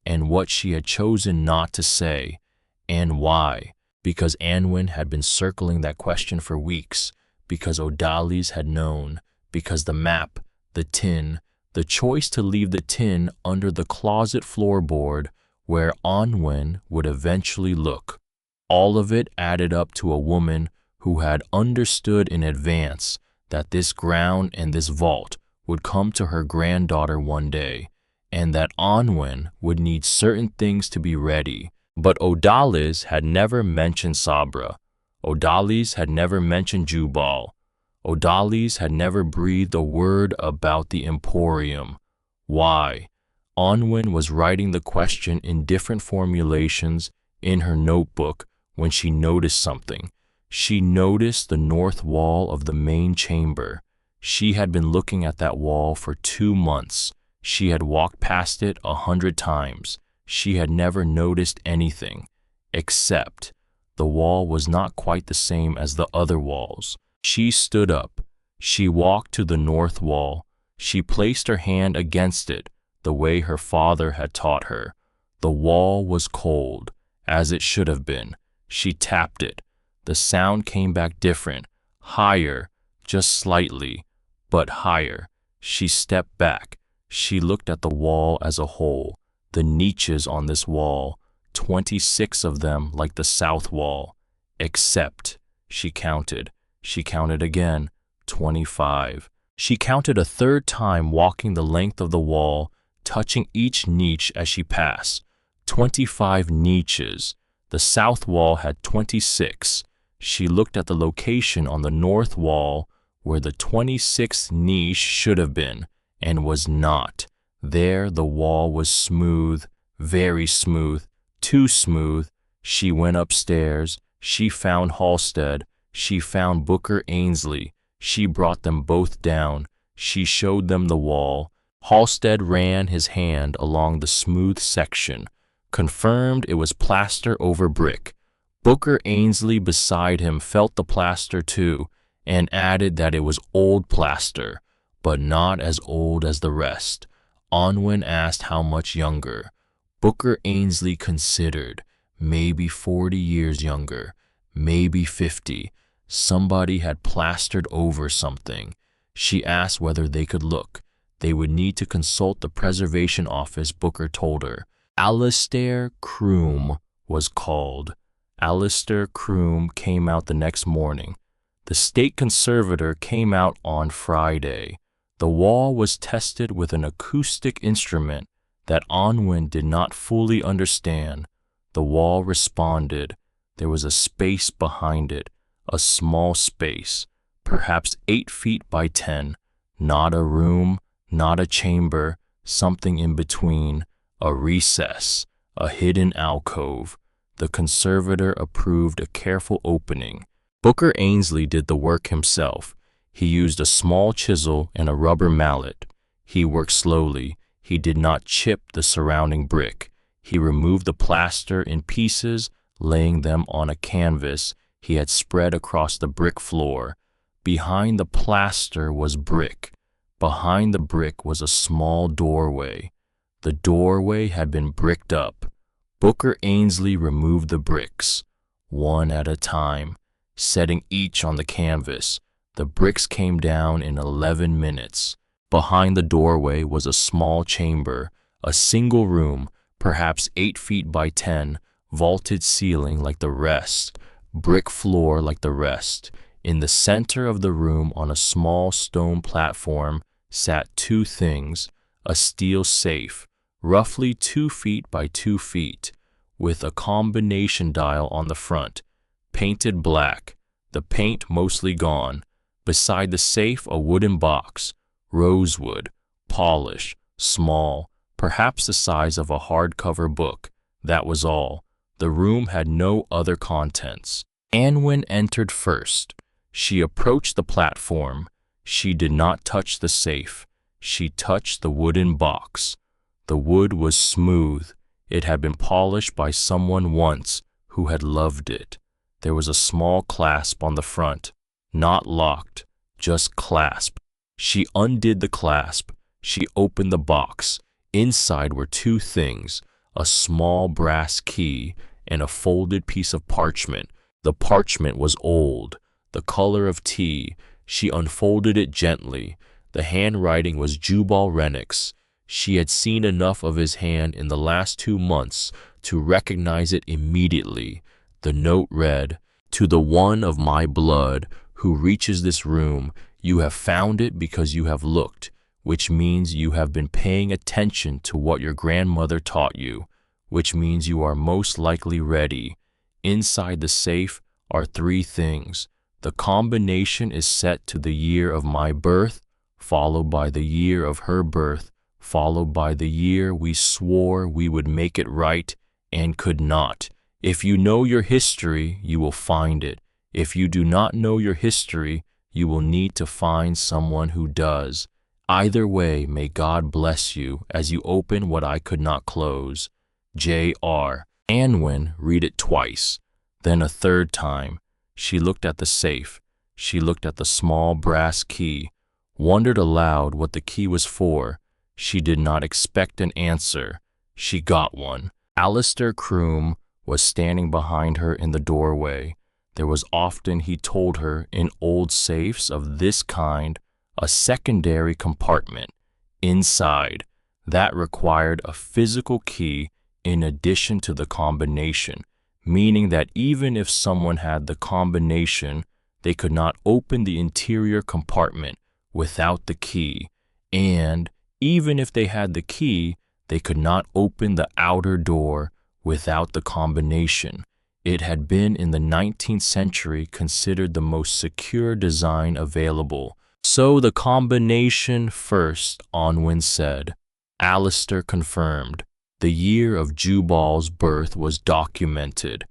and what she had chosen not to say, and why. Because Anwen had been circling that question for weeks, because Odalis had known, because the map, the tin, the choice to leave the tin under the closet floorboard where Onwen would eventually look. All of it added up to a woman who had understood in advance that this ground and this vault would come to her granddaughter one day, and that Onwin would need certain things to be ready. But Odalis had never mentioned Sabra. Odalis had never mentioned Jubal. Odalis had never breathed a word about the Emporium. Why? Onwin was writing the question in different formulations in her notebook when she noticed something. She noticed the north wall of the main chamber. She had been looking at that wall for 2 months. She had walked past it 100 times. She had never noticed anything, except the wall was not quite the same as the other walls. She stood up. She walked to the north wall. She placed her hand against it, the way her father had taught her. The wall was cold, as it should have been. She tapped it. The sound came back different, higher, just slightly, but higher. She stepped back. She looked at the wall as a whole. The niches on this wall, 26 of them like the south wall, except, she counted again, 25. She counted a third time, walking the length of the wall, touching each niche as she passed. 25 niches. The south wall had 26. She looked at the location on the north wall where the 26th niche should have been, and was not. There the wall was smooth, very smooth, too smooth. She went upstairs. She found Homestead. She found Booker Ainsley. She brought them both down. She showed them the wall. Homestead ran his hand along the smooth section, confirmed it was plaster over brick. Booker Ainsley beside him felt the plaster too, and added that it was old plaster, but not as old as the rest. Onwin asked how much younger. Booker Ainsley considered, maybe 40 years younger, maybe 50. Somebody had plastered over something. She asked whether they could look. They would need to consult the preservation office, Booker told her. Alistair Croom was called. Alistair Croom came out the next morning. The state conservator came out on Friday. The wall was tested with an acoustic instrument that Onwin did not fully understand. The wall responded. There was a space behind it, a small space, perhaps 8 feet by 10, not a room, not a chamber, something in between, a recess, a hidden alcove. The conservator approved a careful opening. Booker Ainsley did the work himself. He used a small chisel and a rubber mallet. He worked slowly. He did not chip the surrounding brick. He removed the plaster in pieces, laying them on a canvas he had spread across the brick floor. Behind the plaster was brick. Behind the brick was a small doorway. The doorway had been bricked up. Booker Ainsley removed the bricks, one at a time, setting each on the canvas. The bricks came down in 11 minutes. Behind the doorway was a small chamber, a single room, perhaps 8 feet by 10, vaulted ceiling like the rest, brick floor like the rest. In the center of the room, on a small stone platform, sat 2 things: a steel safe, roughly 2 feet by 2 feet, with a combination dial on the front, painted black, the paint mostly gone. Beside the safe, a wooden box, rosewood, polished, small, perhaps the size of a hardcover book. That was all. The room had no other contents. Onwin entered first. She approached the platform. She did not touch the safe. She touched the wooden box. The wood was smooth. It had been polished by someone once who had loved it. There was a small clasp on the front, not locked, just clasp. She undid the clasp. She opened the box. Inside were 2 things: a small brass key and a folded piece of parchment. The parchment was old, the color of tea. She unfolded it gently. The handwriting was Jubal Rennick's. She had seen enough of his hand in the last 2 months to recognize it immediately. The note read, "To the one of my blood who reaches this room, you have found it because you have looked. which means you have been paying attention to what your grandmother taught you, which means you are most likely ready. Inside the safe are three things. The combination is set to the year of my birth, followed by the year of her birth, followed by the year we swore we would make it right and could not. If you know your history, you will find it. If you do not know your history, you will need to find someone who does. Either way, may God bless you as you open what I could not close. J.R. Anwen, read it twice, then a third time. She looked at the safe. She looked at the small brass key, wondered aloud what the key was for. She did not expect an answer. She got one. Alistair Croom was standing behind her in the doorway. There was often, he told her, in old safes of this kind, a secondary compartment inside that required a physical key in addition to the combination, meaning that even if someone had the combination, they could not open the interior compartment without the key, and even if they had the key, they could not open the outer door without the combination. It had been in the 19th century considered the most secure design available. So the combination first, Anwen said. Alistair confirmed. The year of Jubal's birth was documented,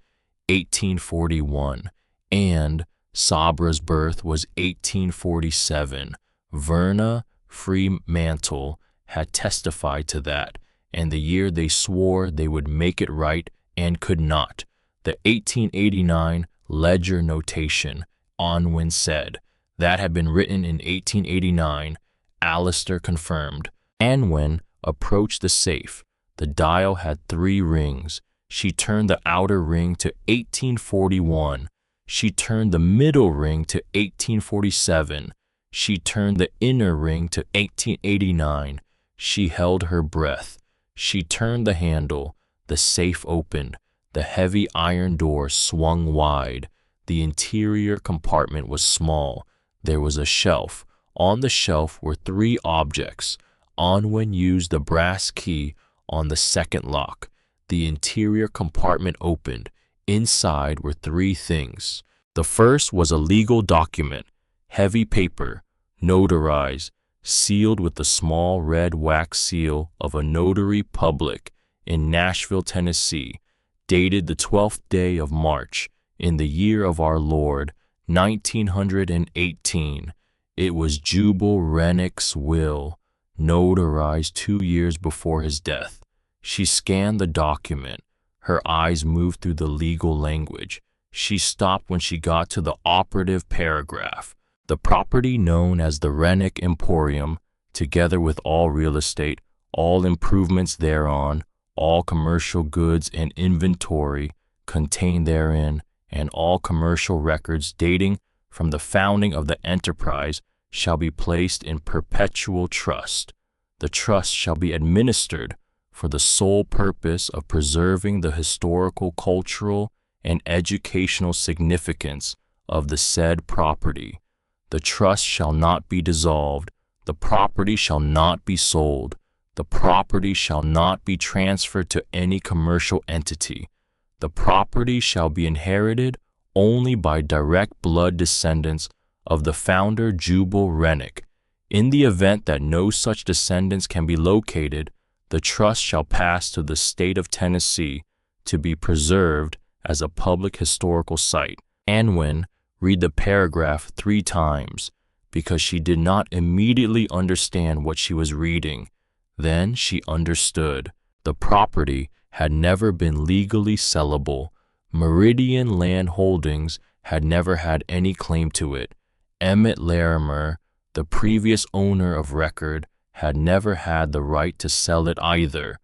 1841, and Sabra's birth was 1847. Verna Fremantle had testified to that, and the year they swore they would make it right and could not. The 1889 ledger notation, Anwen said, that had been written in 1889, Alistair confirmed. Anwen approached the safe. The dial had 3 rings. She turned the outer ring to 1841. She turned the middle ring to 1847. She turned the inner ring to 1889. She held her breath. She turned the handle. The safe opened. The heavy iron door swung wide. The interior compartment was small. There was a shelf. On the shelf were 3 objects. Anwen used the brass key on the second lock. The interior compartment opened. Inside were 3 things. The first was a legal document, heavy paper, notarized, sealed with the small red wax seal of a notary public in Nashville, Tennessee, dated the 12th day of March, in the year of our Lord, 1918. It was Jubal Rennick's will, notarized 2 years before his death. She scanned the document. Her eyes moved through the legal language. She stopped when she got to the operative paragraph. The property known as the Rennick Emporium, together with all real estate, all improvements thereon, all commercial goods and inventory contained therein, and all commercial records dating from the founding of the enterprise shall be placed in perpetual trust. The trust shall be administered for the sole purpose of preserving the historical, cultural, and educational significance of the said property. The trust shall not be dissolved. The property shall not be sold. The property shall not be transferred to any commercial entity. The property shall be inherited only by direct blood descendants of the founder Jubal Rennick. In the event that no such descendants can be located, the trust shall pass to the state of Tennessee to be preserved as a public historical site. Anwen read the paragraph 3 times because she did not immediately understand what she was reading. Then she understood. The property had never been legally sellable. Meridian Land Holdings had never had any claim to it. Emmett Larimer, the previous owner of record, had never had the right to sell it either,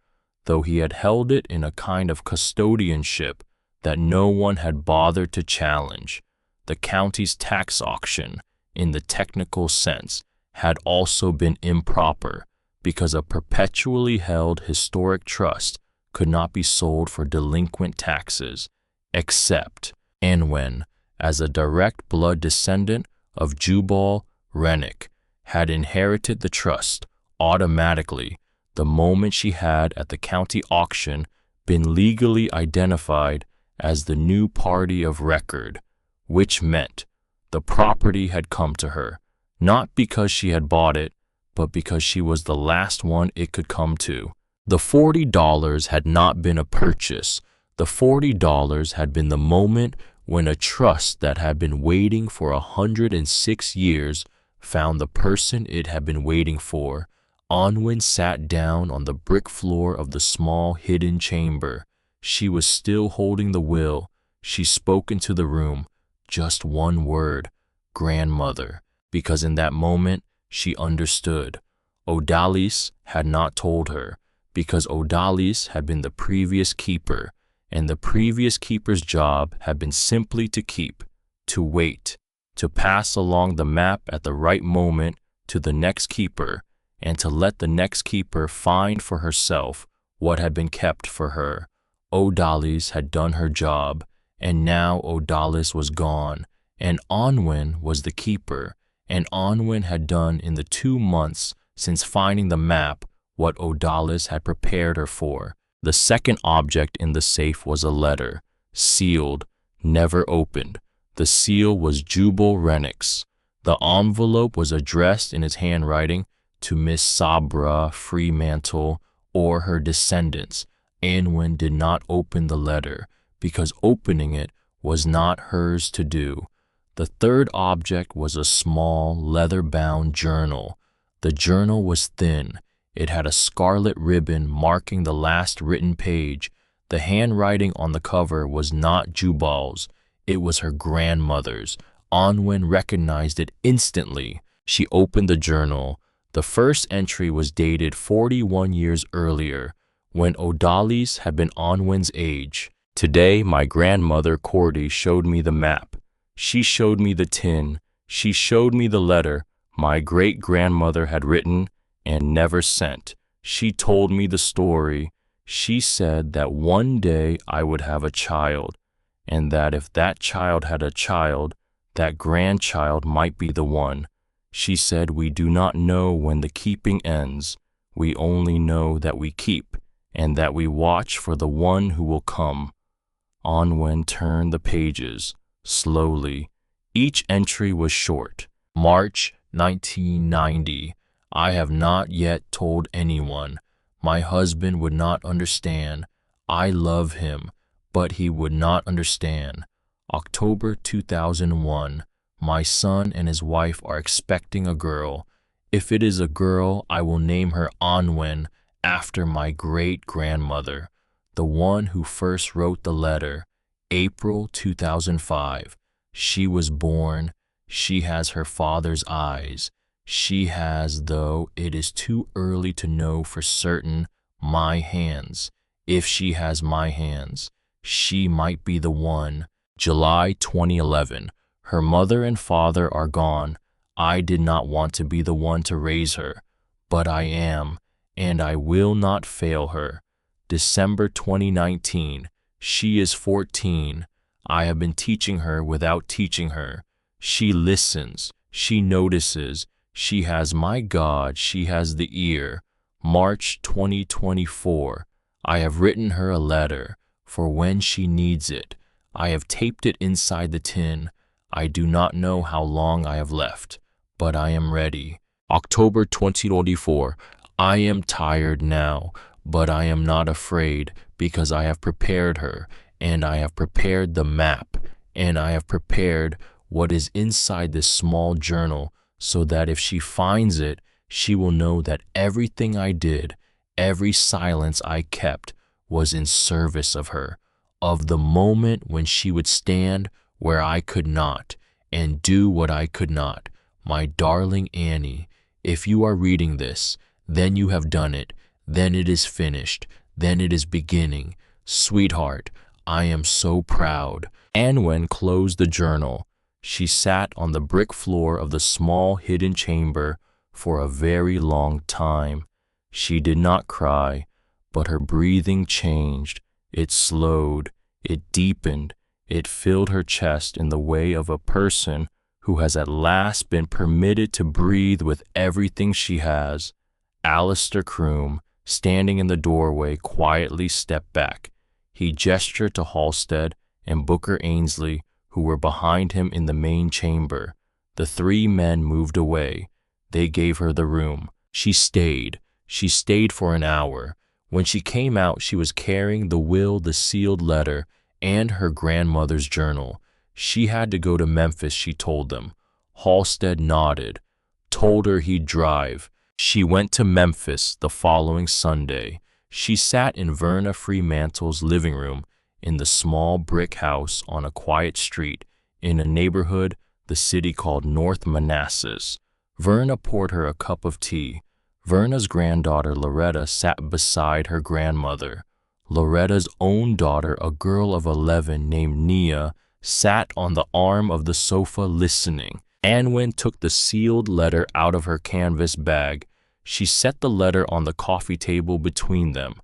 though he had held it in a kind of custodianship that no one had bothered to challenge. The county's tax auction, in the technical sense, had also been improper, because a perpetually held historic trust could not be sold for delinquent taxes, except Anwen, as a direct blood descendant of Jubal Rennick, had inherited the trust. automatically the moment she had at the county auction been legally identified as the new party of record, which meant the property had come to her, not because she had bought it, but because she was the last one it could come to. The $40 had not been a purchase. The $40 had been the moment when a trust that had been waiting for 106 years found the person it had been waiting for. Onwin sat down on the brick floor of the small hidden chamber. She was still holding the will. She spoke into the room, just one word, grandmother, because in that moment she understood. Odalis had not told her, because Odalis had been the previous keeper, and the previous keeper's job had been simply to keep, to wait, to pass along the map at the right moment to the next keeper, and to let the next keeper find for herself what had been kept for her. Odalis had done her job, and now Odalis was gone, and Onwin was the keeper, and Onwin had done in the 2 months since finding the map what Odalis had prepared her for. The second object in the safe was a letter, sealed, never opened. The seal was Jubal Rennick's. The envelope was addressed in his handwriting to Miss Sabra Fremantle or her descendants. Anwin did not open the letter, because opening it was not hers to do. The third object was a small, leather-bound journal. The journal was thin. It had a scarlet ribbon marking the last written page. The handwriting on the cover was not Jubal's. It was her grandmother's. Onwin recognized it instantly. She opened the journal. The first entry was dated 41 years earlier, when Odalis had been Onwin's age. Today, my grandmother Cordy showed me the map. She showed me the tin. She showed me the letter my great-grandmother had written and never sent. She told me the story. She said that one day I would have a child, and that if that child had a child, that grandchild might be the one. She said we do not know when the keeping ends. We only know that we keep, and that we watch for the one who will come. Onwin turned the pages, slowly. Each entry was short. March 1990. I have not yet told anyone. My husband would not understand. I love him, but he would not understand. October 2001. My son and his wife are expecting a girl. If it is a girl, I will name her Onwin, after my great-grandmother, the one who first wrote the letter. April 2005. She was born. She has her father's eyes. She has, though it is too early to know for certain, my hands. If she has my hands, she might be the one. July 2011. Her mother and father are gone. I did not want to be the one to raise her, but I am, and I will not fail her. December 2019. She is 14. I have been teaching her without teaching her. She listens. She notices. She has my God. She has the ear. March 2024. I have written her a letter for when she needs it. I have taped it inside the tin. I do not know how long I have left, but I am ready. October 2024. I am tired now, but I am not afraid, because I have prepared her, and I have prepared the map, and I have prepared what is inside this small journal, so that if she finds it, she will know that everything I did, every silence I kept, was in service of her, of the moment when she would stand where I could not, and do what I could not. My darling Annie, if you are reading this, then you have done it, then it is finished, then it is beginning. Sweetheart, I am so proud. Anwen closed the journal. She sat on the brick floor of the small hidden chamber for a very long time. She did not cry, but her breathing changed. It slowed, it deepened, it filled her chest in the way of a person who has at last been permitted to breathe with everything she has. Alistair Croom, standing in the doorway, quietly stepped back. He gestured to Halstead and Booker Ainsley, who were behind him in the main chamber. The three men moved away. They gave her the room. She stayed. She stayed for an hour. When she came out, she was carrying the will, the sealed letter, and her grandmother's journal. She had to go to Memphis, she told them. Halstead nodded, told her he'd drive. She went to Memphis the following Sunday. She sat in Verna Fremantle's living room in the small brick house on a quiet street in a neighborhood the city called North Manassas. Verna poured her a cup of tea. Verna's granddaughter Loretta sat beside her grandmother. Loretta's own daughter, a girl of 11 named Nia, sat on the arm of the sofa listening. Anwen took the sealed letter out of her canvas bag. She set the letter on the coffee table between them,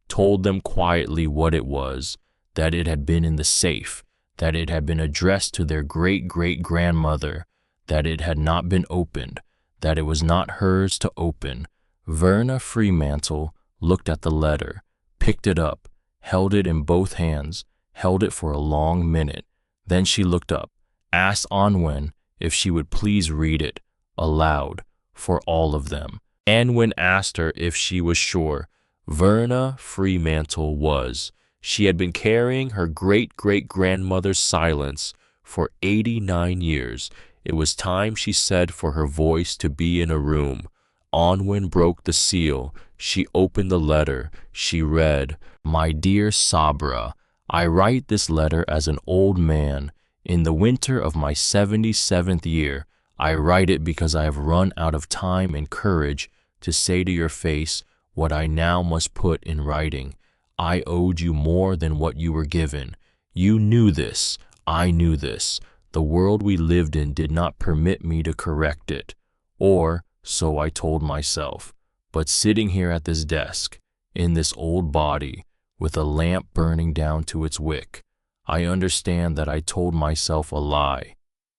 told them quietly what it was, that it had been in the safe, that it had been addressed to their great-great-grandmother, that it had not been opened, that it was not hers to open. Verna Fremantle looked at the letter, picked it up, held it in both hands, held it for a long minute. Then she looked up, asked Anwen if she would please read it, aloud, for all of them. Anwen asked her if she was sure. Verna Fremantle was. She had been carrying her great-great-grandmother's silence for 89 years. It was time, she said, for her voice to be in a room. Anwen broke the seal. She opened the letter. She read, "My dear Sabra, I write this letter as an old man. In the winter of my 77th year, I write it because I have run out of time and courage to say to your face what I now must put in writing. I owed you more than what you were given. You knew this. I knew this. The world we lived in did not permit me to correct it. Or, so I told myself. But sitting here at this desk, in this old body, with a lamp burning down to its wick, I understand that I told myself a lie.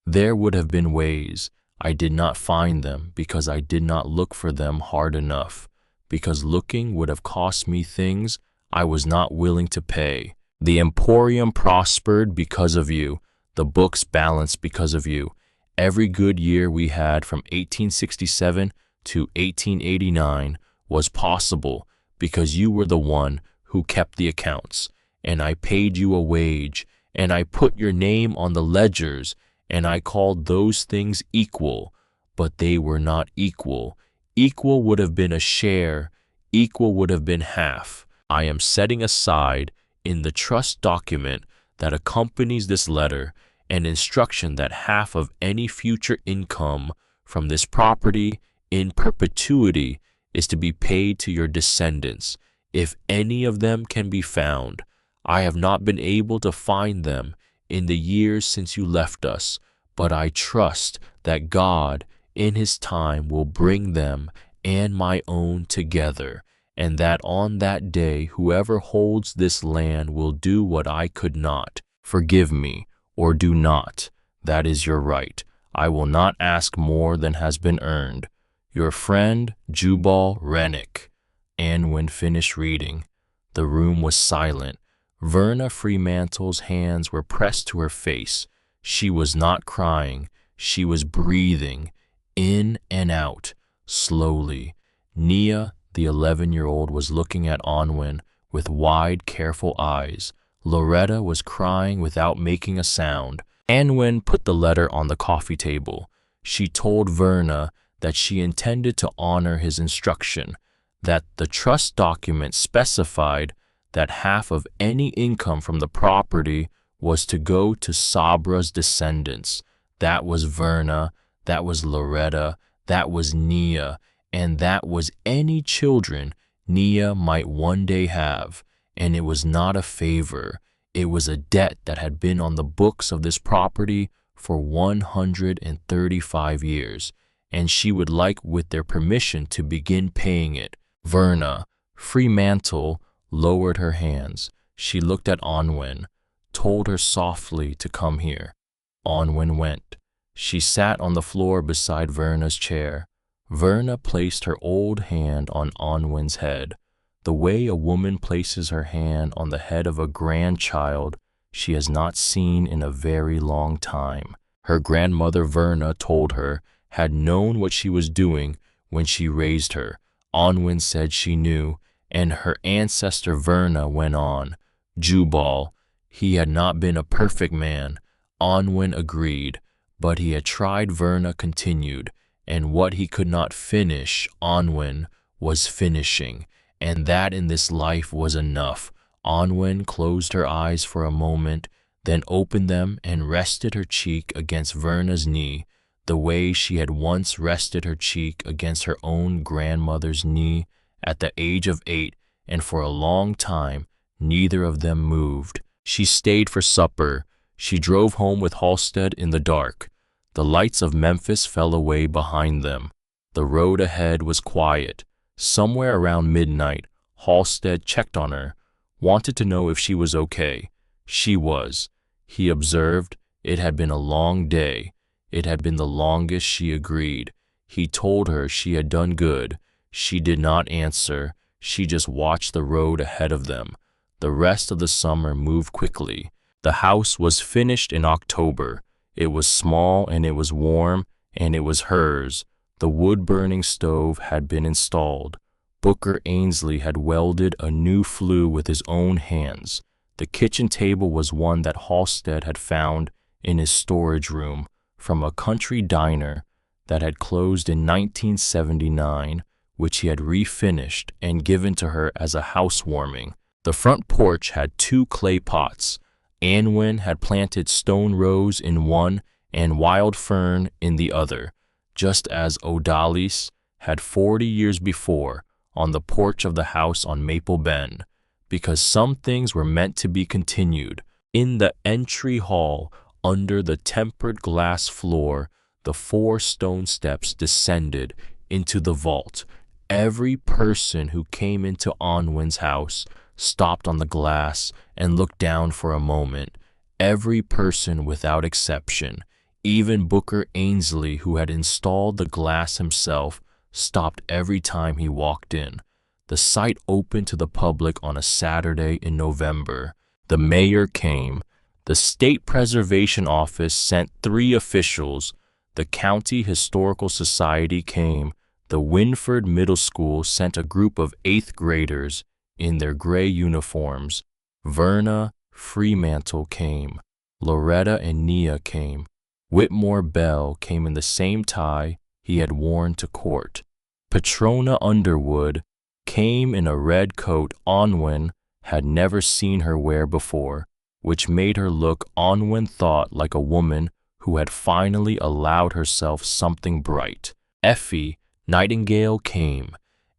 There would have been ways. I did not find them because I did not look for them hard enough, because looking would have cost me things I was not willing to pay. The Emporium prospered because of you. The books balanced because of you. Every good year we had from 1867 to 1889 was possible because you were the one who kept the accounts, and I paid you a wage, and I put your name on the ledgers, and I called those things equal, but they were not equal. Equal would have been a share, equal would have been half. I am setting aside in the trust document that accompanies this letter an instruction that half of any future income from this property in perpetuity is to be paid to your descendants, if any of them can be found. I have not been able to find them in the years since you left us, but I trust that God, in His time, will bring them and my own together, and that on that day whoever holds this land will do what I could not. Forgive me, or do not. That is your right. I will not ask more than has been earned. Your friend, Jubal Rennick." Anwen finished reading. The room was silent. Verna Fremantle's hands were pressed to her face. She was not crying. She was breathing, in and out, slowly. Nia, the 11-year-old, was looking at Anwen with wide, careful eyes. Loretta was crying without making a sound. Anwen put the letter on the coffee table. She told Verna that she intended to honor his instruction, that the trust document specified that half of any income from the property was to go to Sabra's descendants. That was Verna, that was Loretta, that was Nia, and that was any children Nia might one day have. And it was not a favor. It was a debt that had been on the books of this property for 135 years, and she would like, with their permission, to begin paying it. Verna Fremantle lowered her hands. She looked at Anwen, told her softly to come here. Anwen went. She sat on the floor beside Verna's chair. Verna placed her old hand on Onwin's head, the way a woman places her hand on the head of a grandchild she has not seen in a very long time. Her grandmother Verna told her had known what she was doing when she raised her. Onwin said she knew, and her ancestor Verna went on. Jubal, he had not been a perfect man. Onwin agreed, but he had tried. Verna continued, and what he could not finish, Onwin was finishing, and that in this life was enough. Onwin closed her eyes for a moment, then opened them and rested her cheek against Verna's knee, the way she had once rested her cheek against her own grandmother's knee at the age of 8, and for a long time neither of them moved. She stayed for supper. She drove home with Homestead in the dark. The lights of Memphis fell away behind them. The road ahead was quiet. Somewhere around midnight, Homestead checked on her, wanted to know if she was okay. She was. He observed it had been a long day. It had been the longest, she agreed. He told her she had done good. She did not answer. She just watched the road ahead of them. The rest of the summer moved quickly. The house was finished in October. It was small and it was warm and it was hers. The wood-burning stove had been installed. Booker Ainsley had welded a new flue with his own hands. The kitchen table was one that Homestead had found in his storage room from a country diner that had closed in 1979, which he had refinished and given to her as a housewarming. The front porch had 2 clay pots. Anwin had planted stone rose in one and wild fern in the other, just as Odalis had 40 years before on the porch of the house on Maple Bend, because some things were meant to be continued. In the entry hall, under the tempered glass floor, the 4 stone steps descended into the vault. Every person who came into Onwin's house stopped on the glass and looked down for a moment. Every person without exception. Even Booker Ainsley, who had installed the glass himself, stopped every time he walked in. The site opened to the public on a Saturday in November. The mayor came. The State Preservation Office sent 3 officials. The County Historical Society came. The Winford Middle School sent a group of 8th graders in their gray uniforms. Verna Fremantle came. Loretta and Nia came. Whitmore Bell came in the same tie he had worn to court. Patrona Underwood came in a red coat Onwin had never seen her wear before, which made her look, Onwin thought, like a woman who had finally allowed herself something bright. Effie Nightingale came.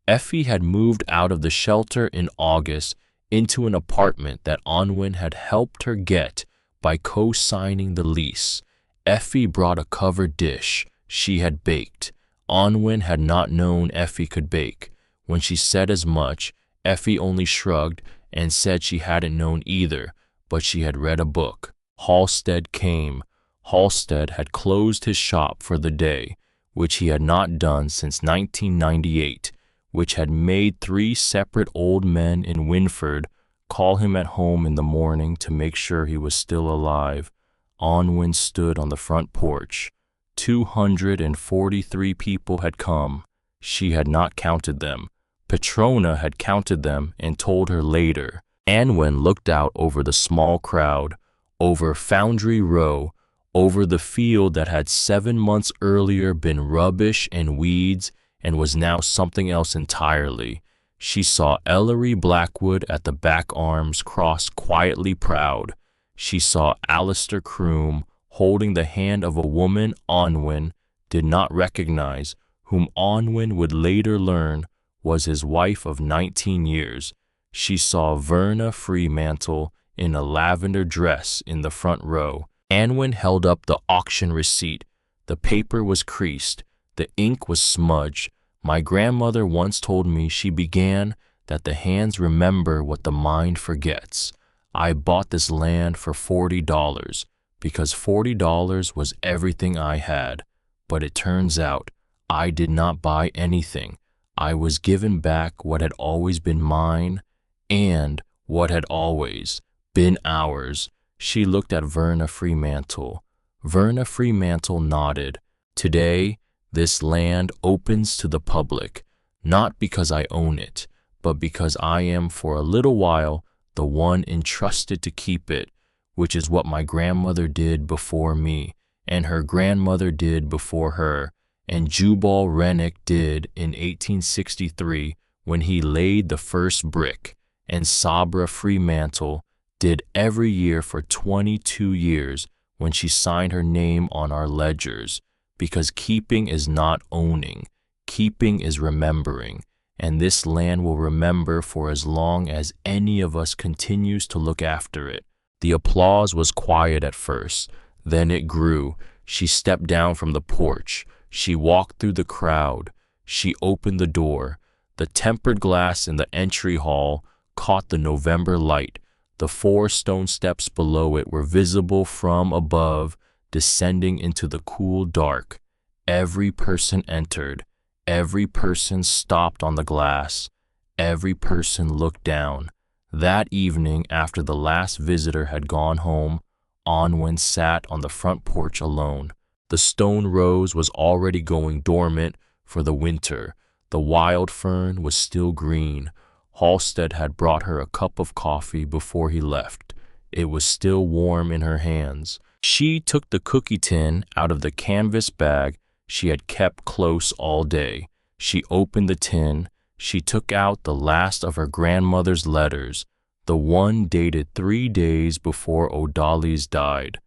Effie had moved out of the shelter in August into an apartment that Onwin had helped her get by co-signing the lease. Effie brought a covered dish she had baked. Onwin had not known Effie could bake. When she said as much, Effie only shrugged and said she hadn't known either, but she had read a book. Homestead came. Homestead had closed his shop for the day, which he had not done since 1998, which had made 3 separate old men in Winford call him at home in the morning to make sure he was still alive. Onwin stood on the front porch. 243 people had come. She had not counted them. Patrona had counted them and told her later. Anwin looked out over the small crowd, over Foundry Row, over the field that had 7 months earlier been rubbish and weeds and was now something else entirely. She saw Ellery Blackwood at the back, arms crossed, quietly proud. She saw Alistair Croom holding the hand of a woman Onwin did not recognize, whom Onwin would later learn was his wife of 19 years. She saw Verna Fremantle in a lavender dress in the front row. Anwin held up the auction receipt. The paper was creased. The ink was smudged. My grandmother once told me she began that the hands remember what the mind forgets. I bought this land for $40 because $40 was everything I had. But it turns out I did not buy anything. I was given back what had always been mine and what had always been ours. She looked at Verna Fremantle. Verna Fremantle nodded. Today, this land opens to the public, not because I own it, but because I am for a little while the one entrusted to keep it, which is what my grandmother did before me, and her grandmother did before her, and Jubal Rennick did in 1863 when he laid the first brick, and Sabra Fremantle did every year for 22 years when she signed her name on our ledgers, because keeping is not owning, keeping is remembering, and this land will remember for as long as any of us continues to look after it. The applause was quiet at first, then it grew. She stepped down from the porch. She walked through the crowd. She opened the door. The tempered glass in the entry hall caught the November light. The 4 stone steps below it were visible from above, descending into the cool dark. Every person entered. Every person stopped on the glass. Every person looked down. That evening, after the last visitor had gone home, Onwin sat on the front porch alone. The stone rose was already going dormant for the winter. The wild fern was still green. Halstead had brought her a cup of coffee before he left. It was still warm in her hands. She took the cookie tin out of the canvas bag she had kept close all day. She opened the tin. She took out the last of her grandmother's letters, the one dated 3 days before O'Dolly's died,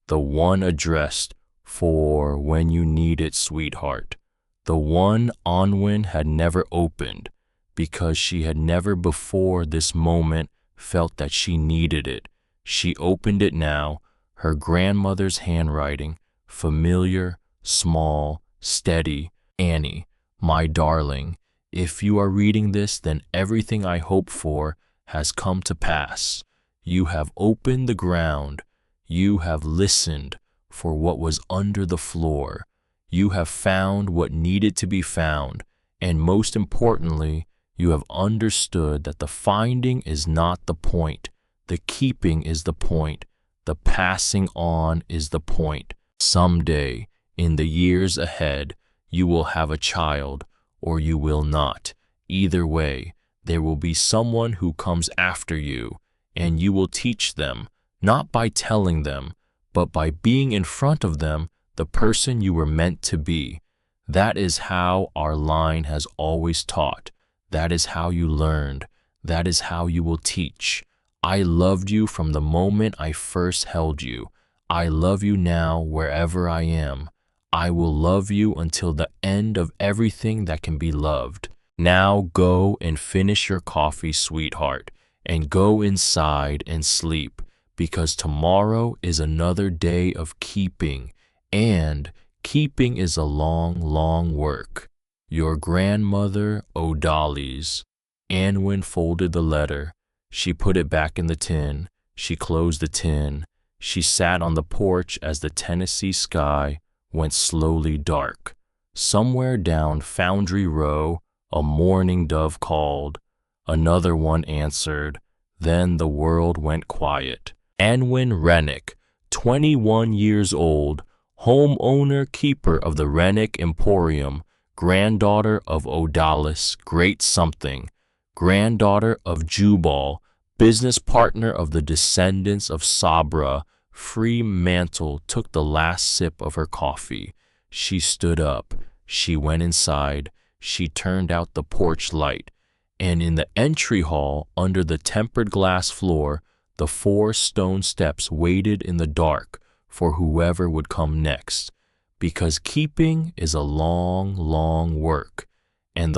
the one addressed for when you need it, sweetheart, the one Onwin had never opened because she had never before this moment felt that she needed it. She opened it now, her grandmother's handwriting, familiar, small, steady. Annie, my darling, if you are reading this, then everything I hoped for has come to pass. You have opened the ground. You have listened for what was under the floor. You have found what needed to be found. And most importantly, you have understood that the finding is not the point. The keeping is the point. The passing on is the point. Someday, in the years ahead, you will have a child, or you will not. Either way, there will be someone who comes after you, and you will teach them, not by telling them, but by being in front of them, the person you were meant to be. That is how our line has always taught. That is how you learned. That is how you will teach. I loved you from the moment I first held you. I love you now wherever I am. I will love you until the end of everything that can be loved. Now go and finish your coffee, sweetheart, and go inside and sleep, because tomorrow is another day of keeping, and keeping is a long, long work. Your grandmother, O'Dolly's. Anwin folded the letter. She put it back in the tin. She closed the tin. She sat on the porch as the Tennessee sky went slowly dark. Somewhere down Foundry Row, a mourning dove called. Another one answered. Then the world went quiet. Anwin Rennick, 21 years old, homeowner, keeper of the Rennick Emporium, granddaughter of O'Dollis, great something, granddaughter of Jubal, business partner of the descendants of Sabra. Fremantle took the last sip of her coffee. She stood up. She went inside. She turned out the porch light. And in the entry hall, under the tempered glass floor, the 4 stone steps waited in the dark for whoever would come next. Because keeping is a long, long work. And the